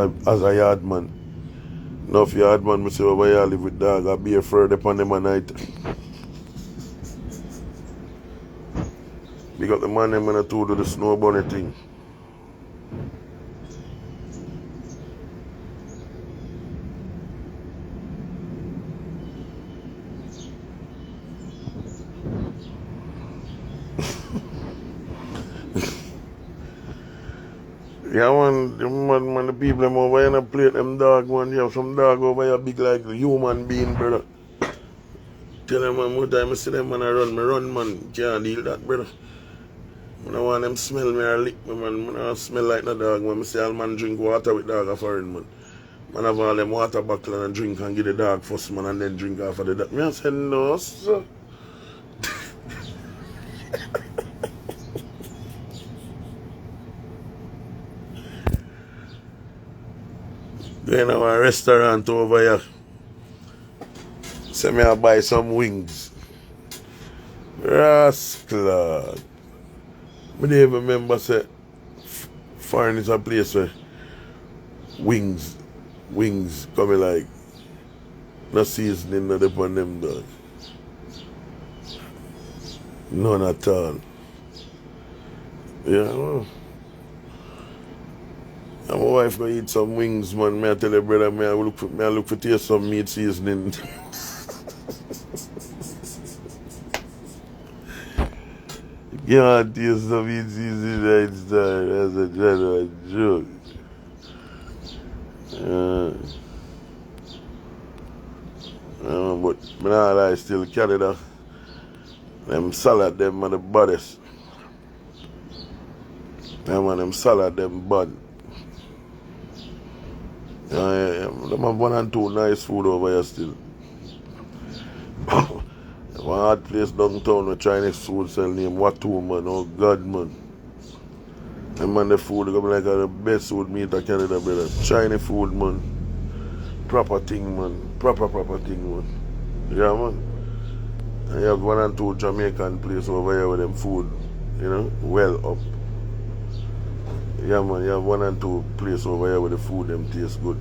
a yard man. Enough yard man, I say, over here I live with dog. I be afraid upon them at night. Big up the man, them when I told do the snow bunny thing. Yeah, man, the people them over here and play them dog, man. You have some dog over here big like a human being, brother. Tell them, man, more time I see them, man, I run, man. Can't deal that, brother. I don't want them smell me or lick me, man. I don't smell like no dog, man. I say all man drink water with dog foreign, man. Man have all them water bottle and drink and give the dog first, man, and then drink after the dog. Me I say, no, sir. Going to a restaurant over here. Say me I buy some wings. Rascal. I don't even remember say foreign is a place where wings coming like no seasoning not upon them dog. None at all. Yeah, well. And my wife go eat some wings, man. Me I tell her brother, me I look for taste some meat seasoning. Yeah, taste some meat seasoning right there. That's a general joke. But me nah lie, still Canada. Them salad, them are the baddest. Them salad, them bad. Them have 1 and 2 nice food over here still. One hard place downtown with Chinese food sell name Watu, man. Oh God, man. And man, the food come like the best food meat in Canada, brother. Chinese food, man. Proper thing, man. Proper thing, man. Yeah, man. And you have 1 and 2 Jamaican place over here with them food, you know, well up. Yeah, man, you have 1 and 2 place over here with the food, them taste good.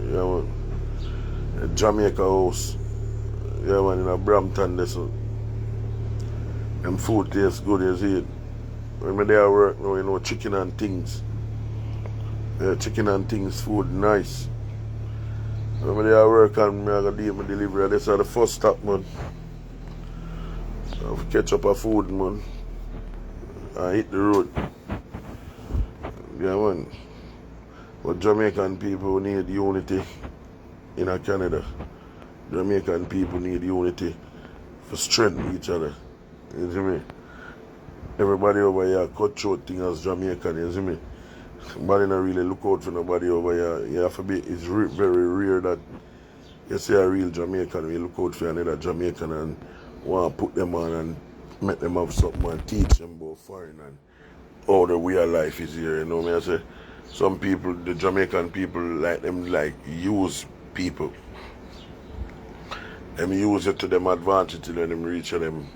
Yeah, man. A Jamaica house. Yeah, man, in a Brampton, this one. Them food tastes good, you see it. When me there work now, you know, chicken and things. Yeah, chicken and things food, nice. When me there work and me I go do my delivery, this is the first stop, man. I have to catch up a food, man. And hit the road. Yeah, man. But Jamaican people need unity in Canada. Jamaican people need unity for strengthening each other. You see me? Everybody over here cut short thing as Jamaican, you see me? Nobody not really look out for nobody over here. You have to be, it's very rare that you see a real Jamaican, you look out for another Jamaican and want to put them on and make them have something and teach them about foreign and how the way of life is here, you know what I say? Some people, the Jamaican people, like them like use people. Them use it to them advantage till them reach them.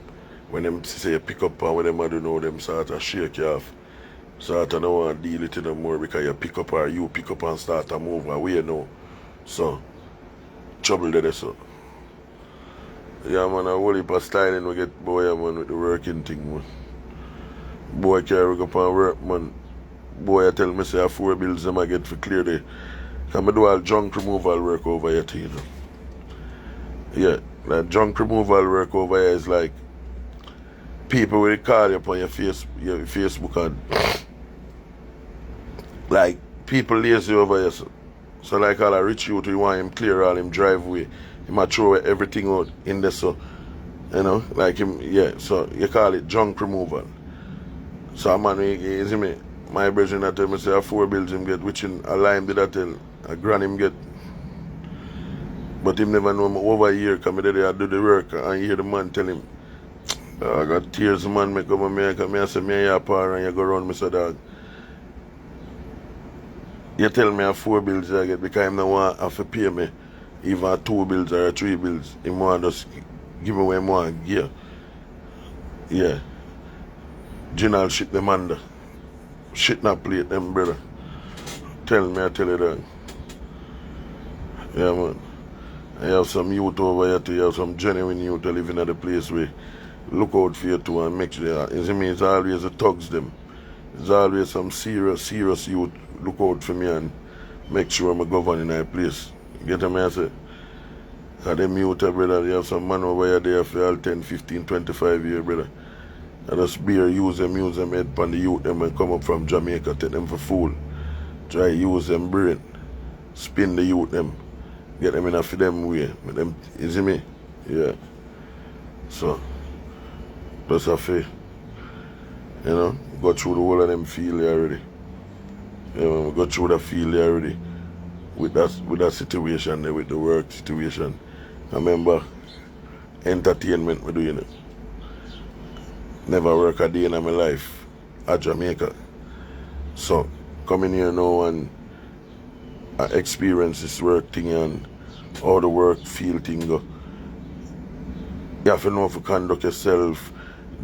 When them say pick up and when them do know them sort of shake you off. Sort of don't want to deal with it no more because you pick up or you pick up and start to move away now. So, trouble there so. Yeah, man, a whole heap of styling we get boy, man, with the working thing, man. Boy can't work up and work, man. Boy, I tell me, say, 4 bills them I get for clear day. Can I do all junk removal work over here, too, you know? Yeah, like junk removal work over here is like people will call you upon your Facebook and like people lazy over here. So like all a rich youth, you want him clear all him driveway. He might throw everything out in there, so you know, like him, yeah, so you call it junk removal. So man, you see me, my brethren that tell me say 4 bills him get, which in a lime did that tell a grand him get. But him never know me over a year, come there I do the work and hear the man tell him, I got tears, man. Me come America. Me I say me your power and you go round me so dog. You tell me I 4 bills I get because I don't want have to pay me even 2 bills or 3 bills. He want just give me what I want gear. Yeah. General shit them under. Shit not plate them brother. Tell me I tell you that. Yeah man. I have some youth over here too. You have some genuine youth living at the place where look out for you too and make sure. You see me, it's always the thugs them. It's always some serious youth look out for me and make sure I'm governing that place. Get me I say? Because them youth brother, you have some man over here there for all 10, 15, 25 years brother. I just beer use them head on the youth them and come up from Jamaica, take them for fool. Try use them brain. Spin the youth them. Get them in a for them way. Them, you see me? Yeah. So, that's a fair. You know, go through the whole of them field already. You know, we go through the field already. With that situation there, with the work situation. I remember entertainment we doing it. Never work a day in my life at Jamaica. So, coming here now and I experience this work thing and how the work field thing go. You have to know how to conduct yourself,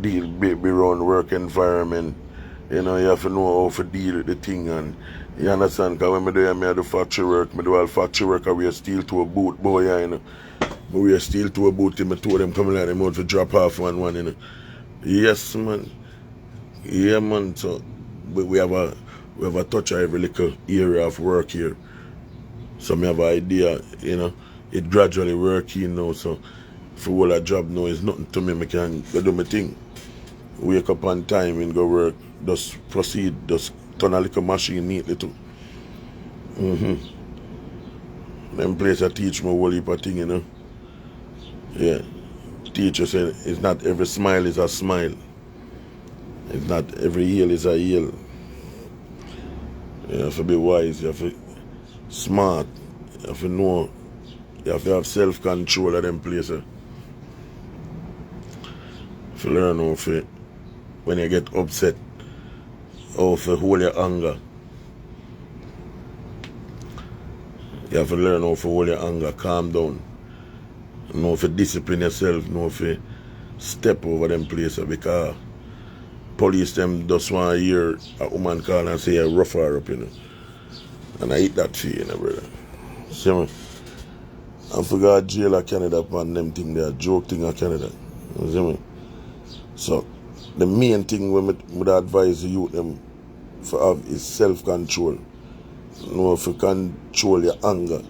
deal be around work environment. You know, you have to know how to deal with the thing and you understand, because when I do factory work, I do all factory work, I wear steel to a boot, boy, you know. I wear steel to a boot, and I told them coming out, them out to drop off one, you know. Yes, man. Yeah, man. So we have a touch of every little area of work here. So I have an idea, you know. It gradually working now, so for all a job now is nothing to me. I can go do my thing. Wake up on time and go work. Just proceed, just turn a little machine neatly too. Them place I teach me a whole heap of thing, you know. Yeah. Teacher said it's not every smile is a smile. It's not every yell is a yell. You have to be wise, you have to smart, you have to know, you have to have self-control of them places. If you learn how to, when you get upset, how to hold your anger. You have to learn how to hold your anger, calm down. Know how to discipline yourself, know how to step over them places because police them just want to hear a woman call and say rough her up, you know. And I eat that for you, know, brother. See me? I forgot jail of Canada upon them thing there, joke thing of Canada. You see me? So the main thing we would advise the youth them for have is self-control. Know how to control your anger.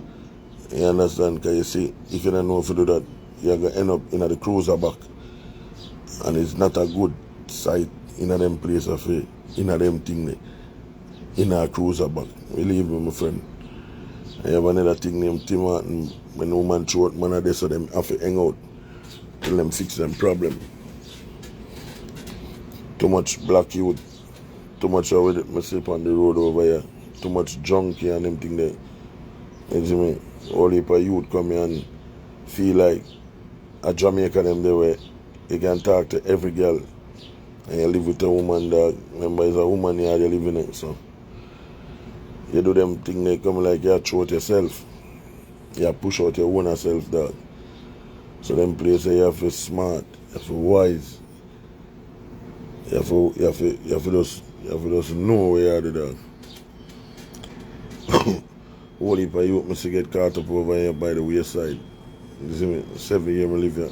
You understand? Because you see, if you don't know how to do that, you're going to end up in the cruiser back. And it's not a good sight in them place of in them thing in a cruiser back. Believe me, my friend. I have another thing named Tim Martin. When the woman throw out man of this, so them have to hang out till them fix them problem. Too much black youth, too much of it myself on the road over here, too much junkie and them thing there. You see me? All heap of youth come here and feel like a Jamaica them there where you can talk to every girl and you live with a woman that remember it's a woman here you live in it, so you do them thing they come like you throw out yourself. You push out your own self dog. So them places you have to smart, you have to wise. You have to just know where you are the dog. Whole heap of youth must get caught up over here by the wayside. You see me? 7 years I live here.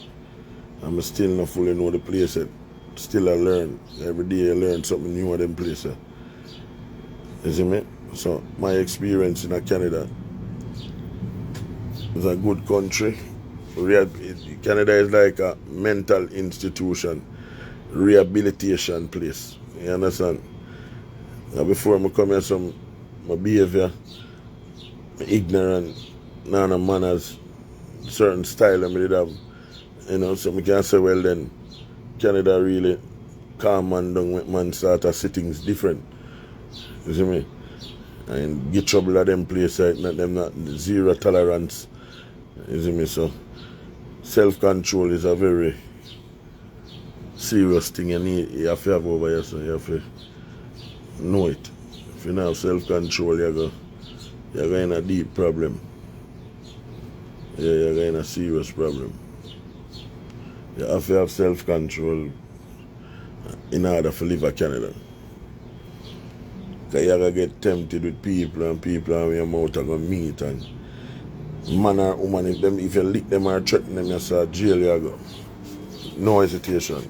I'm still not fully know the place yet. Still I learn. Every day I learn something new of them places. You see me? So my experience in Canada is a good country. Canada is like a mental institution, rehabilitation place. You understand? Now before I come here, my behavior, my ignorant, none of manners, certain style I did have. You know, so I can say, well then, Canada really calm man down with man start of sittings different. You see me? And get trouble at them places, not zero tolerance. You see me? So self-control is a very serious thing you have to have over yourself. You have to know it. If you don't have self-control, you're in a deep problem. Yeah, you're in a serious problem. You have to have self-control in order to live in Canada. Because you're going to get tempted with people and your mouth are going to meet. And man or woman, if you lick them or threaten them, you say jail, you go. No hesitation.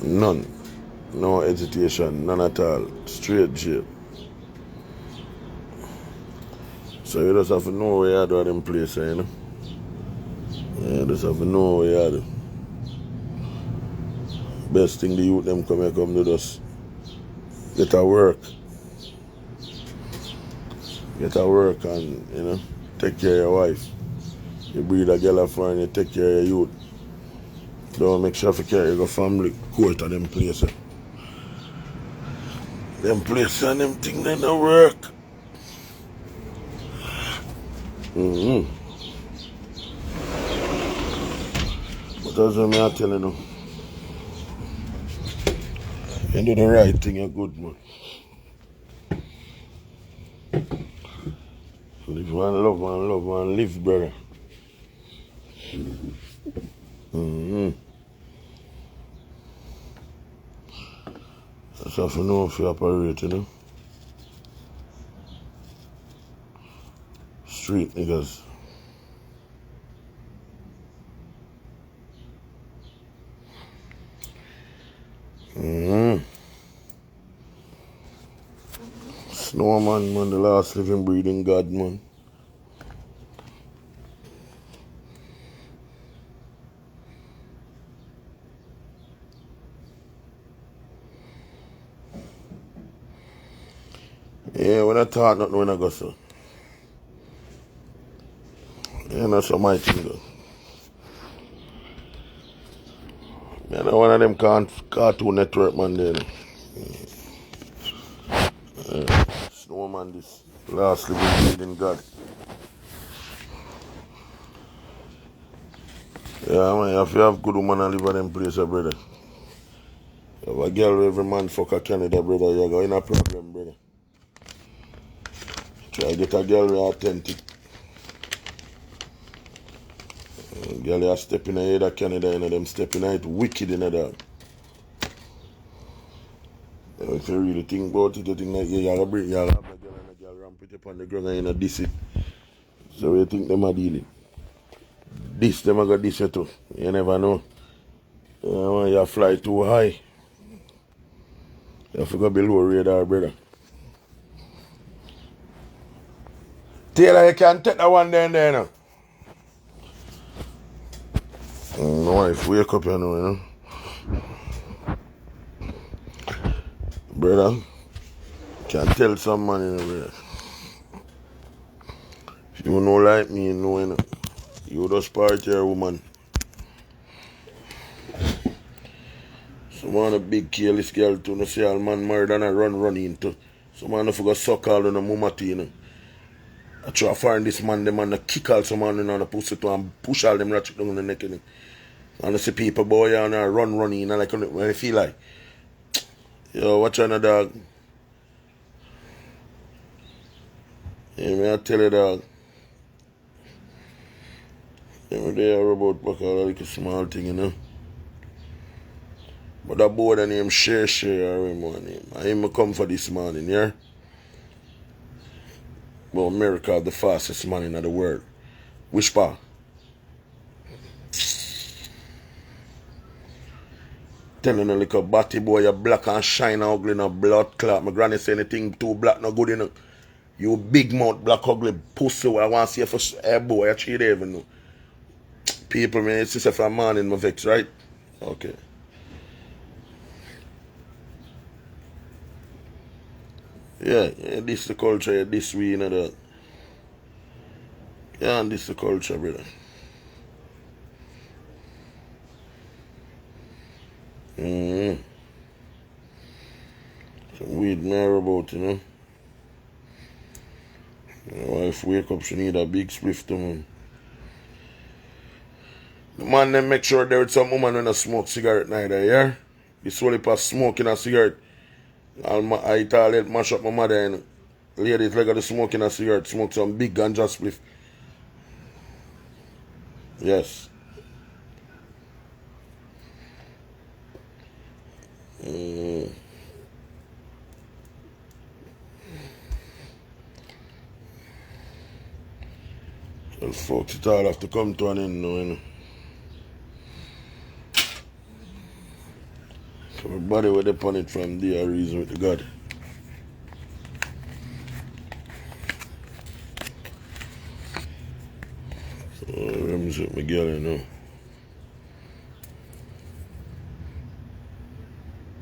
None. No hesitation. None at all. Straight jail. So you just have to know where you are doing them places, you know. You just have to know where you are doing. Best thing the youth them come here come to just get a work. Get a work and, you know, take care of your wife. You breed a girl for and you take care of your youth. Don't make sure to carry your family court to them places. Them places and them things they don't work. But that's what I'm telling you. You do the right thing, you're good, man. Live one, love one, live, brother. That's how you know if you operate, you know. Street niggas. Snowman, man, the last living, breathing God, man. Yeah, when I thought nothing when I go so. Yeah, that's what my thing go. Yeah, that's one of them Cartoon Network, man, there. Snowman, this last living, breathing God. Yeah, man, if you have good woman and live at them place, brother. If a girl every man fuck a Canada, brother, you're going in a problem, brother. Try get a girl with authentic. Girl, you step in the head of Canada, you know, them stepping in it wicked in the dog. If you really think about it, you think that you have a girl and a girl ramp it up on the ground and you know diss it. So you think them are dealing. This, them are going to diss you too. You never know. You fly too high. You have to go below radar, brother. Taylor, you can take that one there now. My wife, wake up, you know. Brother, can tell some man, you know, brother. If you don't like me, you know. You just party your woman. Some man a big careless girl too, no see all man married and a run into. Some man forgot suck all on the mama tea, you know. I try to find this man, the man kick all some man in the pussy to and push all them ratchet down the neck, you know. And I see people boy and run in and like when I feel like, yo, watch on the dog. Yeah, me I tell you, dog. Yeah, they are about back all like a small thing, you know. But that boy that name Share or him one name. I him come for this morning, yeah? But America the fastest man in the world. Which part? Telling a little batty boy you black and shine ugly no blood clot. My granny say anything too black no good enough. You big mouth black ugly pussy I want to see you for hey boy, I treat even know. People man, it's just from morning my vex, right? Okay. Yeah, this the culture, this we, you know that. Yeah, and this the culture, brother. Some weed more about, you know. My wife wake up, she need a big spliff to man. man, then make sure there is some woman when I smoke cigarette neither, yeah? It's only for smoking a cigarette. I toilet mash up my mother and ladies like the smoking a cigarette, smoke some big ganja spliff. Yes. Well, folks, it all have to come to an end now, you know. Everybody will depend it from there, reason with the God. So, let me see my girl, you know.